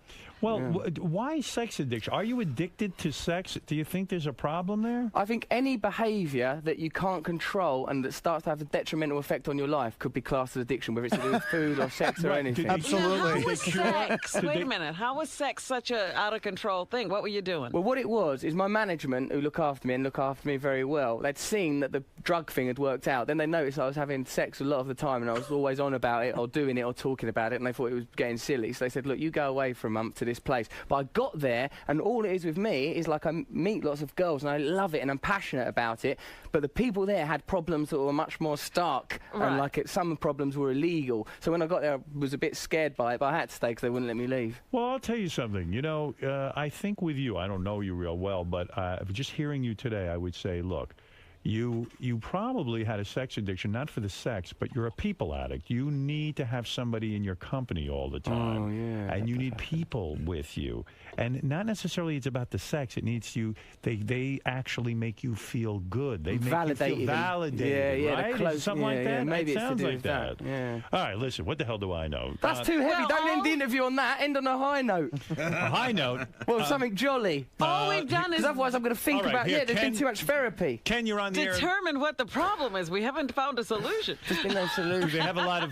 Well, why sex addiction? Are you addicted to sex? Do you think there's a problem there? I think any behaviour that you can't control and that starts to have a detrimental effect on your life could be classed as addiction, whether it's to do with food or sex or anything. Absolutely. How was sex? Wait a minute. How was sex such a out-of-control thing? What were you doing? Well, what it was is my management, who look after me and look after me very well, they'd seen that the drug thing had worked out. Then they noticed I was having sex a lot of the time and I was always on about it or doing it or talking about it, and they thought it was getting silly. So they said, look, you go away for a month to this place. But I got there, and all it is with me is like I meet lots of girls, and I love it, and I'm passionate about it. But the people there had problems that were much more stark, and like some problems were illegal. So when I got there, I was a bit scared by it, but I had to stay because they wouldn't let me leave. Well, I'll tell you something. You know, I think with you, I don't know you real well, but just hearing you today, I would say, look, you probably had a sex addiction, not for the sex, but you're a people addict. You need to have somebody in your company all the time. Oh, yeah. And you need people with you. And not necessarily it's about the sex. It needs you, they actually make you feel good. They make you feel validated, right? Close, Something like that? Yeah, maybe it it's sounds to do like with that. Yeah. All right, listen, what the hell do I know? That's too heavy. Don't end the interview on that. End on a high note. A high note? Well, something jolly. All we've done is... Because otherwise I'm going to think about, there's been too much therapy. Ken, you're on the air. Determine what the problem is. We haven't found a solution. There's been no solution. Do they have a lot of...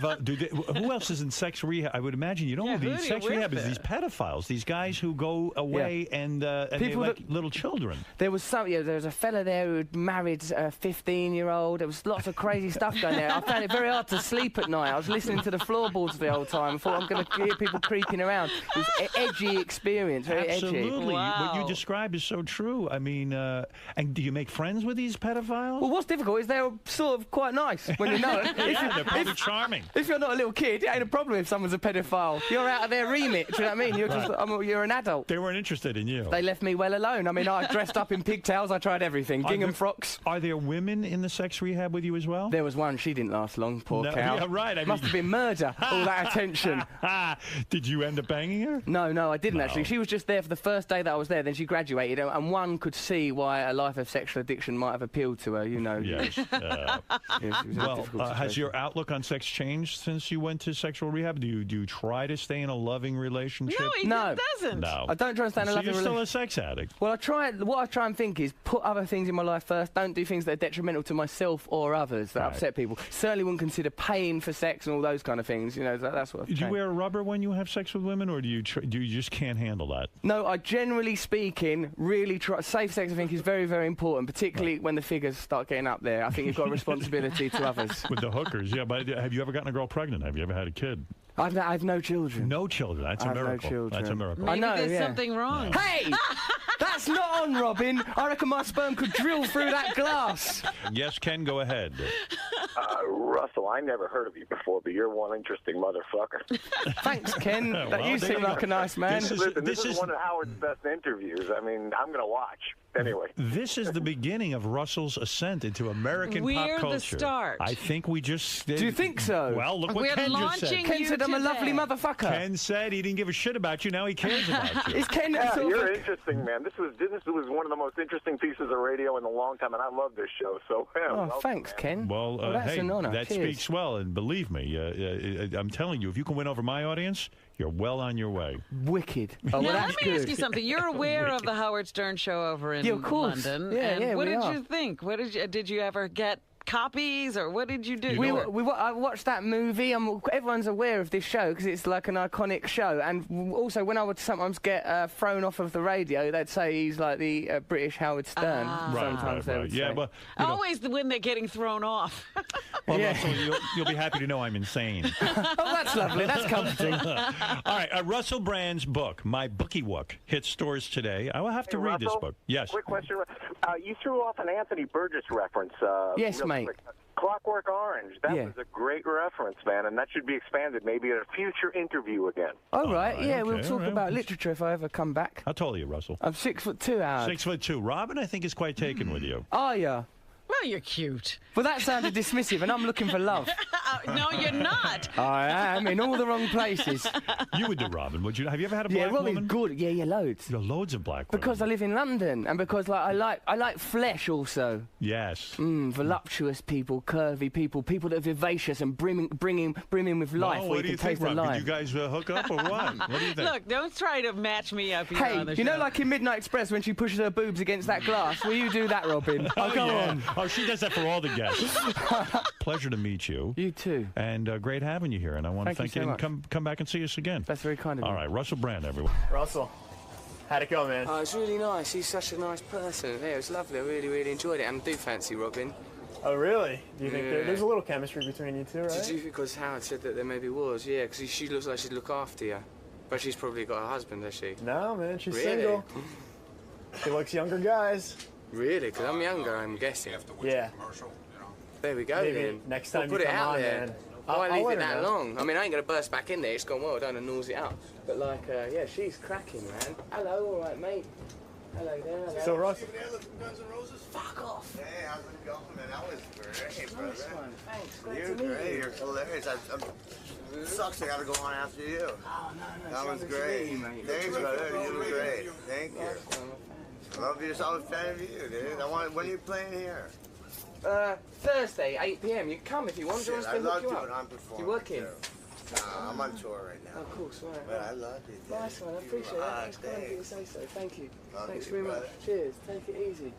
who else is in sex rehab? I would imagine you know these sex rehab is these pedophiles, these guys who go away and they like little children. There was there was a fella there who had married a 15-year-old. There was lots of crazy stuff going there. I found it very hard to sleep at night. I was listening to the floorboards the whole time. I thought I'm going to hear people creaking around. It was an edgy experience, very Absolutely. edgy. What you described is so true. I mean, and do you make friends with these pedophiles? Well, what's difficult is they're sort of quite nice when you know it. They're probably charming. If you're not a little kid, it ain't a problem if someone's a pedophile. You're out of their remit. Do you know what I mean? You're an adult. They weren't interested in you. They left me well alone. I mean, I dressed up in pigtails. I tried everything. Gingham frocks. Are there women in the sex rehab with you as well? There was one. She didn't last long. Poor cow. Yeah, right. Must have been murder. All that attention. Did you end up banging her? No, I didn't actually. She was just there for the first day that I was there. Then she graduated, and one could see why a life of sexual addiction might have appealed to her. You know. Yes. Has your outlook on sex changed since you went to sexual rehab? Do you try to stay in a loving relationship? No, he doesn't. No. I don't try to stay in a loving relationship. relationship. You're still a sex addict. Well, what I try and think is put other things in my life first. Don't do things that are detrimental to myself or others that upset people. Certainly wouldn't consider paying for sex and all those kind of things. You know, that's what. Do you wear a rubber when you have sex with women, or do you just can't handle that? No, I generally speaking really try. Safe sex, I think, is very, very important, particularly when the figures start getting up there. I think you've got a responsibility to others. With the hookers, yeah. But have you ever gotten a girl pregnant? Have you ever had a kid? I've no children. No children. That's a miracle. No children. That's a miracle. Maybe there's something wrong. Hey! That's not on, Robin. I reckon my sperm could drill through that glass. Yes, Ken, go ahead. Russell, I never heard of you before, but you're one interesting motherfucker. Thanks, Ken. You seem like a nice man. This is one of Howard's best interviews. I mean, I'm going to watch. Anyway. This is the beginning of Russell's ascent into American pop culture. We're the start. I think we just... Do you think so? Well, look what Ken just said. Ken said I'm a lovely motherfucker. Ken said he didn't give a shit about you. Now he cares about you. Is Ken you're interesting, man. This was one of the most interesting pieces of radio in a long time, and I love this show. So, thanks, Ken. Well, that's hey, an honor. That Cheers. speaks well, and believe me, I'm telling you, if you can win over my audience, you're well on your way. Wicked. Now, let me ask you something. You're aware of the Howard Stern show over in London. Yeah, what did you think? Did you ever get copies, or what did you do? I watched that movie. Everyone's aware of this show because it's like an iconic show. And also, when I would sometimes get thrown off of the radio, they'd say he's like the British Howard Stern. Sometimes they would say. Yeah, well, always when they're getting thrown off. Well, Russell, you'll be happy to know I'm insane. Oh, that's lovely. That's comforting. All right, Russell Brand's book, My Booky Wook, hits stores today. I will have to read Russell, this book. Yes. Quick question. You threw off an Anthony Burgess reference. Yes, mate. Clockwork Orange. That was a great reference, man, and that should be expanded maybe at a future interview again. All right, we'll talk about literature if I ever come back. How tall are you, Russell? I'm 6'2", Howard. 6'2". Robin, I think, is quite taken with you. Are you? Well, you're cute. Well, that sounded dismissive, and I'm looking for love. No, you're not. I am in all the wrong places. You would do Robin, would you? Have you ever had a black Robin's woman? Good. Yeah, loads. There are loads of black women. Because I live in London, and because I like flesh also. Yes. Voluptuous people, curvy people, people that are vivacious and brimming with life. What do you think, Rob? Did you guys hook up or what? What do you think? Look, don't try to match me up here on the show. You know, like in Midnight Express when she pushes her boobs against that glass. Will you do that, Robin? Go on. Oh, she does that for all the guests. Pleasure to meet you. You too. And great having you here. And I want to thank you. So and come back and see us again. That's very kind of you. All right, Russell Brand, everyone. Russell, how'd it go, man? Oh, it's really nice. He's such a nice person. Yeah, it was lovely. I really, really enjoyed it. And I do fancy Robin. Oh, really? Do you think there's a little chemistry between you two, right? Did you? Because Howard said that there maybe was, because she looks like she'd look after you. But she's probably got a husband, has she? No, man, she's Really? single. She likes younger guys. Really? Because I'm younger, I'm guessing. Yeah. There we go, Maybe then. next time We'll you put it come out on, there. man. Why I'll leave let it her that know. long? I mean, I ain't going to burst back in there. It's gone well done and nose it out. But, like, yeah, she's cracking, man. Hello, all right, mate. Hello there, hello. So, Russ. Fuck off. Hey, how's it going, man? That was great, brother. Nice one. Thanks. Great You're to meet great. you. You're hilarious. It sucks I gotta go on after you. Oh, no, That was it's lovely to great. meet you, mate. Thanks, brother. You were great. Thank you. I love you. I'm a fan of you, dude. When are you playing here? Thursday, 8 p.m. You can come if you want. Do you Shit, want us to I hook love you you, up? but I'm performing. You working? I'm on tour right now. Of course, right. But I love you, dude. Nice one, I appreciate it. Thanks for coming to say so. Thank you. Thanks very much. Cheers. Take it easy.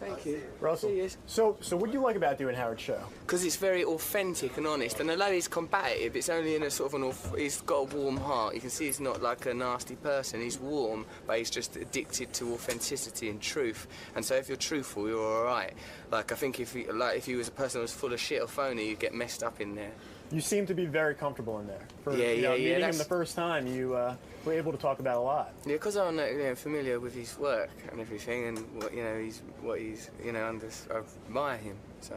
Thank you. Russell. So what do you like about doing Howard's show? Because it's very authentic and honest, and although he's combative, it's only in a sort of he's got a warm heart. You can see he's not like a nasty person. He's warm, but he's just addicted to authenticity and truth. And so if you're truthful, you're all right. Like I think if you was a person that was full of shit or phony, you'd get messed up in there. You seem to be very comfortable in there. Yeah. Meeting him the first time, you were able to talk about a lot. Yeah, because I'm familiar with his work and everything, and what he's I admire him. So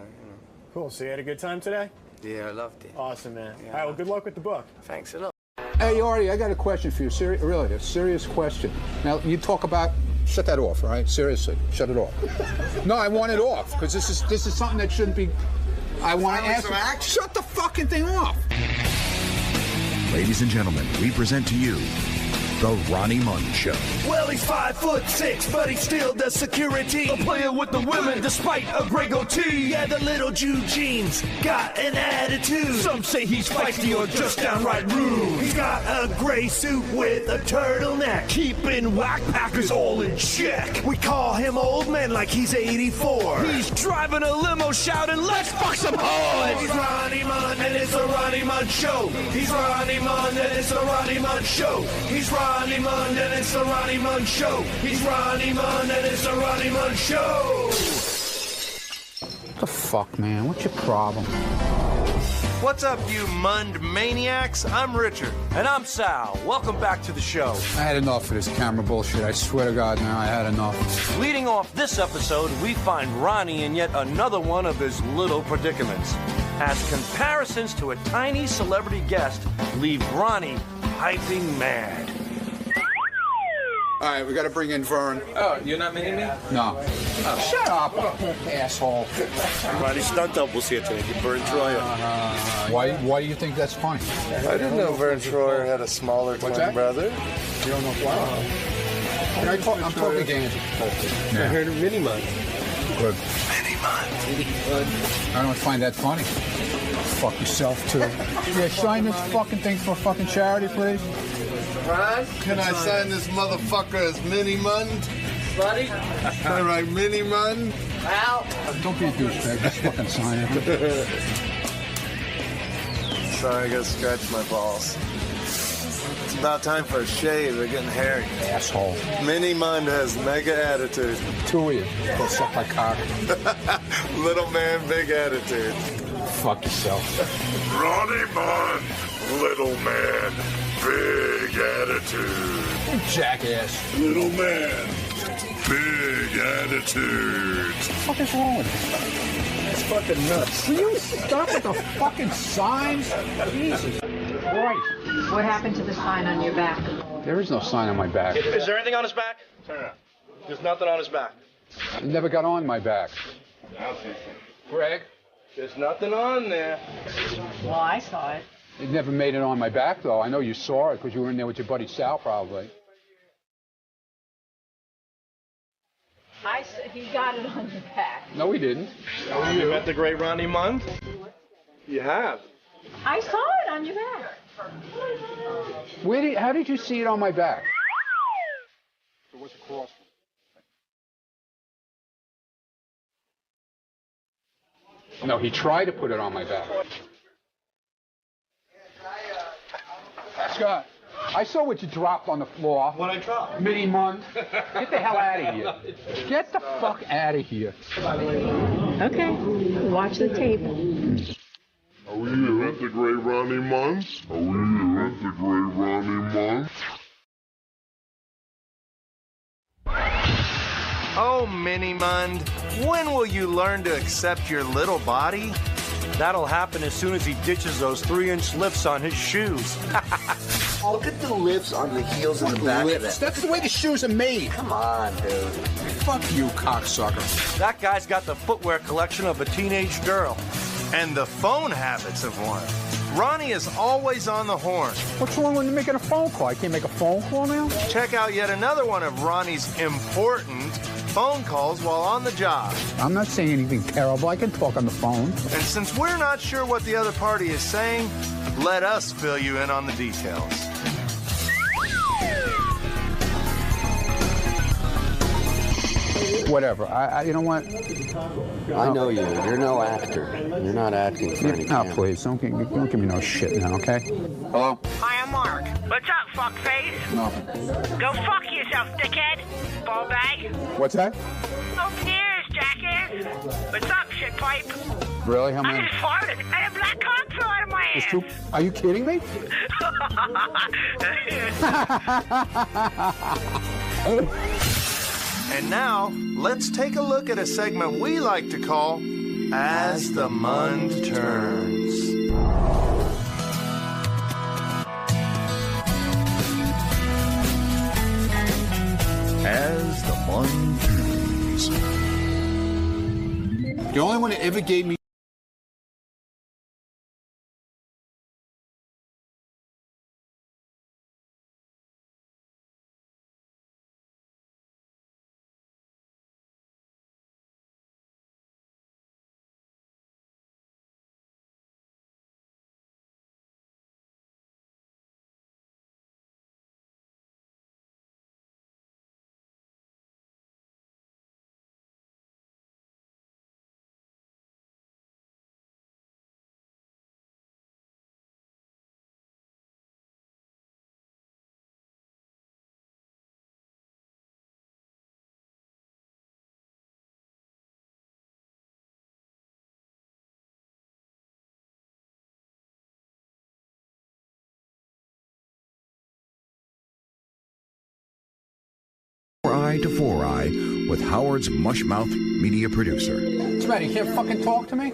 Cool. So you had a good time today? Yeah, I loved it. Awesome, man. Yeah. All right. Well, good luck with the book. Thanks a lot. Hey, Artie, I got a question for you. Really, a serious question. Now, you talk about... Shut that off, all right? Seriously, shut it off. No, I want it off, because this is something that shouldn't be... I want to ask... Shut the fucking thing off! Ladies and gentlemen, we present to you The Ronnie Mund Show. Well, he's 5'6", but he still does security. A player with the women, despite a gray goatee. Yeah, the little Jew jeans got an attitude. Some say he's feisty or just downright rude. He's got a gray suit with a turtleneck, keeping whack packers all in check. We call him old man like he's 84. He's driving a limo shouting, "Let's fuck some hoes!" He's Ronnie Mund and it's a Ronnie Mund Show. He's Ronnie Mund and it's a Ronnie Mund Show. He's Ronnie Mund and it's the Ronnie Mund Show. He's Ronnie Mund and it's the Ronnie Mund Show. What the fuck, man? What's your problem? What's up, you Mund maniacs? I'm Richard. And I'm Sal. Welcome back to the show. I had enough of this camera bullshit. I swear to God, now I had enough. Leading off this episode, we find Ronnie in yet another one of his little predicaments, as comparisons to a tiny celebrity guest leave Ronnie piping mad. All right, we got to bring in Vern. Oh, you're not meeting me? No. Oh. Shut up, asshole. Ronnie's stunt double's here today. Vern Troyer. Why do you think that's funny? I didn't know Vern Troyer had a smaller twin brother. You don't know why? I'm talking games. I heard of Mini Mund. Good. Mini Mund. I don't find that funny. Fuck yourself, too. Yeah, sign this fucking thing for fucking charity, please. Ron? Can I sign this motherfucker as Mini Mund? Buddy? All right, Mini Mund. Al? Don't be a douchebag. Just fucking sign it. Sorry, I gotta scratch my balls. It's about time for a shave. They're getting hairy. Asshole. Mini Mund has mega attitude. Two of you. Go suck my cock. Little man, big attitude. Fuck yourself. Ronnie Mund, little man, big attitude. You jackass. Little man, big attitude. What the fuck is wrong with you? That's fucking nuts. Will you stop with the fucking signs? Jesus Christ. What happened to the sign on your back? There is no sign on my back. Is there anything on his back? There's nothing on his back. It never got on my back. Greg? There's nothing on there. Well, I saw it. It never made it on my back, though. I know you saw it because you were in there with your buddy Sal, probably. He got it on your back. No, he didn't. You met the great Ronnie Mund? You have. I saw it on your back. How did you see it on my back? There was a cross. No, he tried to put it on my back. Scott, I saw what you dropped on the floor. What I dropped? Mini Mund. Get the hell out of here. Get the fuck out of here. Okay, watch the tape. Are we here at the great Ronnie Mund? Are we here at the great Ronnie Mund? Oh, Mini Mund, when will you learn to accept your little body? That'll happen as soon as he ditches those 3-inch lifts on his shoes. Look at the lifts on the heels in the back of that. That's the way the shoes are made. Come on, dude. Fuck you, cocksucker. That guy's got the footwear collection of a teenage girl. And the phone habits of one. Ronnie is always on the horn. What's wrong with making a phone call? I can't make a phone call now? Check out yet another one of Ronnie's important phone calls while on the job. I'm not saying anything terrible. I can talk on the phone. And since we're not sure what the other party is saying, let us fill you in on the details. Whatever. You know what? I know you. You're no actor. You're not acting for any camera. Please, don't give me no shit now, okay? Hello? Hi, I'm Mark. What's up, fuckface? No. Go fuck yourself, dickhead. Ball bag. What's that? Open ears, jackass. What's up, shit pipe? Really? How I many? just farted and a black cock fell out of my ass. Are you kidding me? And now, let's take a look at a segment we like to call As the Mund Turns. As the Mund Turns. The only one that ever gave me Eye to Four Eye with Howard's Mushmouth media producer. What's the matter? You can't fucking talk to me?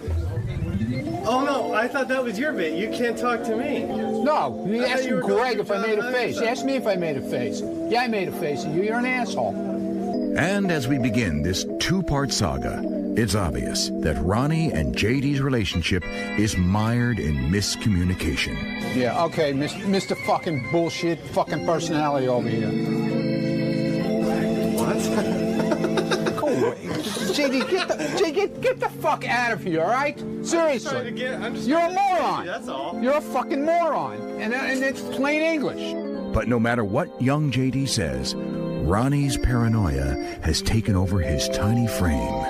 Oh no, I thought that was your bit. You can't talk to me. No, you asked Greg if I made a face. He asked me if I made a face. Yeah, I made a face at you. You're an asshole. And as we begin this two-part saga, it's obvious that Ronnie and JD's relationship is mired in miscommunication. Yeah, okay, Mr. fucking bullshit fucking personality over here. What? Go away. JD, get the fuck out of here, all right? Seriously. You're a moron. That's all. You're a fucking moron. And it's plain English. But no matter what young JD says, Ronnie's paranoia has taken over his tiny frame.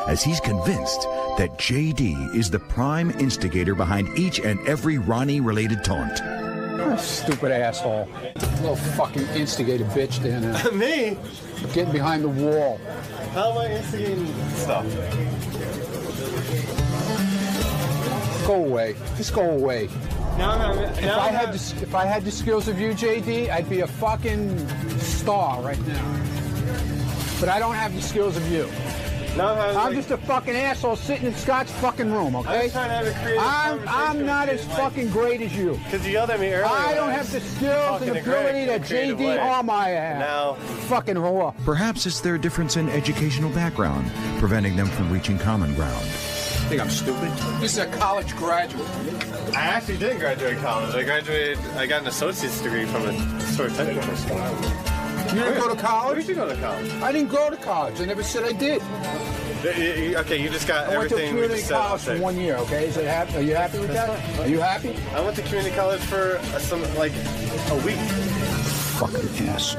As he's convinced that JD is the prime instigator behind each and every Ronnie-related taunt. Oh, stupid asshole. Little fucking instigator bitch down there. Me? Getting behind the wall. How am I instigating stuff? Go away. Just go away. If I had the skills of you, JD, I'd be a fucking star right now. But I don't have the skills of you. I'm just a fucking asshole sitting in Scott's fucking room, okay? I'm just trying to have a creative conversation. I'm not as fucking great as you. Because you yelled at me earlier. I don't have the skills and ability that JD Allmeyer has. Now, fucking whore. Perhaps it's their difference in educational background, preventing them from reaching common ground. Think I'm stupid? This is a college graduate. I actually didn't graduate college. I got an associate's degree from a sort of technical school. You didn't go to college? Where'd you go to college? I didn't go to college. I never said I did. Okay, you just got everything we just said. I went to community college for 1 year, okay? Are you happy with that? Are you happy? I went to community college for a week. Fucking ass.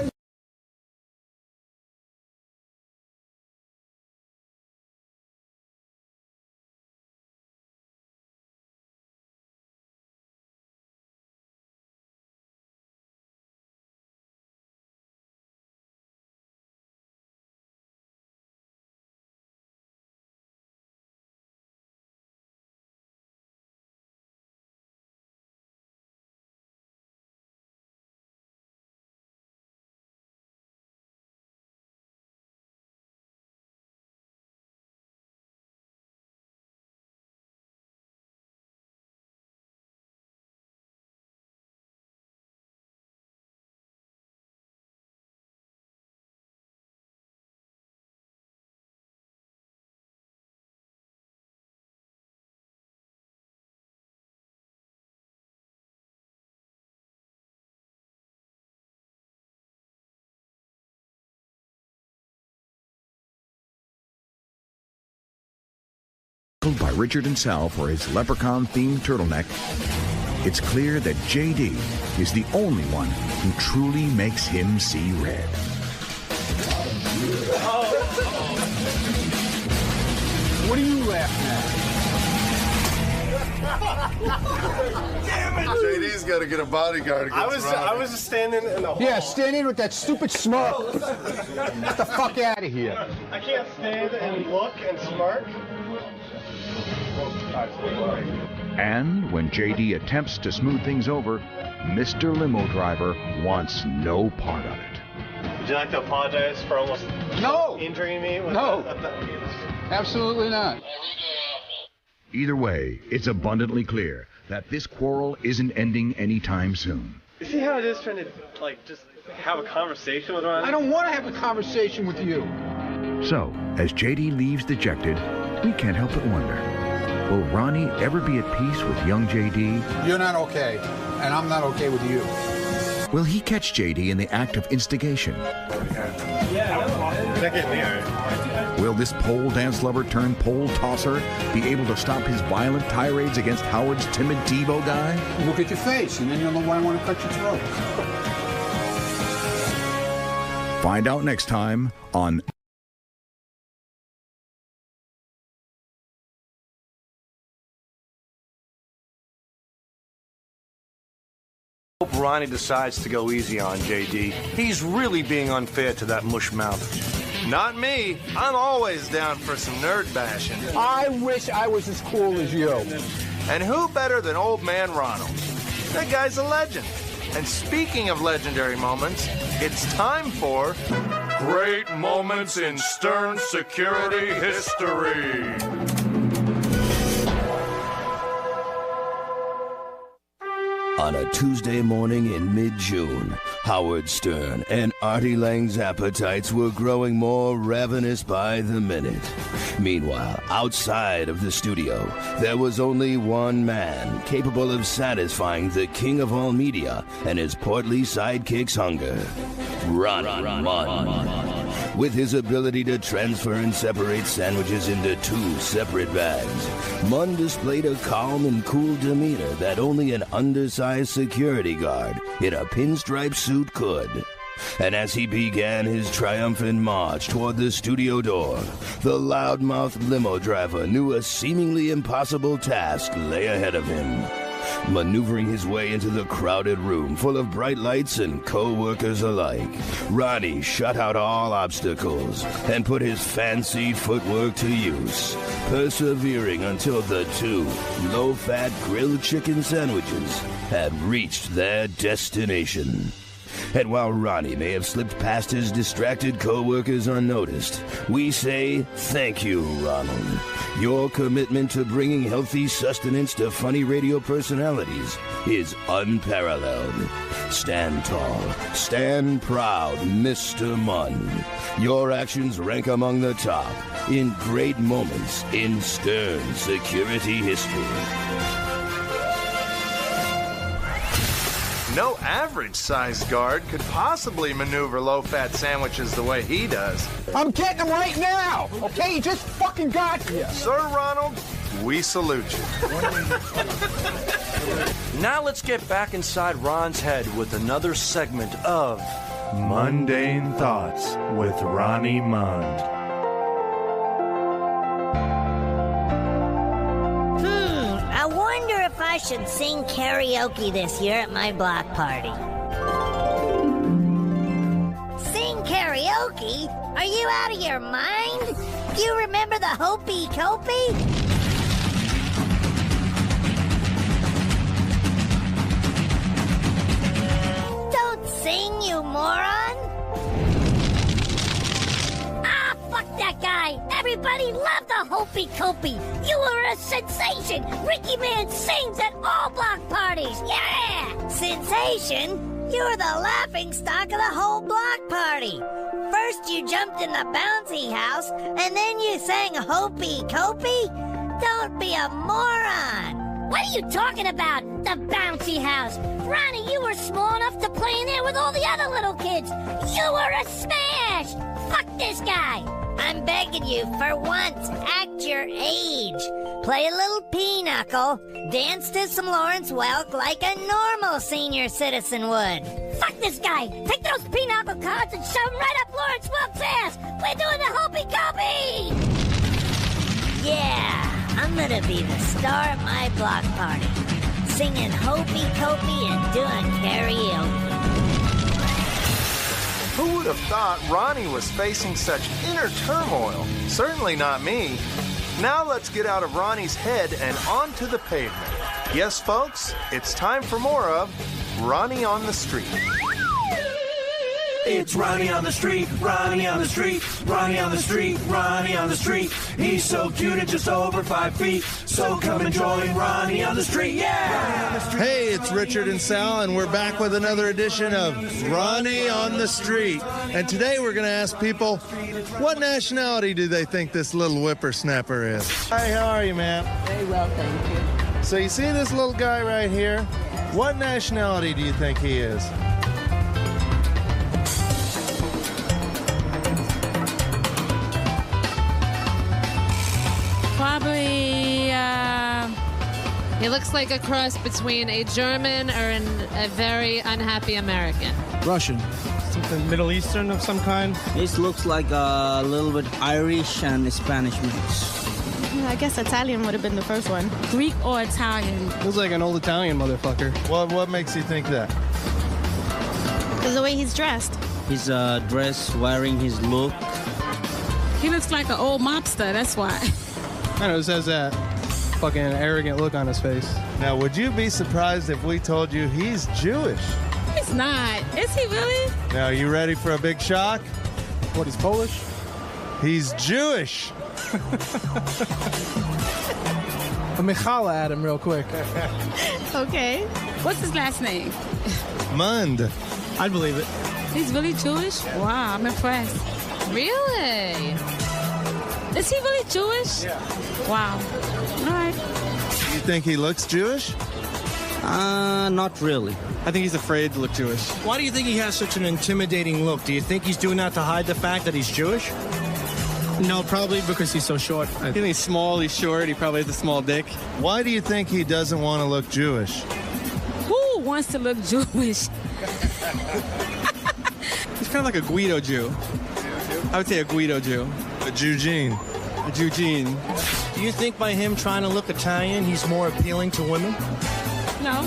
tackled by Richard and Sal for his leprechaun-themed turtleneck, it's clear that J.D. is the only one who truly makes him see red. What are you laughing at? Damn it! JD's got to get a bodyguard. I was just standing in the hall. Yeah, standing with that stupid smirk. Get the fuck out of here. I can't stand and look and smirk. And when J.D. attempts to smooth things over, Mr. Limo Driver wants no part of it. Would you like to apologize for almost injuring me? No. Absolutely not. Either way, it's abundantly clear that this quarrel isn't ending anytime soon. You see how it is trying to, just have a conversation with Ronnie? I don't want to have a conversation with you. So, as J.D. leaves dejected, we can't help but wonder, will Ronnie ever be at peace with young J.D.? You're not okay, and I'm not okay with you. Will he catch J.D. in the act of instigation? Will this pole dance lover turned pole tosser be able to stop his violent tirades against Howard's timid TiVo guy? Look at your face, and then you'll know why I want to cut your throat. Find out next time on Hope Ronnie decides to go easy on JD. He's really being unfair to that mush mouth. Not me. I'm always down for some nerd bashing. I wish I was as cool as you. And who better than old man Ronald? That guy's a legend. And speaking of legendary moments, it's time for Great Moments in Stern Security History. On a Tuesday morning in mid-June, Howard Stern and Artie Lang's appetites were growing more ravenous by the minute. Meanwhile, outside of the studio, there was only one man capable of satisfying the king of all media and his portly sidekick's hunger, Ronnie Mund. With his ability to transfer and separate sandwiches into two separate bags, Mund displayed a calm and cool demeanor that only an undersized security guard in a pinstripe suit could. And as he began his triumphant march toward the studio door, the loudmouth limo driver knew a seemingly impossible task lay ahead of him. Maneuvering his way into the crowded room full of bright lights and co-workers alike, Ronnie shut out all obstacles and put his fancy footwork to use, persevering until the two low-fat grilled chicken sandwiches had reached their destination. And while Ronnie may have slipped past his distracted co-workers unnoticed, we say thank you, Ronald. Your commitment to bringing healthy sustenance to funny radio personalities is unparalleled. Stand tall, stand proud, Mr. Mund. Your actions rank among the top in great moments in Stern security history. No average-sized guard could possibly maneuver low-fat sandwiches the way he does. I'm getting them right now, okay? You just fucking got here. Sir Ronald, we salute you. Now let's get back inside Ron's head with another segment of Mundane Thoughts with Ronnie Mund. I wonder if I should sing karaoke this year at my block party. Sing karaoke? Are you out of your mind? Do you remember the Hopey Copey? Don't sing, you moron! Ah, fuck that guy! Everybody loved the Hopey Copey! You were a sensation! Ricky Man sings at all block parties! Yeah! Sensation? You're the laughing stock of the whole block party! First you jumped in the bouncy house, and then you sang Hopey Copey? Don't be a moron! What are you talking about, the bouncy house? Ronnie, you were small enough to play in there with all the other little kids! You were a smash! Fuck this guy. I'm begging you, for once, act your age. Play a little pinochle, dance to some Lawrence Welk like a normal senior citizen would. Fuck this guy. Take those pinochle cards and shove them right up Lawrence Welk's ass. We're doing the hopey-copey. Yeah, I'm gonna be the star at my block party, singing hopey-copey and doing karaoke. Who would have thought Ronnie was facing such inner turmoil? Certainly not me. Now let's get out of Ronnie's head and onto the pavement. Yes, folks, it's time for more of Ronnie on the Street. It's Ronnie on the street, Ronnie on the street, Ronnie on the street, Ronnie on the street. He's so cute and just over 5 feet. So come and join Ronnie on the street, yeah! Hey, it's Richard and Sal, and we're back with another edition of Ronnie on the Street. And today we're going to ask people, what nationality do they think this little whippersnapper is? Hi, how are you, ma'am? Very well, thank you. So you see this little guy right here? What nationality do you think he is? Probably, he looks like a cross between a German or a very unhappy American. Russian. Something Middle Eastern of some kind. This looks like a little bit Irish and Spanish mix. I guess Italian would have been the first one. Greek or Italian. Looks like an old Italian motherfucker. What makes you think that? Because the way he's dressed. His dress, wearing his look. He looks like an old mobster, that's why. I know, this has that fucking arrogant look on his face. Now, would you be surprised if we told you he's Jewish? He's not. Is he really? Now, you ready for a big shock? What, he's Polish? He's Jewish. Let me holla at him real quick. Okay. What's his last name? Mund. I'd believe it. He's really Jewish? Wow, I'm impressed. Really? Is he really Jewish? Yeah. Wow. All right. Do you think he looks Jewish? Not really. I think he's afraid to look Jewish. Why do you think he has such an intimidating look? Do you think he's doing that to hide the fact that he's Jewish? No, probably because he's so short. I think he's small, he's short, he probably has a small dick. Why do you think he doesn't want to look Jewish? Who wants to look Jewish? He's kind of like a Guido Jew. I would say a Guido Jew. A Jew-gene. A Jew-gene. Do you think by him trying to look Italian, he's more appealing to women? No.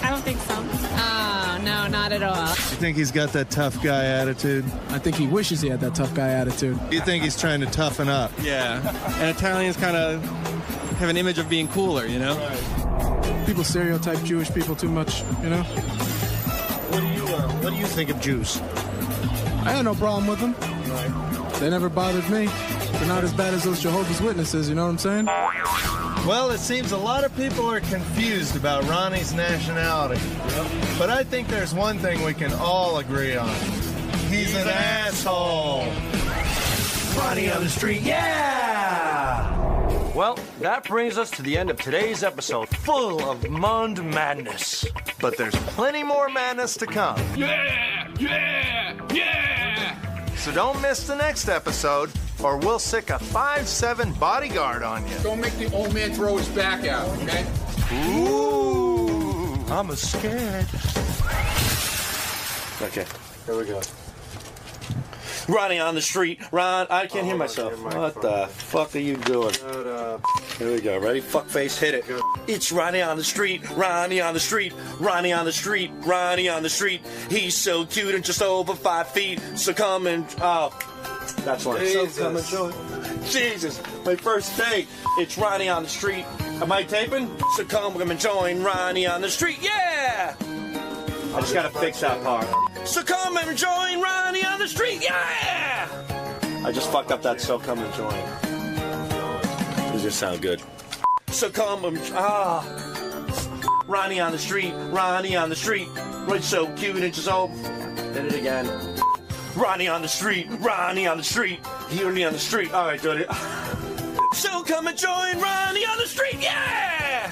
I don't think so. Oh, no, not at all. You think he's got that tough guy attitude? I think he wishes he had that tough guy attitude. You think he's trying to toughen up? Yeah. And Italians kind of have an image of being cooler, you know? Right. People stereotype Jewish people too much, you know? What do you think of Jews? I had no problem with them. Right. They never bothered me. They're not as bad as those Jehovah's Witnesses, you know what I'm saying? Well, it seems a lot of people are confused about Ronnie's nationality. Yep. But I think there's one thing we can all agree on. He's an asshole. Ronnie on the street, yeah! Well, that brings us to the end of today's episode, full of Mund madness. But there's plenty more madness to come. Yeah! Yeah! Yeah! So don't miss the next episode, or we'll sick a 5'7" bodyguard on you. Don't make the old man throw his back out, okay? Ooh, I'm scared. Okay, here we go. Ronnie on the street. Ron, I can't hear myself. What the fuck are you doing? Here we go. Ready? Fuckface, hit it. It's Ronnie on the street. Ronnie on the street. Ronnie on the street. Ronnie on the street. He's so cute and just over 5 feet. So come and that's one. So come and join. Jesus, my first date. It's Ronnie on the street. Am I taping? So come and join Ronnie on the street. Yeah. I just gotta fix that part. So come and join Ronnie on the street, yeah! I just fucked up that so come and join. Does this sound good? So come and, Ronnie on the street, Ronnie on the street. Right, so cute and just hit it again. Ronnie on the street, Ronnie on the street. Ronnie on the street, alright, do it. So come and join Ronnie on the street, yeah!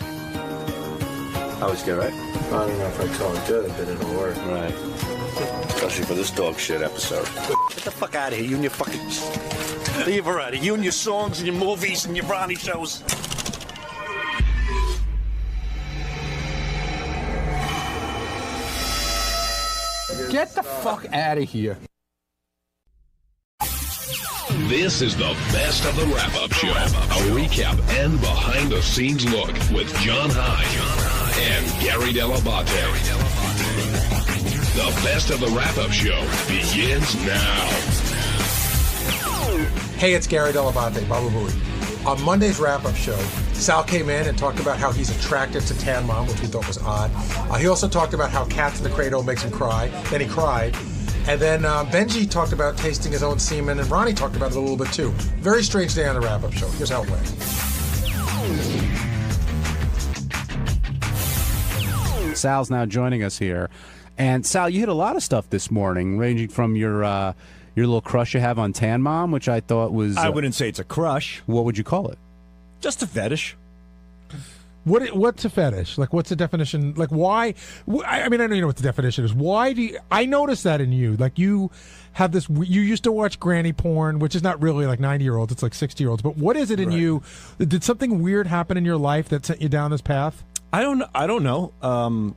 That was good, right? I don't know if I call it good, but it'll work. Right. especially for this dog shit episode. Get the fuck out of here, you and your fucking... Leave her out of you and your songs and your movies and your Ronnie shows. Get the fuck out of here. This is the best of the wrap-up show. A recap and behind-the-scenes look with John High and Gary Dell'Abate. The best of the wrap-up show begins now. Hey, it's Gary Dell'Abate, Baba Booey. On Monday's wrap-up show, Sal came in and talked about how he's attracted to Tan Mom, which we thought was odd. He also talked about how Cats in the Cradle makes him cry. Then he cried. And then Benji talked about tasting his own semen, and Ronnie talked about it a little bit too. Very strange day on the wrap-up show. Here's how it went. Sal's now joining us here. And Sal, you hit a lot of stuff this morning, ranging from your little crush you have on Tan Mom, which I thought was... I wouldn't say it's a crush. What would you call it? Just a fetish. What's a fetish? Like, what's the definition? Like, why? I mean, I know you know what the definition is. Why do you... I noticed that in you. Like, you have this... You used to watch granny porn, which is not really like 90-year-olds. It's like 60-year-olds. But what is it in you? Did something weird happen in your life that sent you down this path? I don't know.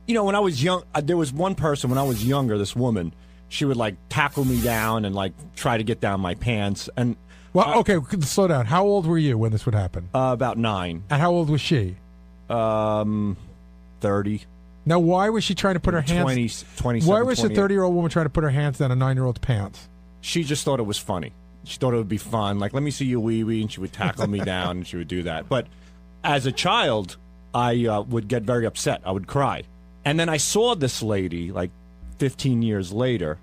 You know, when I was young, there was one person when I was younger, this woman, she would, like, tackle me down and, like, try to get down my pants. And... Well, okay, slow down. How old were you when this would happen? About 9. And how old was she? 30. Now, why was she trying to put her hands... 27, why was a 30-year-old woman trying to put her hands down a 9-year-old's pants? She just thought it was funny. She thought it would be fun. Like, let me see your wee-wee, and she would tackle me down, and she would do that. But as a child, I would get very upset. I would cry. And then I saw this lady, like, 15 years later,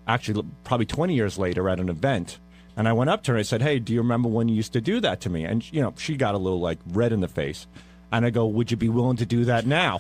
actually probably 20 years later at an event. And I went up to her and I said, hey, do you remember when you used to do that to me? And, you know, she got a little, like, red in the face. And I go, would you be willing to do that now?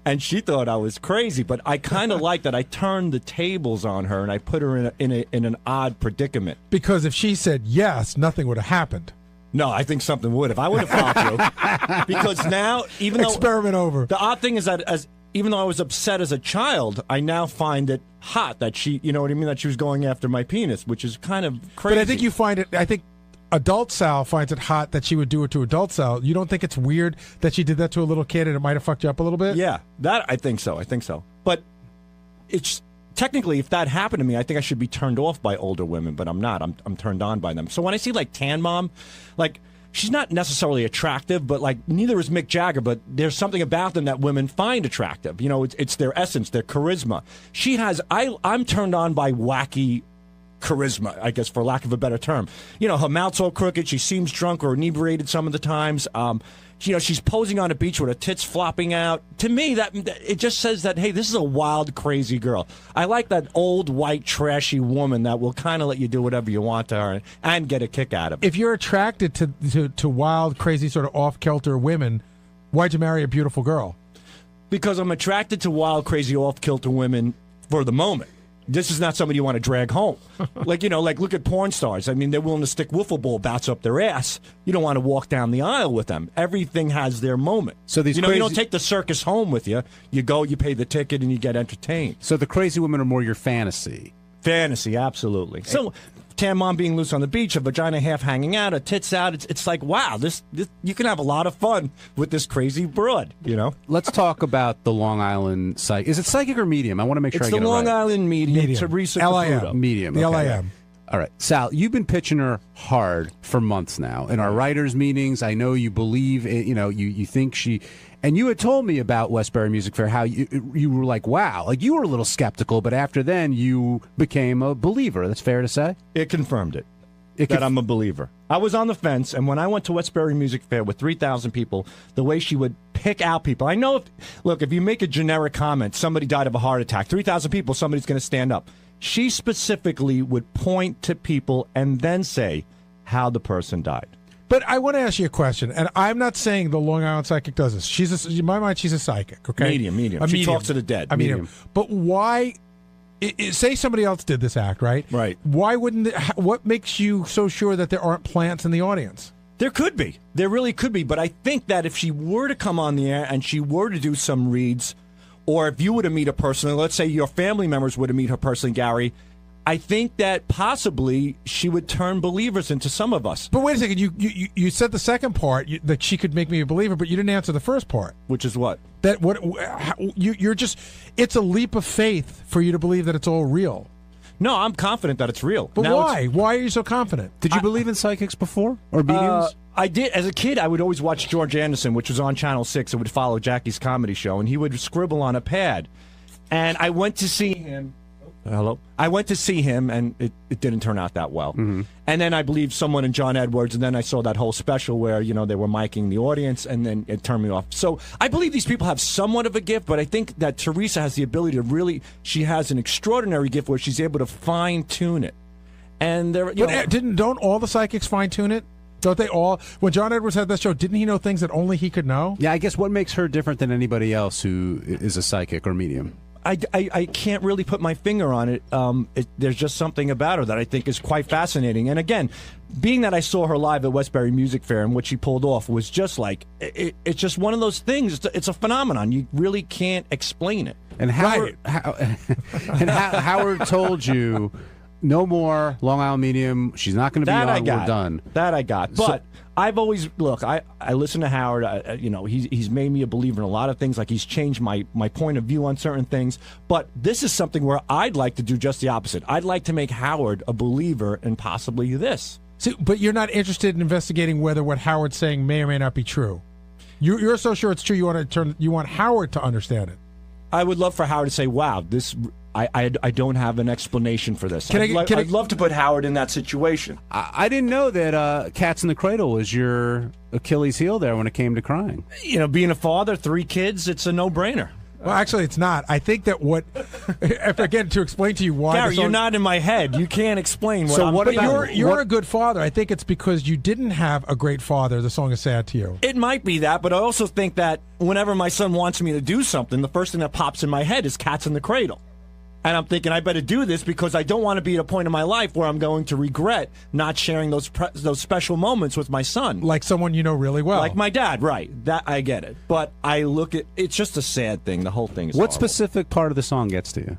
And she thought I was crazy. But I kind of like that I turned the tables on her and I put her in an odd predicament. Because if she said yes, nothing would have happened. No, I think something would have. I would have followed you. Because now, even though... Experiment over. The odd thing is that even though I was upset as a child, I now find it hot that she, you know what I mean, that she was going after my penis, which is kind of crazy. But I think you find it, I think adult Sal finds it hot that she would do it to adult Sal. You don't think it's weird that she did that to a little kid and it might have fucked you up a little bit? Yeah, that I think so. But it's technically, if that happened to me, I think I should be turned off by older women, but I'm not. I'm turned on by them. So when I see like Tan Mom, like, she's not necessarily attractive, but like neither is Mick Jagger, but there's something about them that women find attractive. You know, it's their essence, their charisma. She has, I'm turned on by wacky charisma, I guess, for lack of a better term. You know, her mouth's all crooked, she seems drunk or inebriated some of the times. You know, she's posing on a beach with her tits flopping out. To me, that it just says that, hey, this is a wild, crazy girl. I like that old, white, trashy woman that will kind of let you do whatever you want to her and get a kick out of it. If you're attracted to wild, crazy, sort of off-kilter women, why'd you marry a beautiful girl? Because I'm attracted to wild, crazy, off-kilter women for the moment. This is not somebody you want to drag home. Like, you know, like look at porn stars. I mean, they're willing to stick wiffle ball bats up their ass. You don't want to walk down the aisle with them. Everything has their moment. So these you don't take the circus home with you. You go, you pay the ticket, and you get entertained. So the crazy women are more your fantasy. Fantasy, absolutely. So Tan Mom being loose on the beach, a vagina half hanging out, a tits out. It's like, wow, this you can have a lot of fun with this crazy broad, you know? Let's talk about the Long Island psychic. Is it psychic or medium? I want to make sure I get it right. It's the Long Island medium. Teresa Caputo. Medium. The okay. LIM. All right. Sal, you've been pitching her hard for months now. In our writers' meetings, I know you believe, you know, you think she... And you had told me about Westbury Music Fair, how you were like, wow. Like, you were a little skeptical, but after then, you became a believer. That's fair to say? It confirmed it. That I'm a believer. I was on the fence, and when I went to Westbury Music Fair with 3,000 people, the way she would pick out people. I know, if you make a generic comment, somebody died of a heart attack, 3,000 people, somebody's going to stand up. She specifically would point to people and then say how the person died. But I want to ask you a question, and I'm not saying the Long Island psychic does this. In my mind, she's a psychic, okay? Medium. She talks to the dead. A medium. But why... say somebody else did this act, right? Right. Why wouldn't... What makes you so sure that there aren't plants in the audience? There could be. There really could be. But I think that if she were to come on the air and she were to do some reads, or if you were to meet her personally, let's say your family members were to meet her personally, Gary, I think that possibly she would turn believers into some of us. But wait a second, you said the second part that she could make me a believer, but you didn't answer the first part. Which is what? That you're just, it's a leap of faith for you to believe that it's all real. No, I'm confident that it's real. But why? Why are you so confident? Did you believe in psychics before or mediums? I did. As a kid, I would always watch George Anderson, which was on Channel 6. It would follow Jackie's comedy show, and he would scribble on a pad. And I went to see him. Hello? I went to see him, and it didn't turn out that well. Mm-hmm. And then I believed someone in John Edwards, and then I saw that whole special where, they were miking the audience, and then it turned me off. So I believe these people have somewhat of a gift, but I think that Teresa has the ability to really, she has an extraordinary gift where she's able to fine-tune it. And don't all the psychics fine-tune it? Don't they all? When John Edwards had that show, didn't he know things that only he could know? Yeah, I guess what makes her different than anybody else who is a psychic or medium? I can't really put my finger on it. There's just something about her that I think is quite fascinating. And again, being that I saw her live at Westbury Music Fair and what she pulled off was just like, it's just one of those things. It's a phenomenon. You really can't explain it. And Howard told you, no more Long Island Medium. She's not going to be on. We're done. That I got. But I've always I listen to Howard. He's made me a believer in a lot of things. Like he's changed my point of view on certain things. But this is something where I'd like to do just the opposite. I'd like to make Howard a believer in possibly this. See, but you're not interested in investigating whether what Howard's saying may or may not be true. You're so sure it's true. You want Howard to understand it. I would love for Howard to say, "Wow, this." I don't have an explanation for this. I'd love to put Howard in that situation. I didn't know that Cats in the Cradle was your Achilles heel there when it came to crying. Being a father, 3 kids, it's a no-brainer. Well, actually, it's not. I think that again, to explain to you why... Gary, you're not in my head. You can't explain what I'm... What about... You're a good father. I think it's because you didn't have a great father. The song is sad to you. It might be that, but I also think that whenever my son wants me to do something, the first thing that pops in my head is Cats in the Cradle. And I'm thinking I better do this because I don't want to be at a point in my life where I'm going to regret not sharing those special moments with my son. Like someone you know really well. Like my dad, right. That I get it. But I look at it's just a sad thing. The whole thing is What horrible. specific part of the song gets to you?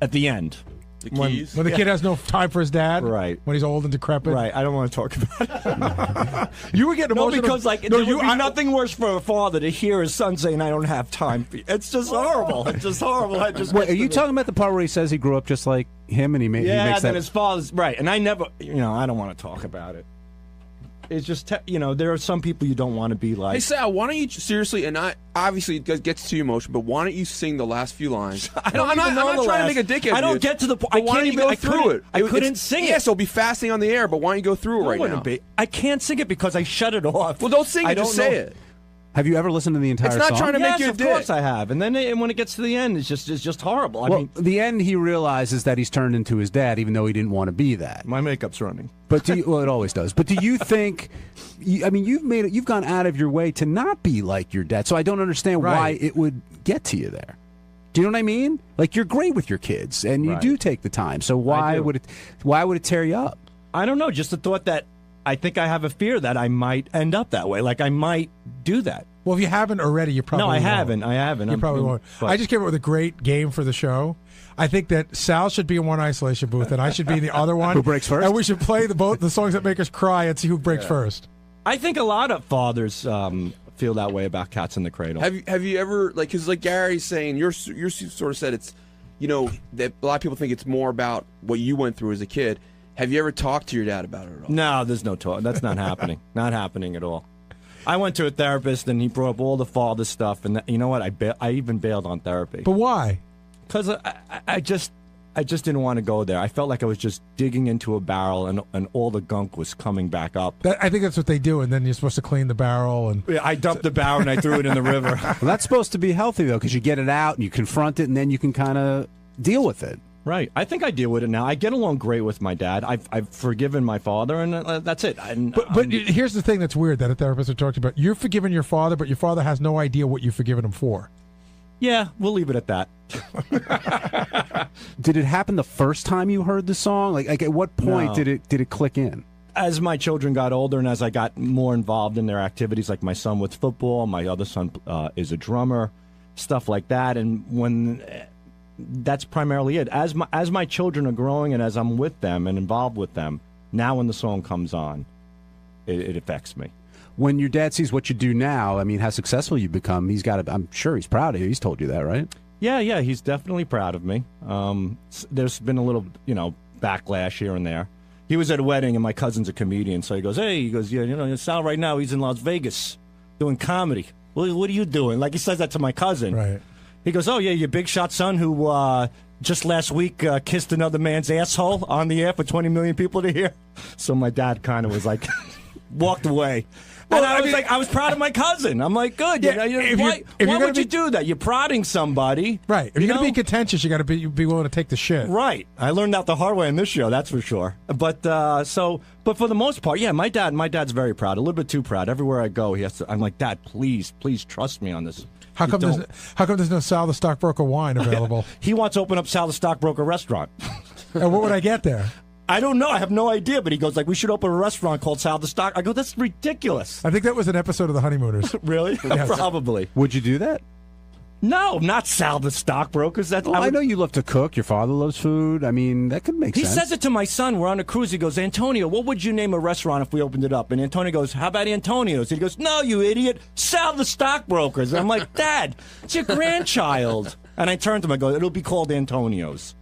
At the end. The keys. When the kid has no time for his dad? Right. When he's old and decrepit? Right. I don't want to talk about it. You were getting emotional. No, because there would be nothing worse for a father to hear his son saying, I don't have time for you. It's just horrible. It's just horrible. Wait, are you talking about the part where he says he grew up just like him and he makes that... his father's... Right. And I never... I don't want to talk about it. It's just, there are some people you don't want to be like. Hey, Sal, why don't you seriously, and obviously it gets too emotional, but why don't you sing the last few lines? I'm not trying to make a dickhead. I don't get to the point. Why don't you go through it? I couldn't sing it. Yes, it'll be fasting on the air, but why don't you go through it right now? I can't sing it because I shut it off. Well, don't sing it, just say it. Have you ever listened to the entire song? It's not trying to make you a dick. Of course I have. And then when it gets to the end, it's just horrible. I mean, the end, he realizes that he's turned into his dad, even though he didn't want to be that. My makeup's running. But it always does. But do you think? You've gone out of your way to not be like your dad. So I don't understand why it would get to you there. Do you know what I mean? Like you're great with your kids, and you do take the time. So why would it tear you up? I don't know. Just the thought that. I think I have a fear that I might end up that way. Like I might do that. Well, if you haven't already, you probably won't. I haven't. You probably won't. I just came up with a great game for the show. I think that Sal should be in one isolation booth, and I should be in the other one. Who breaks first? And we should play the songs that make us cry and see who breaks first. I think a lot of fathers feel that way about Cats in the Cradle. Have you ever because like Gary's saying, you sort of said it's that a lot of people think it's more about what you went through as a kid. Have you ever talked to your dad about it at all? No, there's no talk. That's not happening. Not happening at all. I went to a therapist, and he brought up all the father stuff, and you know what? I even bailed on therapy. But why? Because I just didn't want to go there. I felt like I was just digging into a barrel, and all the gunk was coming back up. I think that's what they do, and then you're supposed to clean the barrel. And I dumped the barrel, and I threw it in the river. Well, that's supposed to be healthy, though, because you get it out, and you confront it, and then you can kind of deal with it. Right. I think I deal with it now. I get along great with my dad. I've forgiven my father, and that's it. But here's the thing that's weird that a therapist talked about. You're forgiving your father, but your father has no idea what you've forgiven him for. Yeah, we'll leave it at that. Did it happen the first time you heard the song? Like at what point did it click in? As my children got older and as I got more involved in their activities, like my son with football, my other son is a drummer. stuff like that. And when that's primarily it. As my children are growing and as I'm with them and involved with them, now when the song comes on, it affects me. When your dad sees what you do now, I mean, how successful you've become, I'm sure he's proud of you. He's told you that, right? Yeah, he's definitely proud of me. There's been a little, backlash here and there. He was at a wedding, and my cousin's a comedian, so he goes, Sal right now, he's in Las Vegas doing comedy. Well, what are you doing? Like, he says that to my cousin. Right. He goes, oh, yeah, your big shot son who just last week kissed another man's asshole on the air for 20 million people to hear. So my dad kind of was like, walked away. Well, and I was proud of my cousin. I'm like, good. Yeah, why would you do that? You're prodding somebody. Right. If you're going to be contentious, you got to be willing to take the shit. Right. I learned that the hard way in this show, that's for sure. But but for the most part, yeah, my dad's very proud. A little bit too proud. Everywhere I go, I'm like, Dad, please trust me on this. How come there's no Sal the Stockbroker wine available? He wants to open up Sal the Stockbroker restaurant. And what would I get there? I don't know. I have no idea. But he goes, we should open a restaurant called Sal the Stock. I go, that's ridiculous. I think that was an episode of The Honeymooners. Really? Yes. Probably. Would you do that? No, not Sal the Stockbrokers. I know you love to cook. Your father loves food. I mean, that could make sense. He says it to my son. We're on a cruise. He goes, Antonio, what would you name a restaurant if we opened it up? And Antonio goes, how about Antonio's? And he goes, no, you idiot. Sal the Stockbrokers. And I'm like, Dad, it's your grandchild. And I turned to him. I go, it'll be called Antonio's.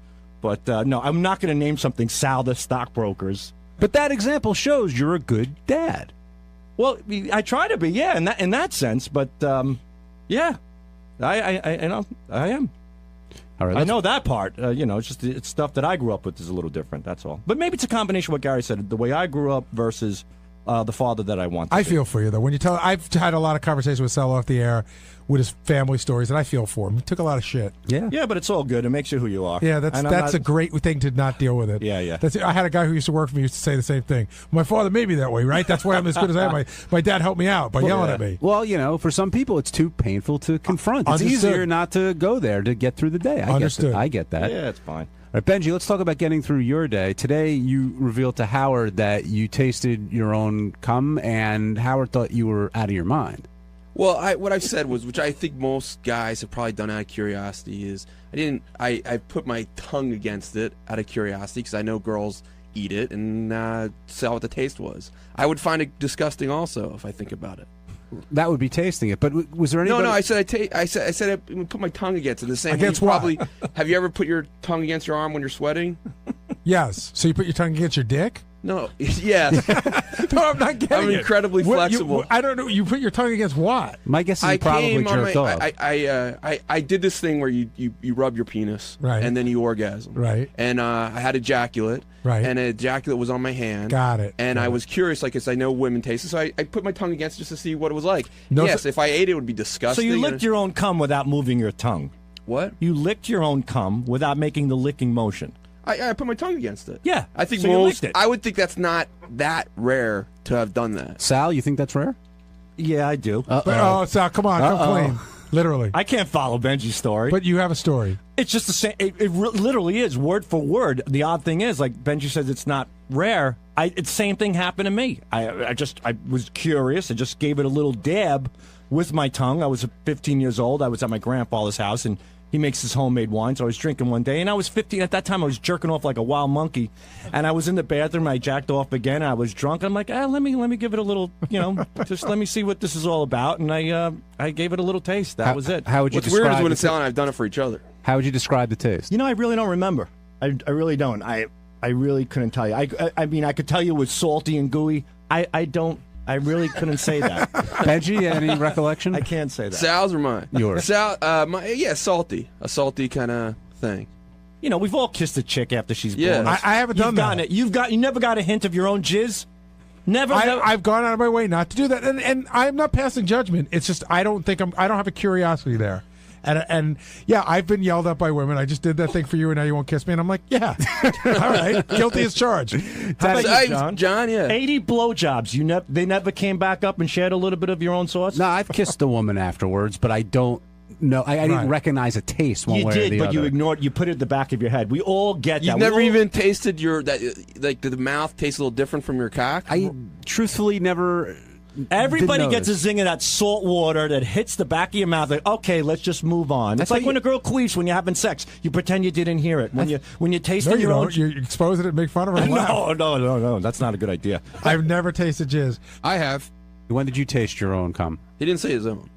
But no, I'm not going to name something Sal the Stockbrokers. But that example shows you're a good dad. Well, I try to be, yeah, in that sense. But yeah, I am. All right, I know that part. It's stuff that I grew up with is a little different. That's all. But maybe it's a combination of what Gary said, the way I grew up versus the father that I want. I feel for you though. When you tell, I've had a lot of conversations with Sal off the air with his family stories, and I feel for him. He took a lot of shit. Yeah, but it's all good. It makes you who you are. Yeah, that's a great thing to not deal with it. Yeah. I had a guy who used to work for me used to say the same thing. My father made me that way, right? That's why I'm as good as I am. My dad helped me out by yelling at me. Well, for some people, it's too painful to confront. It's easier not to go there to get through the day. I get that. Yeah, it's fine. All right, Benji, let's talk about getting through your day. Today, you revealed to Howard that you tasted your own cum, and Howard thought you were out of your mind. Well, what I said was, which I think most guys have probably done out of curiosity, is I put my tongue against it out of curiosity because I know girls eat it and saw what the taste was. I would find it disgusting also if I think about it. That would be tasting it, but was there anybody? No. I said I would put my tongue against it. The same. Against way what? Probably. Have you ever put your tongue against your arm when you're sweating? Yes. So you put your tongue against your dick? No. Yes. No, I'm not getting I'm it. incredibly flexible. I don't know. You put your tongue against what? My guess is you probably jerked off. I did this thing where you rub your penis, right, and then you orgasm, right, and I had ejaculate, right, and an ejaculate was on my hand. Got it. And I was curious, because I know women taste it, so I put my tongue against it just to see what it was like. Yes, if I ate it, it would be disgusting. So you licked your own cum without moving your tongue. What? You licked your own cum without making the licking motion. I put my tongue against it. Yeah, I think so you licked it. I would think that's not that rare to have done that. Sal, you think that's rare? Yeah, I do. Sal, come on, come clean. Literally. I can't follow Benji's story. But you have a story. It's just the same. It literally is, word for word. The odd thing is, like Benji says, it's not rare. The same thing happened to me. I was curious. I just gave it a little dab with my tongue. I was 15 years old. I was at my grandfather's house, and he makes his homemade wine, so I was drinking one day, and I was 15. At that time, I was jerking off like a wild monkey, and I was in the bathroom, I jacked off again, and I was drunk. I'm like, let me give it a little, just let me see what this is all about, and I gave it a little taste. That was it. How would you What's describe weird is when it's Sal and I've done it for each other. How would you describe the taste? I really don't remember. I really don't. I really couldn't tell you. I mean, I could tell you it was salty and gooey. I really couldn't say that. Benji, any recollection? I can't say that. Sal's or mine? Yours. Sal, salty. A salty kind of thing. We've all kissed a chick after she's Yeah. born. I haven't done that. You never got a hint of your own jizz? Never. I've gone out of my way not to do that, and I'm not passing judgment. It's just I don't have a curiosity there. And yeah, I've been yelled at by women. I just did that thing for you, and now you won't kiss me. And I'm like, yeah, all right, guilty as charged. How about you, John? John, yeah. 80 blowjobs. They never came back up and shared a little bit of your own sauce? No, I've kissed a woman afterwards, but I don't know. I didn't recognize a taste one way or the other. You did, but you ignored. You put it at the back of your head. We all get that. You've never even tasted did the mouth taste a little different from your cock? I truthfully never Everybody didn't gets a notice. zing of that salt water that hits the back of your mouth. Like, okay, let's just move on. It's like when a girl queefs when you're having sex. You pretend you didn't hear it. When you taste No, your you own. don't. You expose it and make fun of her. and laugh. No. That's not a good idea. I've never tasted jizz. I have. When did you taste your own cum? He didn't say his own.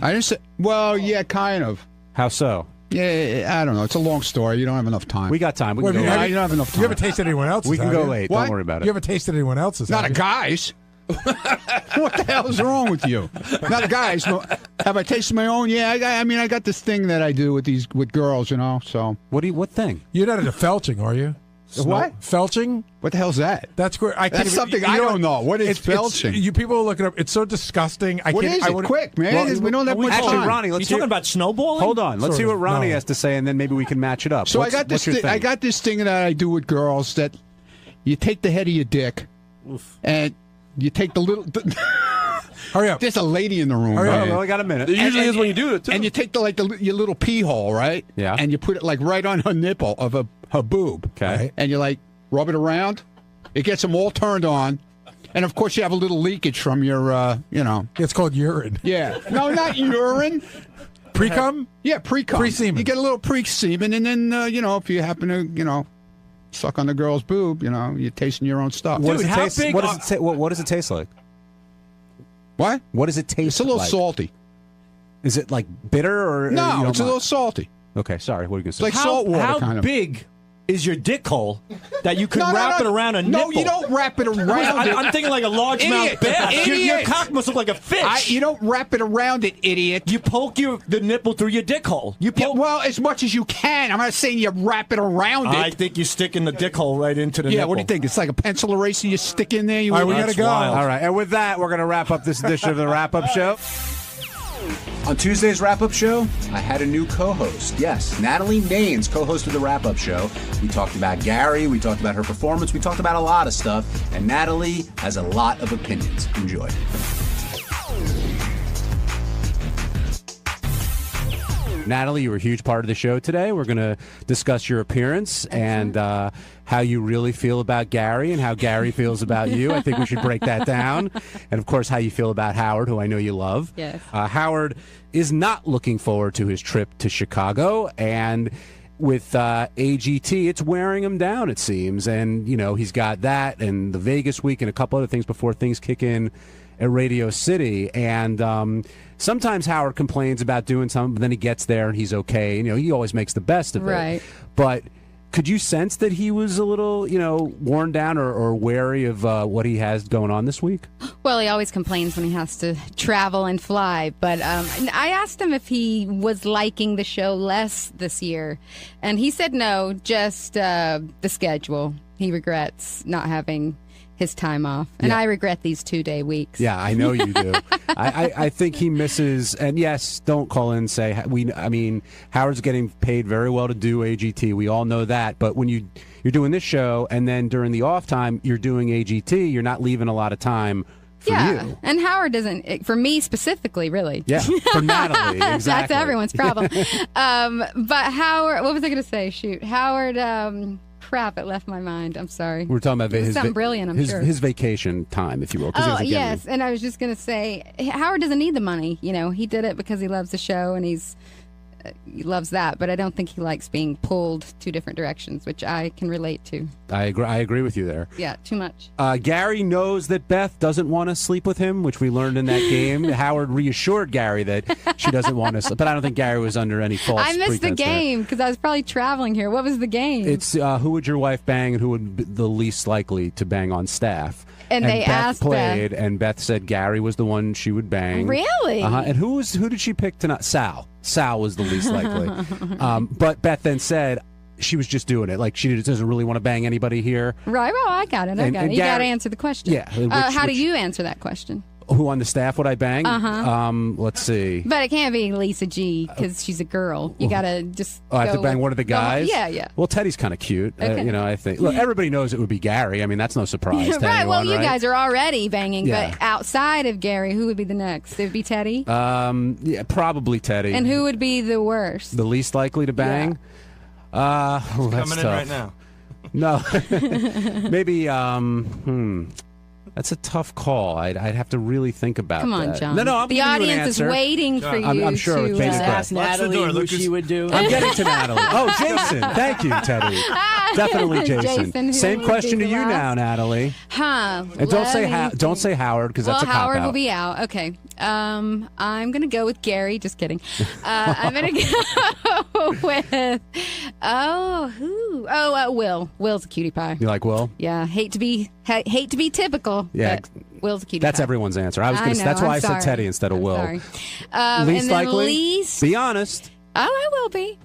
I didn't say. Well, yeah, kind of. How so? Yeah, I don't know. It's a long story. You don't have enough time. We got time. We Well, can go. You don't have enough time. You haven't tasted anyone else's. We can have go you? late. What? Don't worry about it. You haven't tasted anyone else's. Not have a you? guy's. What the hell is wrong with you? Not a guy's. No. Have I tasted my own? Yeah, I got this thing that I do with girls, you know. So what thing? You're not into felching, are you? What? Felching? What the hell's that? That's great. That's something I don't know. What is felching? You people look it up. It's so disgusting. What is it? Quick, man. We don't have much Actually, time. Ronnie, let's You talking about snowballing? Hold on. Let's Sort see what of. Ronnie No. has to say, and then maybe we can match it up. So What's- I got this. what's your thing? I got this thing that I do with girls that you take the head of your dick, and you take the little. Hurry up! There's a lady in the room. Hurry up. right? We only got a minute. There usually is when you do it, too. And you take your little pee hole, right? Yeah. And you put it like right on her nipple of her boob. Okay. And you like rub it around. It gets them all turned on. And of course you have a little leakage from your, It's called urine. Yeah. No, not urine. Pre-cum? Yeah, pre-cum. Pre-semen. You get a little pre-semen, and then, if you happen to, suck on the girl's boob, you're tasting your own stuff. What Dude, does it how taste? big What are- does it what does it taste like? What? What does it taste? It's a little like? salty. Is it like bitter or? you No, don't it's a mind? little salty. Okay, sorry. What are you gonna say? Like salt water, How kind of. big is your dick hole that you could No, no, wrap no. it around a nipple? No, you don't wrap it around it. I'm thinking like a largemouth Idiot. bass. Your Idiot. cock must look like a fish. You don't wrap it around it, idiot. You poke the nipple through your dick hole. You Yeah, poke. well, as much as you can. I'm not saying you wrap it around it. I think you stick in the dick hole right into the Yeah, nipple. what do you think? It's like a pencil eraser you stick in there? All right, we got to go. All right, and with that, we're going to wrap up this edition of the Wrap-Up Show. On Tuesday's wrap-up show, I had a new co-host. Yes, Natalie Maines co-hosted the wrap-up show. We talked about Gary, we talked about her performance, we talked about a lot of stuff, and Natalie has a lot of opinions. Enjoy. Natalie, you were a huge part of the show today. We're going to discuss your appearance and how you really feel about Gary and how Gary feels about you. I think we should break that down. And, of course, how you feel about Howard, who I know you love. Yes. Howard is not looking forward to his trip to Chicago. And with AGT, it's wearing him down, it seems. And, he's got that and the Vegas week and a couple other things before things kick in at Radio City. And sometimes Howard complains about doing something, but then he gets there and he's okay. He always makes the best of it. Right. But could you sense that he was a little, worn down or wary of what he has going on this week? Well, he always complains when he has to travel and fly. But I asked him if he was liking the show less this year. And he said no, just the schedule. He regrets not having his time off. And Yeah. I regret these 2-day weeks. Yeah, I know you do. I think he misses, and yes, don't call in and say, Howard's getting paid very well to do AGT. We all know that. But when you're doing this show, and then during the off time, you're doing AGT, you're not leaving a lot of for you. And Howard doesn't, for me specifically, really. Yeah, for Natalie, exactly. That's everyone's problem. But Howard, what was I going to say? Shoot. Howard, crap, it left my mind. I'm sorry. We're talking about It was something brilliant, I'm sure. his vacation time, if you will. 'cause he Oh, doesn't get any. yes. And I was just going to say, Howard doesn't need the money. He did it because he loves the show and he loves that. But I don't think he likes being pulled two different directions, which I can relate to. I agree with you there. Yeah, too much. Gary knows that Beth doesn't want to sleep with him, which we learned in that game. Howard reassured Gary that she doesn't want to sleep. But I don't think Gary was under any false I missed the pretense there. game because I was probably traveling here. What was the game? It's who would your wife bang and who would be the least likely to bang on staff. And they Beth asked played, and Beth said Gary was the one she would bang. Really? And who did she pick tonight? Sal. Sal was the least likely. But Beth then said she was just doing it. Like she doesn't really want to bang anybody here. Right, well, I got it. And You got to Gary- answer the question. Yeah, How do which- you answer that question? Who on the staff would I bang? Uh-huh. Let's see. But it can't be Lisa G because she's a girl. You got to just. Oh, I have go to bang with one of the guys? Yeah. Well, Teddy's kind of cute. Okay. I think. Look, everybody knows it would be Gary. I mean, that's no surprise to right. Well, anyone, you right? guys are already banging, Yeah. but outside of Gary, who would be the next? It would be Teddy. Yeah, probably Teddy. And who would be the worst? The least likely to bang? That's coming in tough. right now. No. Maybe, That's a tough call. I'd have to really think about Come on, that. John. No, I'm the giving you an audience is answer. waiting for you I'm sure with to bated breath. Ask Natalie who she would do. I'm getting to Natalie. Oh, Jason. Thank you, Teddy. Definitely Jason. Jason, who Same would question be to the you last? now, Natalie. Huh. And don't say Howard because that's a cop Howard out. will be out. Okay. I'm going to go with Gary. Just kidding. I'm going to go with, Will. Will's a cutie pie. You like Will? Yeah. Hate to be typical. Yeah. But Will's a cutie That's pie. everyone's answer. That's why I said Teddy instead of Will. Sorry. Least and then likely? least. Be honest. Oh, I will be.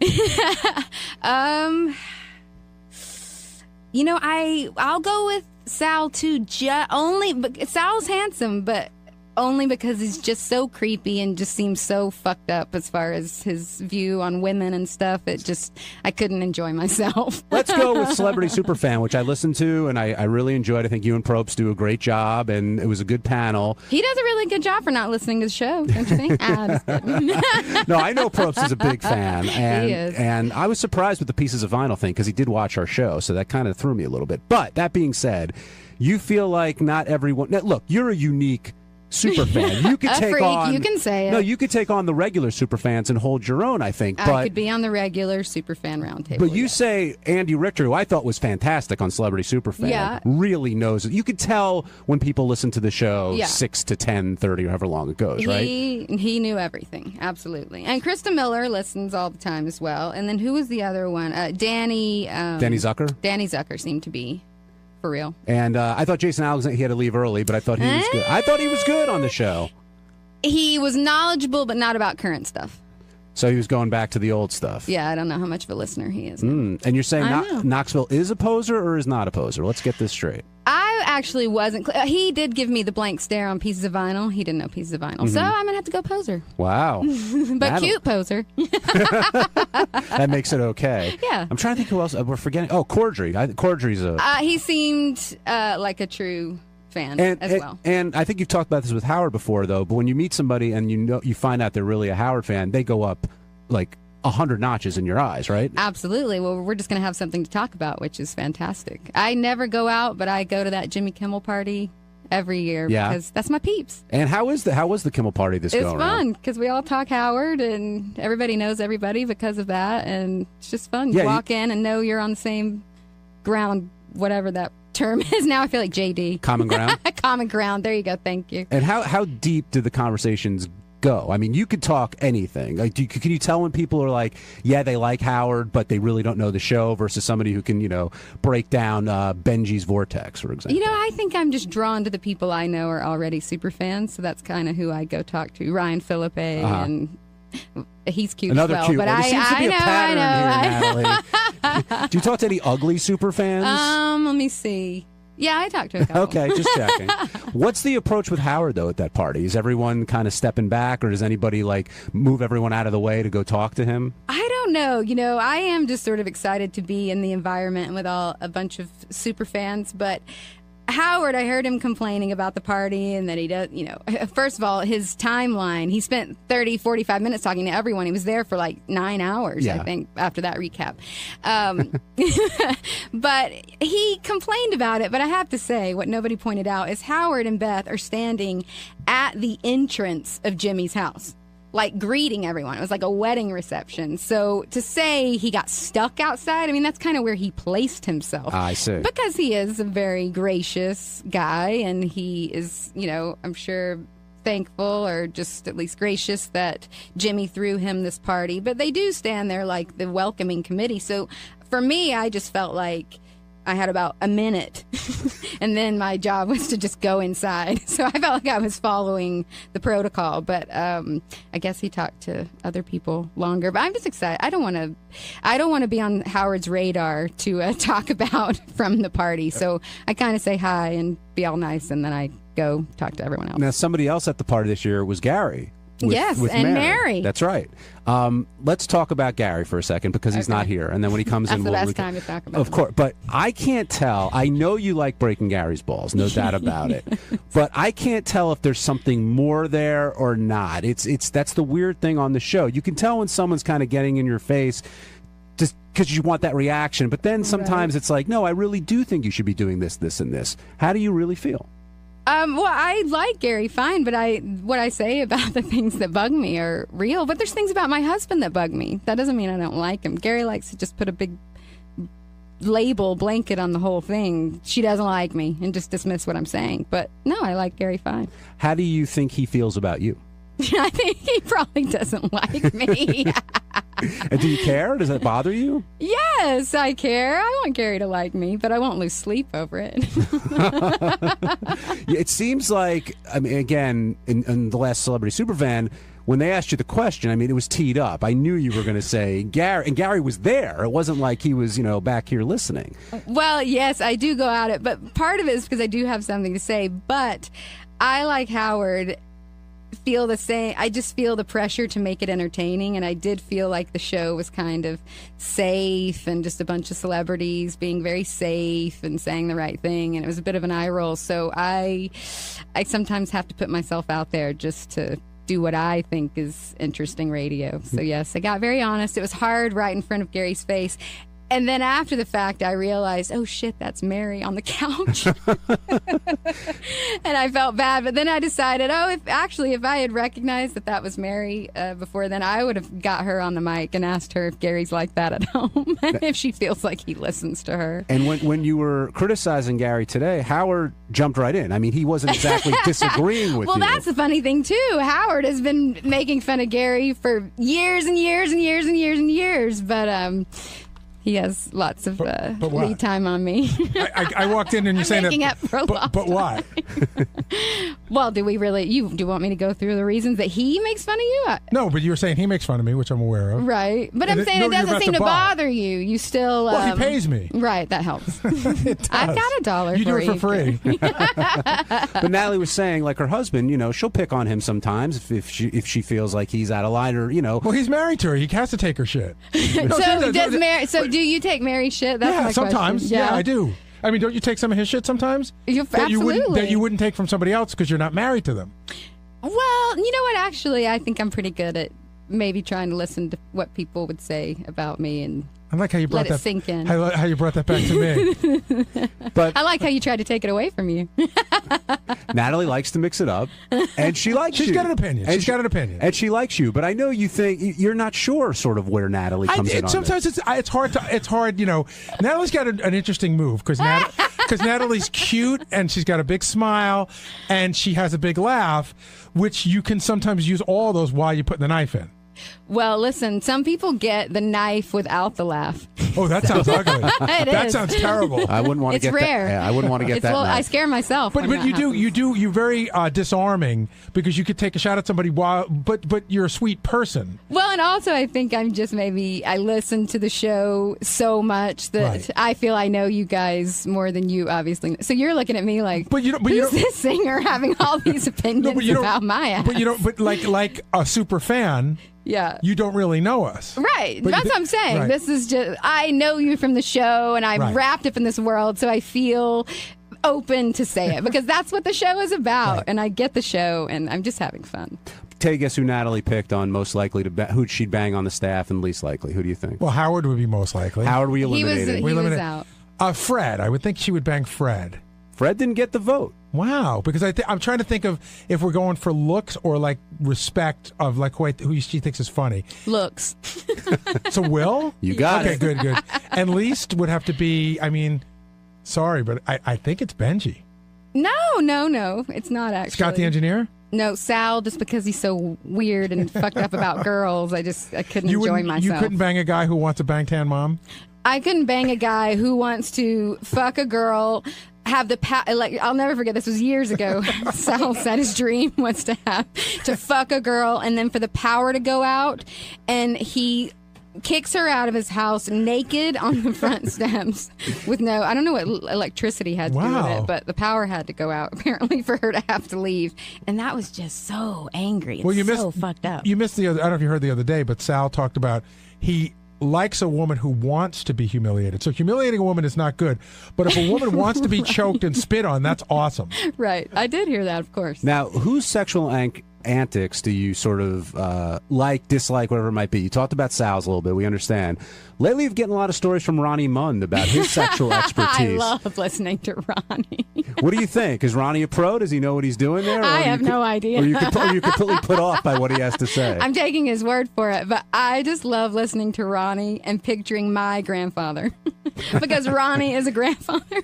I'll go with Sal too. Sal's handsome, but only because he's just so creepy and just seems so fucked up as far as his view on women and stuff. I couldn't enjoy myself. Let's go with Celebrity Superfan, which I listened to and I really enjoyed. I think you and Probst do a great job, and it was a good panel. He does a really good job for not listening to the show, don't you think? Just kidding. No, I know Probst is a big fan, and He is. and I was surprised with the Pieces of Vinyl thing because he did watch our show, so that kind of threw me a little bit. But that being said, you feel like not everyone. Now, look, you're a unique super fan. You could A take freak, on. you can say it. No, you could take on the regular super fans and hold your own. I think, I but could be on the regular Superfan roundtable. but you say Andy Richter, who I thought was fantastic on Celebrity Superfan, Yeah. really knows it. You could tell when people listen to the show Yeah. 6 to 10, 30, or however long it goes, right? He knew everything, absolutely. And Krista Miller listens all the time as well. And then who was the other one? Danny Zucker? Danny Zucker seemed to be for real. And I thought Jason Alexander, he had to leave early, but I thought he was good. I thought he was good on the show. He was knowledgeable, but not about current stuff. So he was going back to the old stuff. Yeah, I don't know how much of a listener he is. And you're saying I know. Knoxville is a poser or is not a poser? Let's get this straight. I actually wasn't. He did give me the blank stare on Pieces of Vinyl. He didn't know Pieces of Vinyl. So Mhm. I'm going to have to go poser. Wow. But cute poser. That makes it okay. Yeah. I'm trying to think who else. We're forgetting. Oh, Cordry. Cordry's a... He seemed like a true fan as well. And I think you've talked about this with Howard before, though. But when you meet somebody and you find out they're really a Howard fan, they go up like 100 notches in your eyes, right? Absolutely. Well, we're just going to have something to talk about, which is fantastic. I never go out, but I go to that Jimmy Kimmel party every year because that's my peeps. And how was the Kimmel party this It's go around? fun because we all talk Howard and everybody knows everybody because of that. And it's just fun. Yeah, You walk in and know you're on the same ground, whatever that term is. Now I feel like JD. Common ground? Common ground. There you go. Thank you. And how deep did the conversations go? I mean, you could talk anything. Like, can you tell when people are like, yeah, they like Howard, but they really don't know the show, versus somebody who can, break down Benji's Vortex, for example? I think I'm just drawn to the people I know are already super fans, so that's kind of who I go talk to. Ryan Philippe, and he's cute Another as well. cute But one. There seems to be a pattern I know. here, Natalie. Do you talk to any ugly super fans? Let me see. Yeah, I talked to a couple. Okay, just checking. What's the approach with Howard, though, at that party? Is everyone kind of stepping back, or does anybody, move everyone out of the way to go talk to him? I don't know. I am just sort of excited to be in the environment with a bunch of super fans, but Howard, I heard him complaining about the party and that he does, first of all, his timeline, he spent 30, 45 minutes talking to everyone. He was there for 9 hours, I think, after that recap. But he complained about it. But I have to say, what nobody pointed out is Howard and Beth are standing at the entrance of Jimmy's house, greeting everyone. It was like a wedding reception. So to say he got stuck outside, that's kind of where he placed himself. I see. Because he is a very gracious guy, and he is, I'm sure thankful or just at least gracious that Jimmy threw him this party. But they do stand there like the welcoming committee. So for me, I just felt like I had about a minute, and then my job was to just go inside. So I felt like I was following the protocol. But I guess he talked to other people longer. But I'm just excited. I don't want to be on Howard's radar to talk about from the party. So I kind of say hi and be all nice, and then I go talk to everyone else. Now, somebody else at the party this year was Gary. With and Mary. That's right. Let's talk about Gary for a second, because he's not here. And then when he comes in, That's the best time to talk about Of course. But I can't tell. I know you like breaking Gary's balls, no doubt about it. But I can't tell if there's something more there or not. That's the weird thing on the show. You can tell when someone's kind of getting in your face just because you want that reaction. But then sometimes it's like, no, I really do think you should be doing this, this, and this. How do you really feel? Well, I like Gary fine, but what I say about the things that bug me are real. But there's things about my husband that bug me. That doesn't mean I don't like him. Gary likes to just put a big blanket on the whole thing. She doesn't like me and just dismiss what I'm saying. But no, I like Gary fine. How do you think he feels about you? I think he probably doesn't like me. And do you care? Does that bother you? Yes, I care. I want Gary to like me, but I won't lose sleep over it. It seems like, I mean, again, in the last Celebrity Superfan, when they asked you the question, I mean, it was teed up. I knew you were going to say Gary, and Gary was there. It wasn't like he was, back here listening. Well, yes, I do go at it, but part of it is because I do have something to say. But I, like Howard, feel the same. I just feel the pressure to make it entertaining, and I did feel like the show was kind of safe and just a bunch of celebrities being very safe and saying the right thing, and it was a bit of an eye roll. So I sometimes have to put myself out there just to do what I think is interesting radio. So yes, I got very honest. It was hard right in front of Gary's face. And then after the fact, I realized, oh, shit, that's Mary on the couch. And I felt bad. But then I decided, if I had recognized that was Mary before then, I would have got her on the mic and asked her if Gary's like that at home, if she feels like he listens to her. And when you were criticizing Gary today, Howard jumped right in. I mean, he wasn't exactly disagreeing with you. Well, that's the funny thing, too. Howard has been making fun of Gary for years and years and years and years and years. But he has lots of lead time on me. I walked in and you're saying making that. Up for a long but why? Well, do we really? Do you want me to go through the reasons that he makes fun of you? No, but you were saying he makes fun of me, which I'm aware of. Right, but I'm saying it doesn't seem to bother you. You still. Well, he pays me. Right, that helps. It I've got $1. You do for it for free. But Natalie was saying, like her husband, she'll pick on him sometimes if she feels like he's out of line or. Well, he's married to her. He has to take her shit. So do you take Mary's shit? That's my sometimes. question. Yeah, I do. I mean, don't you take some of his shit sometimes? Absolutely. That you wouldn't take from somebody else because you're not married to them. Well, you know what? Actually, I think I'm pretty good at maybe trying to listen to what people would say about me and I like how you brought let it sink in. How you brought that back to me. But I like how you tried to take it away from you. Natalie likes to mix it up, and she likes you. She's got an opinion. She's got an opinion, and she likes you. But I know you think you're not sure, sort of, where Natalie comes in on sometimes this. It's hard. Natalie's got an interesting move because Natalie's cute and she's got a big smile and she has a big laugh, which you can sometimes use all those while you're putting the knife in. Well, listen, some people get the knife without the laugh. Oh, that sounds ugly. That sounds terrible. I wouldn't want to get rare. that. Yeah, I wouldn't want to get that. I scare myself. But you're very disarming because you could take a shot at somebody but you're a sweet person. Well, and also I think I'm just I listen to the show so much that I feel I know you guys more than you obviously know. So you're looking at me like, who's this singer having all these opinions about my ass? But like a super fan. Yeah. You don't really know us. Right. That's what I'm saying. Right. This is just, I know you from the show and I'm wrapped up in this world, so I feel open to say it because that's what the show is about. Right. And I get the show and I'm just having fun. Take a guess who Natalie picked on most likely to who she'd bang on the staff and least likely. Who do you think? Well, Howard would be most likely. Howard, we eliminated. He was out. Fred. I would think she would bang Fred. Fred didn't get the vote. Wow, because I'm trying to think of if we're going for looks or like respect of like who she thinks is funny. Looks. So Will? You got it. Okay, good. And least would have to be, sorry, but I think it's Benji. No, it's not actually. Scott the engineer? No, Sal, just because he's so weird and fucked up about girls, I couldn't enjoy myself. You couldn't bang a guy who wants to bang Tan Mom? I couldn't bang a guy who wants to fuck a girl, have the I'll never forget, this was years ago. Sal said his dream was to fuck a girl and then for the power to go out, and he kicks her out of his house naked on the front steps with I don't know what electricity had to do with it, but the power had to go out apparently for her to have to leave, and that was just so angry and so fucked up. You missed I don't know if you heard the other day, but Sal talked about he likes a woman who wants to be humiliated. So humiliating a woman is not good. But if a woman wants to be choked and spit on, that's awesome. Right. I did hear that, of course. Now, whose sexual antics do you sort of like, dislike, whatever it might be? You talked about Sal's a little bit. We understand. Lately, you've getting a lot of stories from Ronnie Mund about his sexual expertise. I love listening to Ronnie. What do you think? Is Ronnie a pro? Does he know what he's doing there? I have no idea. Or you're completely put off by what he has to say? I'm taking his word for it, but I just love listening to Ronnie and picturing my grandfather because Ronnie is a grandfather.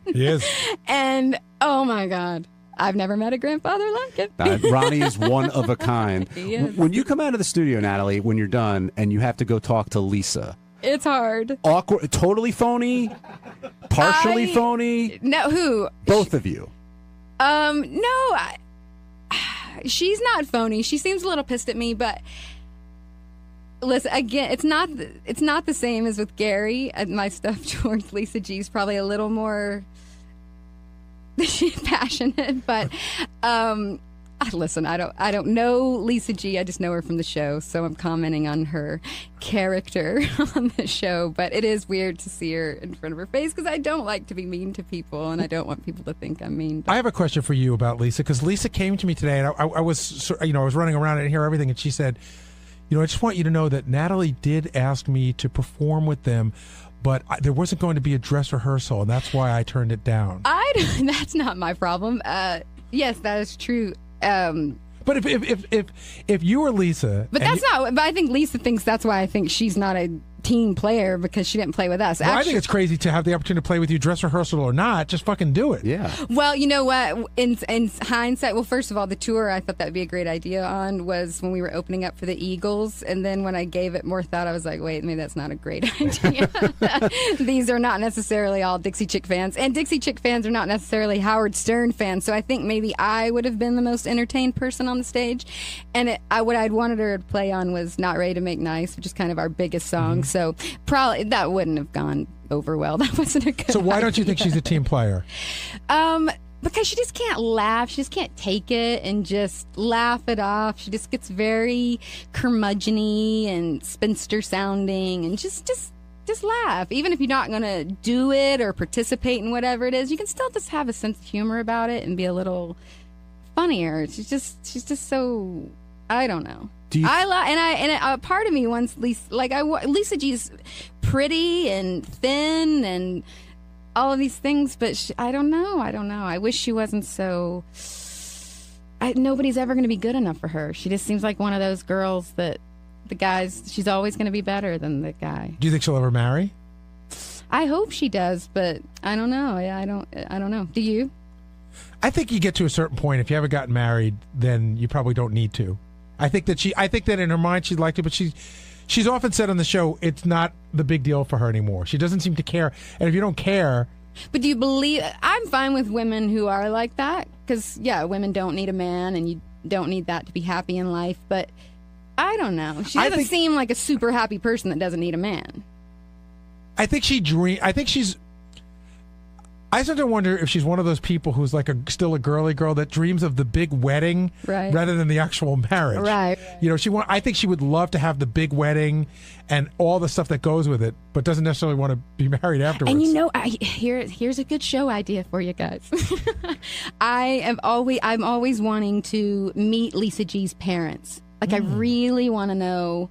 He is. And, oh, my God. I've never met a grandfather like him. Ronnie is one of a kind. He is. When you come out of the studio, Natalie, when you're done and you have to go talk to Lisa, it's hard. Awkward, totally phony, partially phony. No, who? Both of you. No, she's not phony. She seems a little pissed at me, but listen, again, it's not the same as with Gary. My stuff towards Lisa G is probably a little more passionate, but listen, I don't know Lisa G. I just know her from the show, so I'm commenting on her character on the show. But it is weird to see her in front of her face because I don't like to be mean to people, and I don't want people to think I'm mean. I have a question for you about Lisa, because Lisa came to me today, and I was running around and hear everything, and she said, I just want you to know that Natalie did ask me to perform with them, but there wasn't going to be a dress rehearsal, and that's why I turned it down. That's not my problem. Yes, that is true. But if you were Lisa, but that's not. But I think Lisa thinks that's why I think she's not a team player, because she didn't play with us. Well, I think it's crazy to have the opportunity to play with you, dress rehearsal or not. Just fucking do it. Yeah. Well, you know what? In hindsight, well, first of all, the tour I thought that would be a great idea on was when we were opening up for the Eagles, and then when I gave it more thought, I was like, wait, maybe that's not a great idea. These are not necessarily all Dixie Chick fans, and Dixie Chick fans are not necessarily Howard Stern fans. So I think maybe I would have been the most entertained person on the stage, and what I'd wanted her to play on was "Not Ready to Make Nice," which is kind of our biggest song. Mm-hmm. So probably that wouldn't have gone over well. That wasn't a good So why don't you think she's a team player? Because she just can't laugh. She just can't take it and just laugh it off. She just gets very curmudgeon-y and spinster sounding, and just laugh. Even if you're not going to do it or participate in whatever it is, you can still just have a sense of humor about it and be a little funnier. She's just so, I don't know. A part of me wants Lisa G's pretty and thin and all of these things, but I don't know. I wish she wasn't so. Nobody's ever going to be good enough for her. She just seems like one of those girls that the guys. She's always going to be better than the guy. Do you think she'll ever marry? I hope she does, but I don't know. I don't know. Do you? I think you get to a certain point. If you haven't gotten married, then you probably don't need to. I think that in her mind she'd like to, but she's often said on the show it's not the big deal for her anymore. She doesn't seem to care, and if you don't care. But do you believe? I'm fine with women who are like that, because women don't need a man, and you don't need that to be happy in life. But I don't know. She doesn't seem like a super happy person that doesn't need a man. I think I sometimes wonder if she's one of those people who's like still a girly girl that dreams of the big wedding rather than the actual marriage. Right. I think she would love to have the big wedding and all the stuff that goes with it, but doesn't necessarily want to be married afterwards. And here's a good show idea for you guys. I'm always wanting to meet Lisa G's parents. I really want to know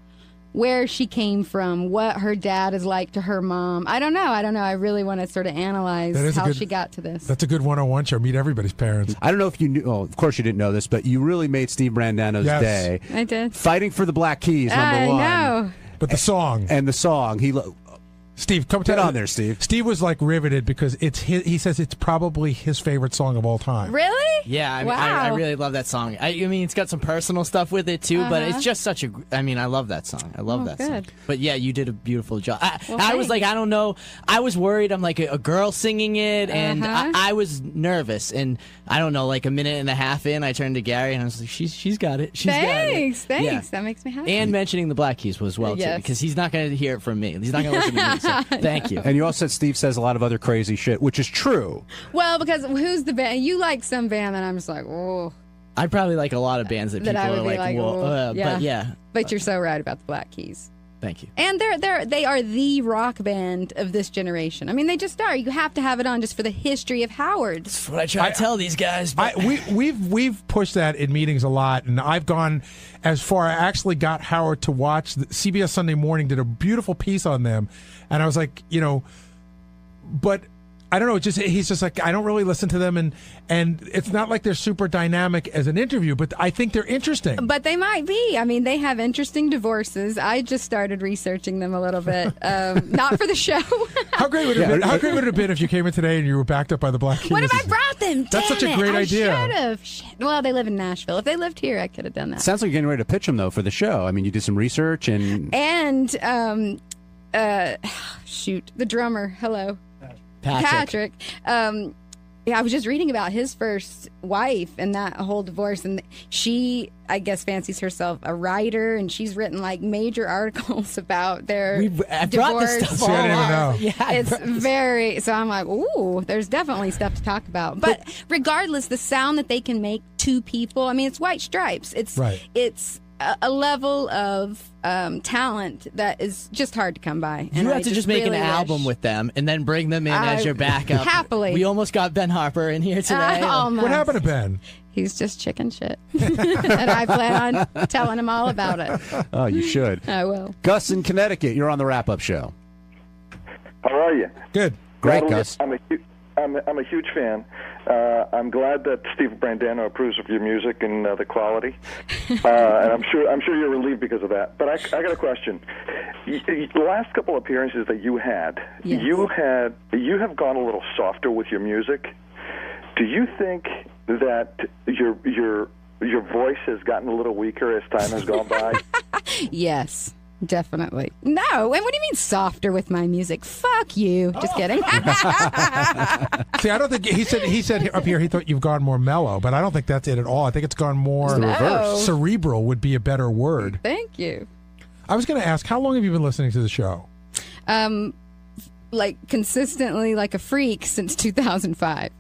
where she came from, what her dad is like to her mom. I don't know. I really want to sort of analyze how she got to this. That's a good 101 show. Meet everybody's parents. I don't know if you knew. Oh, of course you didn't know this, but you really made Steve Brandano's day. I did. Fighting for the Black Keys, number one. I know. But the song. And the song. Steve, come get on there, Steve. Steve was riveted because he says it's probably his favorite song of all time. Really? Yeah, I really love that song. I mean, it's got some personal stuff with it too, but it's just such a. I mean, I love that song. I love that song. But yeah, you did a beautiful job. I was like, I don't know. I was worried. I'm like a girl singing it, and I was nervous. And I don't know, like a minute and a half in, I turned to Gary and I was like, she's got it. Thanks. Yeah. That makes me happy. And mentioning the Black Keys was too, because he's not going to hear it from me. He's not going to listen to me. So thank you. And you also said Steve says a lot of other crazy shit, which is true. Well, because who's the band? You like some band that I'm just like, oh. I probably like a lot of bands that people I would are be like, well, yeah. But yeah. But you're so right about the Black Keys. Thank you. And they are the rock band of this generation. I mean, they just are. You have to have it on just for the history of Howard. That's what I try to tell these guys. We've pushed that in meetings a lot, and I've gone as far. I actually got Howard to watch CBS Sunday Morning did a beautiful piece on them, and I was like, but I don't know. He's just like, I don't really listen to them, and it's not like they're super dynamic as an interview, but I think they're interesting. But they might be. I mean, they have interesting divorces. I just started researching them a little bit, not for the show. How great would it have been if you came in today and you were backed up by the Black Keys? What if I brought them? That's such a great idea. I should have. Shit. Well, they live in Nashville. If they lived here, I could have done that. Sounds like you're getting ready to pitch them though for the show. I mean, you did some research and the drummer. Hello. Patrick. I was just reading about his first wife and that whole divorce, and she, I guess, fancies herself a writer, and she's written like major articles about their I divorce. brought this stuff all out. Yeah, it's very. So I'm like, ooh, there's definitely stuff to talk about. But regardless, the sound that they can make to people. I mean, it's White Stripes. It's a level of talent that is just hard to come by. You have to just make an album with them and then bring them in as your backup. Happily. We almost got Ben Harper in here today. What happened to Ben? He's just chicken shit. And I plan on telling him all about it. Oh, you should. I will. Gus in Connecticut, you're on the wrap-up show. How are you? Good. Great, Gus. I'm a huge fan. I'm glad that Steve Brandano approves of your music and the quality, and I'm sure you're relieved because of that. But I got a question. The last couple appearances that you had, you have gone a little softer with your music. Do you think that your voice has gotten a little weaker as time has gone by? Yes. Definitely. No. And what do you mean softer with my music? Fuck you. Just kidding. See, I don't think he said up here he thought you've gone more mellow, but I don't think that's it at all. I think it's gone more reverse. Cerebral would be a better word. Thank you. I was going to ask, how long have you been listening to the show? Like consistently, like a freak since 2005.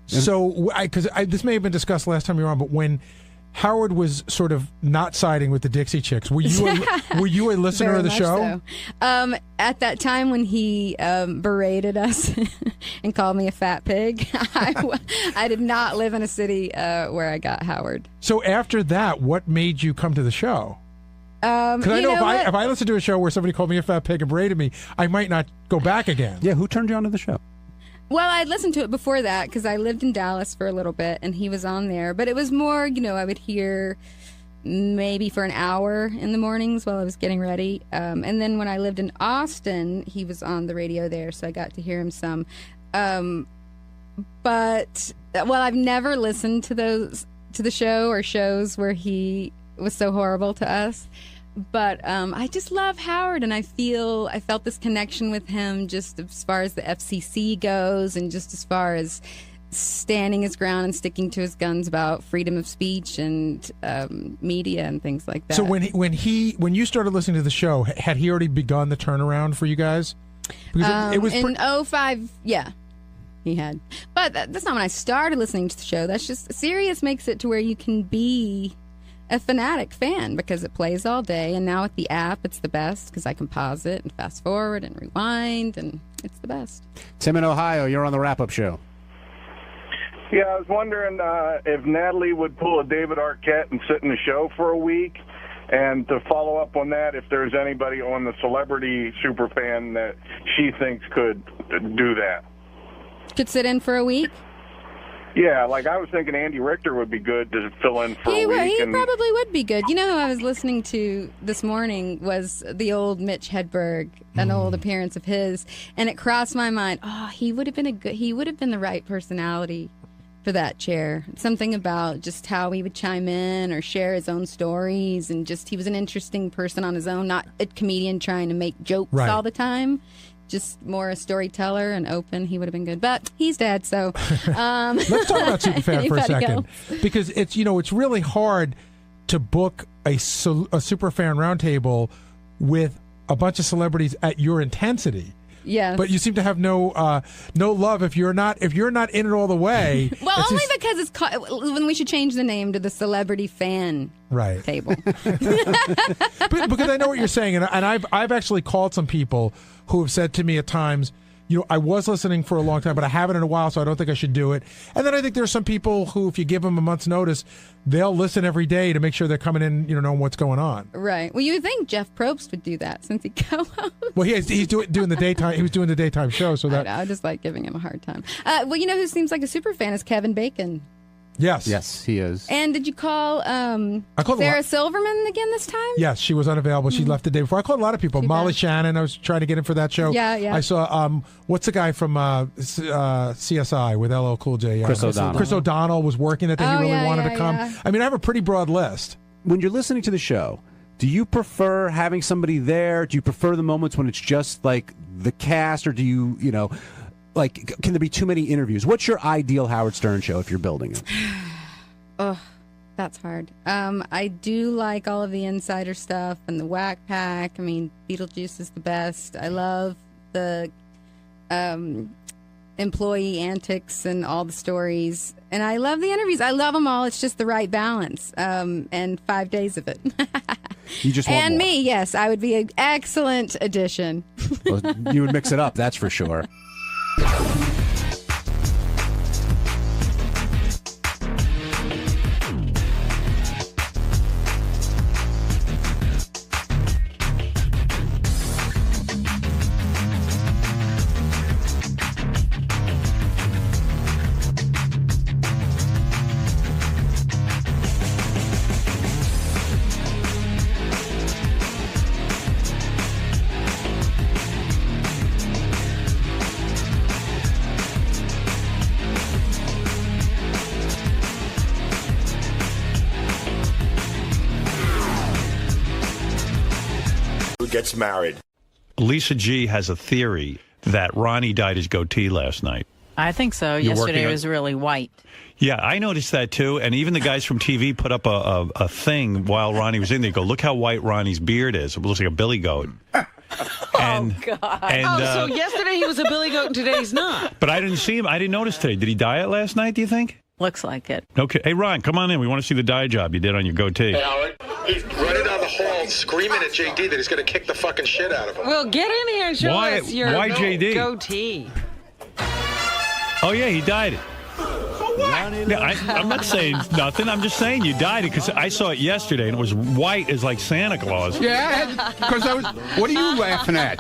So, because this may have been discussed last time you were on, but when Howard was sort of not siding with the Dixie Chicks, were you a listener of the show? So. At that time when he berated us and called me a fat pig, I did not live in a city where I got Howard. So after that, what made you come to the show? Because I know if I listened to a show where somebody called me a fat pig and berated me, I might not go back again. Yeah, who turned you on to the show? Well, I'd listened to it before that because I lived in Dallas for a little bit, and he was on there. But it was more, I would hear maybe for an hour in the mornings while I was getting ready. And then when I lived in Austin, he was on the radio there, so I got to hear him some. But, I've never listened to the show or shows where he was so horrible to us. But I just love Howard, and I felt this connection with him just as far as the FCC goes, and just as far as standing his ground and sticking to his guns about freedom of speech and media and things like that. So when you started listening to the show, had he already begun the turnaround for you guys? Because it was in 2005, yeah. He had. But that's not when I started listening to the show. That's just, Sirius makes it to where you can be a fanatic fan because it plays all day, and now with the app it's the best because I can pause it and fast forward and rewind, and it's the best. Tim in Ohio, you're on the wrap-up show. Yeah, I was wondering if Natalie would pull a David Arquette and sit in the show for a week, and to follow up on that, if there's anybody on the celebrity superfan that she thinks could do that. Could sit in for a week? Yeah, like I was thinking Andy Richter would be good to fill in for a week. He probably would be good. You know who I was listening to this morning was the old Mitch Hedberg, an old appearance of his, and it crossed my mind, he would have been the right personality for that chair. Something about just how he would chime in or share his own stories, and just he was an interesting person on his own, not a comedian trying to make jokes all the time. Just more a storyteller and open. He would have been good, but he's dead. So let's talk about Superfan for a second, because it's it's really hard to book a Superfan roundtable with a bunch of celebrities at your intensity. Yes. But you seem to have no love if you're not in it all the way. Well, only because it's when we should change the name to the celebrity fan table. Because I know what you're saying, and I've actually called some people who have said to me at times, I was listening for a long time, but I haven't in a while, so I don't think I should do it. And then I think there's some people who, if you give them a month's notice, they'll listen every day to make sure they're coming in, knowing what's going on. Right. Well, you would think Jeff Probst would do that since he co-hosts. Well, he's doing the daytime. He was doing the daytime show, so that I just like giving him a hard time. Well, who seems like a super fan is Kevin Bacon. Yes, he is. And did you call Sarah Silverman again this time? Yes, she was unavailable. She left the day before. I called a lot of people. Molly Shannon, I was trying to get in for that show. Yeah. I saw, what's the guy from CSI with LL Cool J? Chris O'Donnell. Chris O'Donnell was working that day. He really wanted to come. Yeah. I mean, I have a pretty broad list. When you're listening to the show, do you prefer having somebody there? Do you prefer the moments when it's just like the cast, or do you, can there be too many interviews? What's your ideal Howard Stern show if you're building it? Oh, that's hard. I do like all of the insider stuff and the Whack Pack. I mean, Beetlejuice is the best. I love the employee antics and all the stories. And I love the interviews. I love them all. It's just the right balance. And 5 days of it. You just want and more. Me, yes. I would be an excellent addition. Well, you would mix it up, that's for sure. Gets married. Lisa G has a theory that Ronnie dyed his goatee last night. I think so. Yesterday was really white. Yeah, I noticed that too. And even the guys from TV put up a thing while Ronnie was in there. Go, look how white Ronnie's beard is. It looks like a billy goat. God. So yesterday he was a billy goat and today he's not. But I didn't see him. I didn't notice today. Did he dye it last night, do you think? Looks like it. Okay. Hey, Ron, come on in. We want to see the dye job you did on your goatee. Hey, Howard. He's running down the hall screaming at JD that he's going to kick the fucking shit out of him. Well, get in here and show us your JD? goatee. Oh, yeah, he dyed it. I'm not saying nothing. I'm just saying you dyed it because I saw it yesterday and it was white as like Santa Claus. Yeah, because what are you laughing at?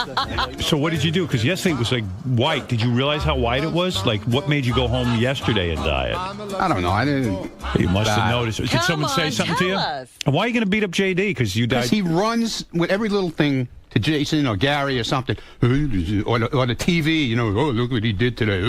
So what did you do? Because yesterday it was like white. Did you realize how white it was? Like what made you go home yesterday and dye it? I don't know. I didn't. You must have noticed. Did someone say something to you? And why are you going to beat up JD? Because you dyed. Because he runs with every little thing to Jason or Gary or something, or the TV, oh, look what he did today.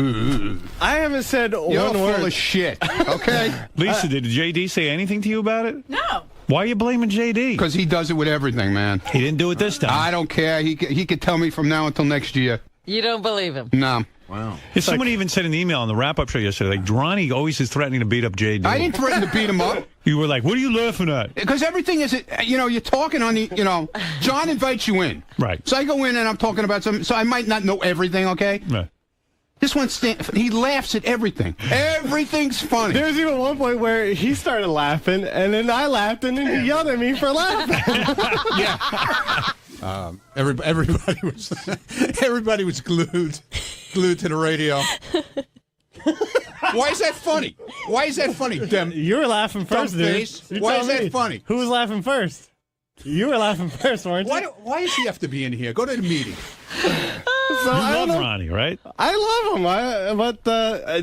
I haven't said You're one word. full of shit, okay? Lisa, did JD say anything to you about it? No. Why are you blaming JD? Because he does it with everything, man. He didn't do it this time. I don't care. He could tell me from now until next year. You don't believe him? No. Wow. Someone even said in the email on the wrap-up show yesterday, like, Ronnie always is threatening to beat up JD. I didn't threaten to beat him up. You were like, what are you laughing at? Because everything is, you're talking on the, John invites you in. Right. So I go in and I'm talking about something, so I might not know everything, okay? Right. This one, he laughs at everything. Everything's funny. There was even one point where he started laughing, and then I laughed, and then he yelled at me for laughing. Yeah. Everybody was glued to the radio. Why is that funny? Why is that funny? You were laughing first, dude. Why is that funny? Who was laughing first? You were laughing first, weren't you? Why does he have to be in here? Go to the meeting. You love Ronnie, right? I love him, but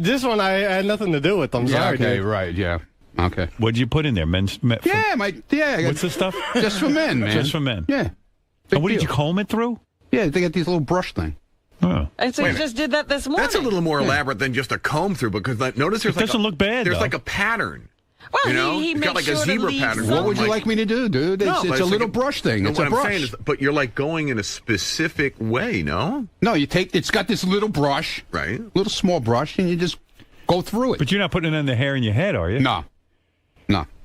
this one I had nothing to do with. I'm sorry, okay, dude. right, yeah. Okay. What'd you put in there? What's the stuff? Just for men, man. Just for men. Yeah. And what did you comb it through? Yeah, they got these little brush thing. Oh. And so you just did that this morning. That's a little more elaborate than just a comb through because notice there's doesn't look bad. There's though. like a pattern. Well, he it's makes got like sure a zebra pattern. What would you like me to do, dude? It's a little brush thing. It's a brush. I'm saying is, but you're like going in a specific way, no? No, it's got this little brush, right? Little small brush, and you just go through it. But you're not putting it in the hair in your head, are you? No.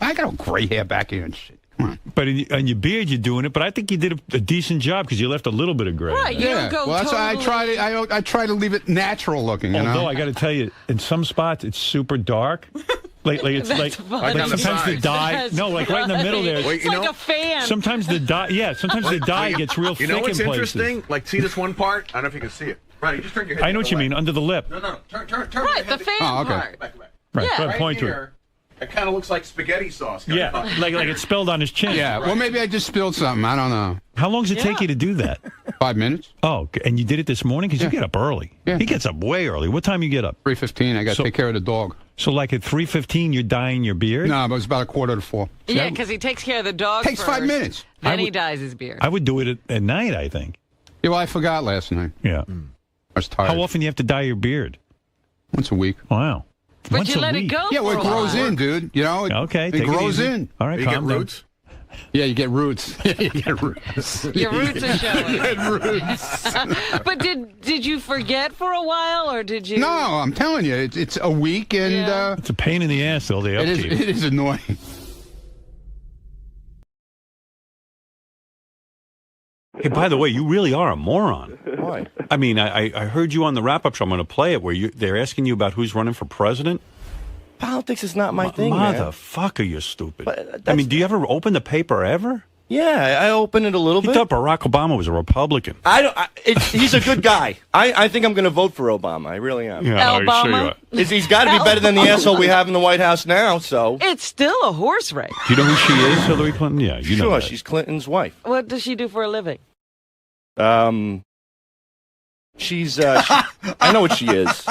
I got all gray hair back here and shit. Come on. But on your beard, you're doing it. But I think you did a decent job because you left a little bit of gray. Right, you don't go that's why I try to leave it natural looking. Although I got to tell you, in some spots it's super dark. Like it's like sometimes the dye. No, like right in the middle there. It's like a fan. Sometimes the dye. Yeah, sometimes the dye gets real thick in places. You know what's interesting? Like, see this one part? I don't know if you can see it. Right, you just turn your head. I know what you mean. Under the lip. No. Turn. Right, the fan part. Back. Right, Yeah. right, point to it. It kind of looks like spaghetti sauce. Yeah, like it's spilled on his chin. Yeah, well, maybe I just spilled something. I don't know. How long does it take you to do that? 5 minutes. Oh, and you did it this morning? Because you get up early. Yeah. He gets up way early. What time you get up? 3:15. I got to take care of the dog. So like at 3:15, you're dyeing your beard? No, but it's about 3:45. Yeah, because he takes care of the dog Takes first, 5 minutes. Then he dyes his beard. I would do it at night, I think. Yeah, well, I forgot last night. Yeah. I was tired. How often do you have to dye your beard? Once a week. Wow. But Once you a let week. it go Yeah, well, for it a grows while. in, dude. You know? Okay, It take grows easy. in. All right, You get calm down. roots? Yeah, you get roots. Yeah, you get roots. Your roots are showing. You get roots. But did you forget for a while, or did you? No, I'm telling you, it's a week, and It's a pain in the ass all day upkeep. it is annoying. Hey, by the way, you really are a moron. Why? I mean, I heard you on the wrap-up show. I'm going to play it where they're asking you about who's running for president. Politics is not my thing, man. Motherfucker, you're stupid. But I mean, do you ever open the paper ever? Yeah, I open it a little He bit. thought Barack Obama was a Republican. He's a good guy. I think I'm going to vote for Obama. I really am. Yeah, are you sure you are? He's got to be better than the asshole we have in the White House now. So It's still a horse race. Do you know who she is, Hillary Clinton? Yeah, you know sure, that. she's Clinton's wife. What does she do for a living? She's. I know what she is.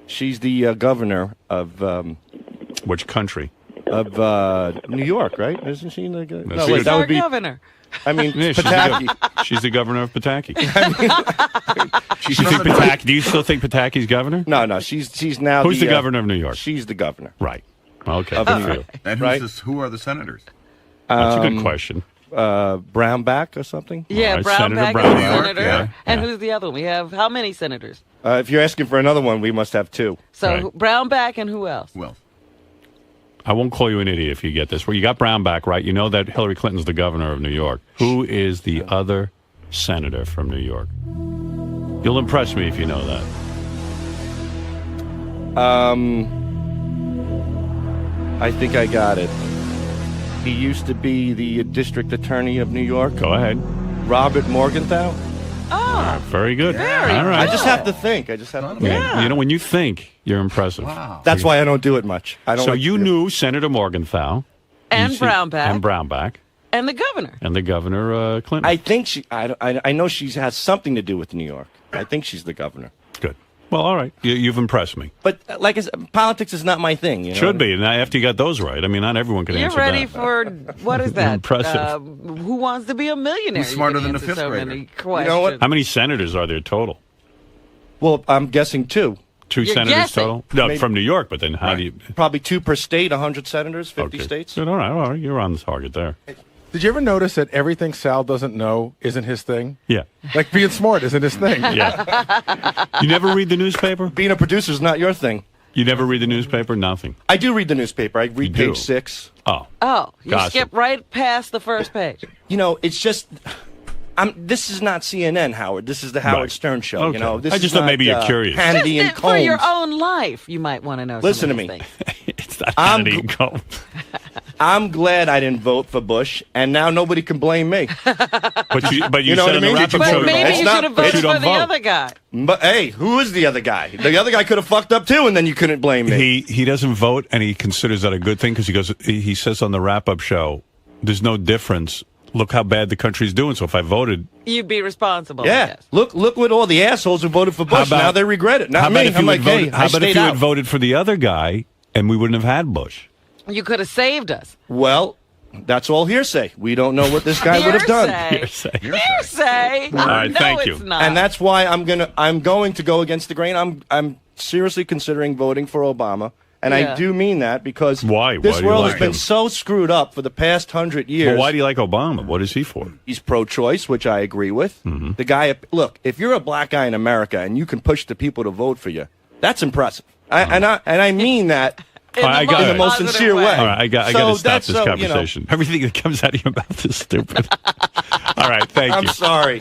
She's the governor of. Which country? Of New York, right? Isn't she the governor? No, wait, that would be. Governor. I mean, Yeah, Pataki. she's the governor of Pataki. Do you still think Pataki's governor? No. She's now. Who's the governor of New York? She's the governor. Right. Okay. Of New York. And who are the senators? That's a good question. Brownback or something? Yeah, All right, Senator Brownback is Brown. a senator. Yeah, And yeah. who's the other one? We have how many senators? If you're asking for another one, we must have two. So Right. Brownback and who else? Well, I won't call you an idiot if you get this. Well, you got Brownback, right? You know that Hillary Clinton's the governor of New York. Who is the other senator from New York? You'll impress me if you know that. I think I got it. He used to be the district attorney of New York. Go ahead. Robert Morgenthau. Oh, Very good. Very All right. I just have to think. Yeah. You know, when you think, you're impressive. wow. That's why I don't do it much. I don't. So like to you do it. knew Senator Morgenthau. and You see- Brownback And Brownback. and the governor. And the governor, Clinton. I think she. I know she has something to do with New York. I think she's the governor. Good. Well, all right. You've impressed me. But like I said, politics is not my thing. You know? Should be. And after you got those right, I mean, not everyone can You're answer ready that. for what is that? Impressive. Who wants to be a millionaire? Who's smarter You can than the answer fifth so grader? many questions. You know what? How many senators are there total? Well, I'm guessing two. Two You're senators guessing. total? No, Maybe- from New York, but then how do you... Probably two per state. 100 senators, 50 Okay. states. Good, all right. You're on the target there. Did you ever notice that everything Sal doesn't know isn't his thing? Yeah. Like being smart isn't his thing. Yeah. You never read the newspaper? Being a producer is not your thing. You never read the newspaper? Nothing. I do read the newspaper. I read You do? page 6. Oh. Oh, you Gossip. skip right past the first page. You know, it's just. This is not CNN, Howard. This is the Howard Stern show. Okay. You know, this I just is thought not, maybe you're curious. Hannity and Just for your Combs. own life, you might want to know. Listen some to of me. these things. It's not I'm Hannity and Combs. I'm glad I didn't vote for Bush, and now nobody can blame me. But you You know said what I on the mean? wrap-up But show... But maybe It's you not- should have but voted you for don't the vote. other guy. But hey, who is the other guy? The other guy could have fucked up too, and then you couldn't blame me. He doesn't vote, and he considers that a good thing because he says on the wrap-up show, there's no difference. Look how bad the country's doing. So if I voted... You'd be responsible. Yeah, Yes. look what all the assholes who voted for Bush. Now they regret it. Not how about me. if I'm you like, had voted, hey, how I about if stayed you out. had voted for the other guy, and we wouldn't have had Bush? You could have saved us. Well, that's all hearsay. We don't know what this guy would have done. Hearsay. Hearsay. All right, no, thank it's you. Not. And that's why I'm going to go against the grain. I'm seriously considering voting for Obama. And Yeah. I do mean that because Why? this Why do you world like has been him? so screwed up for the past 100 years. Well, why do you like Obama? What is he for? He's pro-choice, which I agree with. Mm-hmm. The guy, look, if you're a black guy in America and you can push the people to vote for you, that's impressive. And I mean that in the most sincere way. All right, I got to stop this conversation. Everything that comes out of your mouth is stupid. All right, thank you. I'm sorry.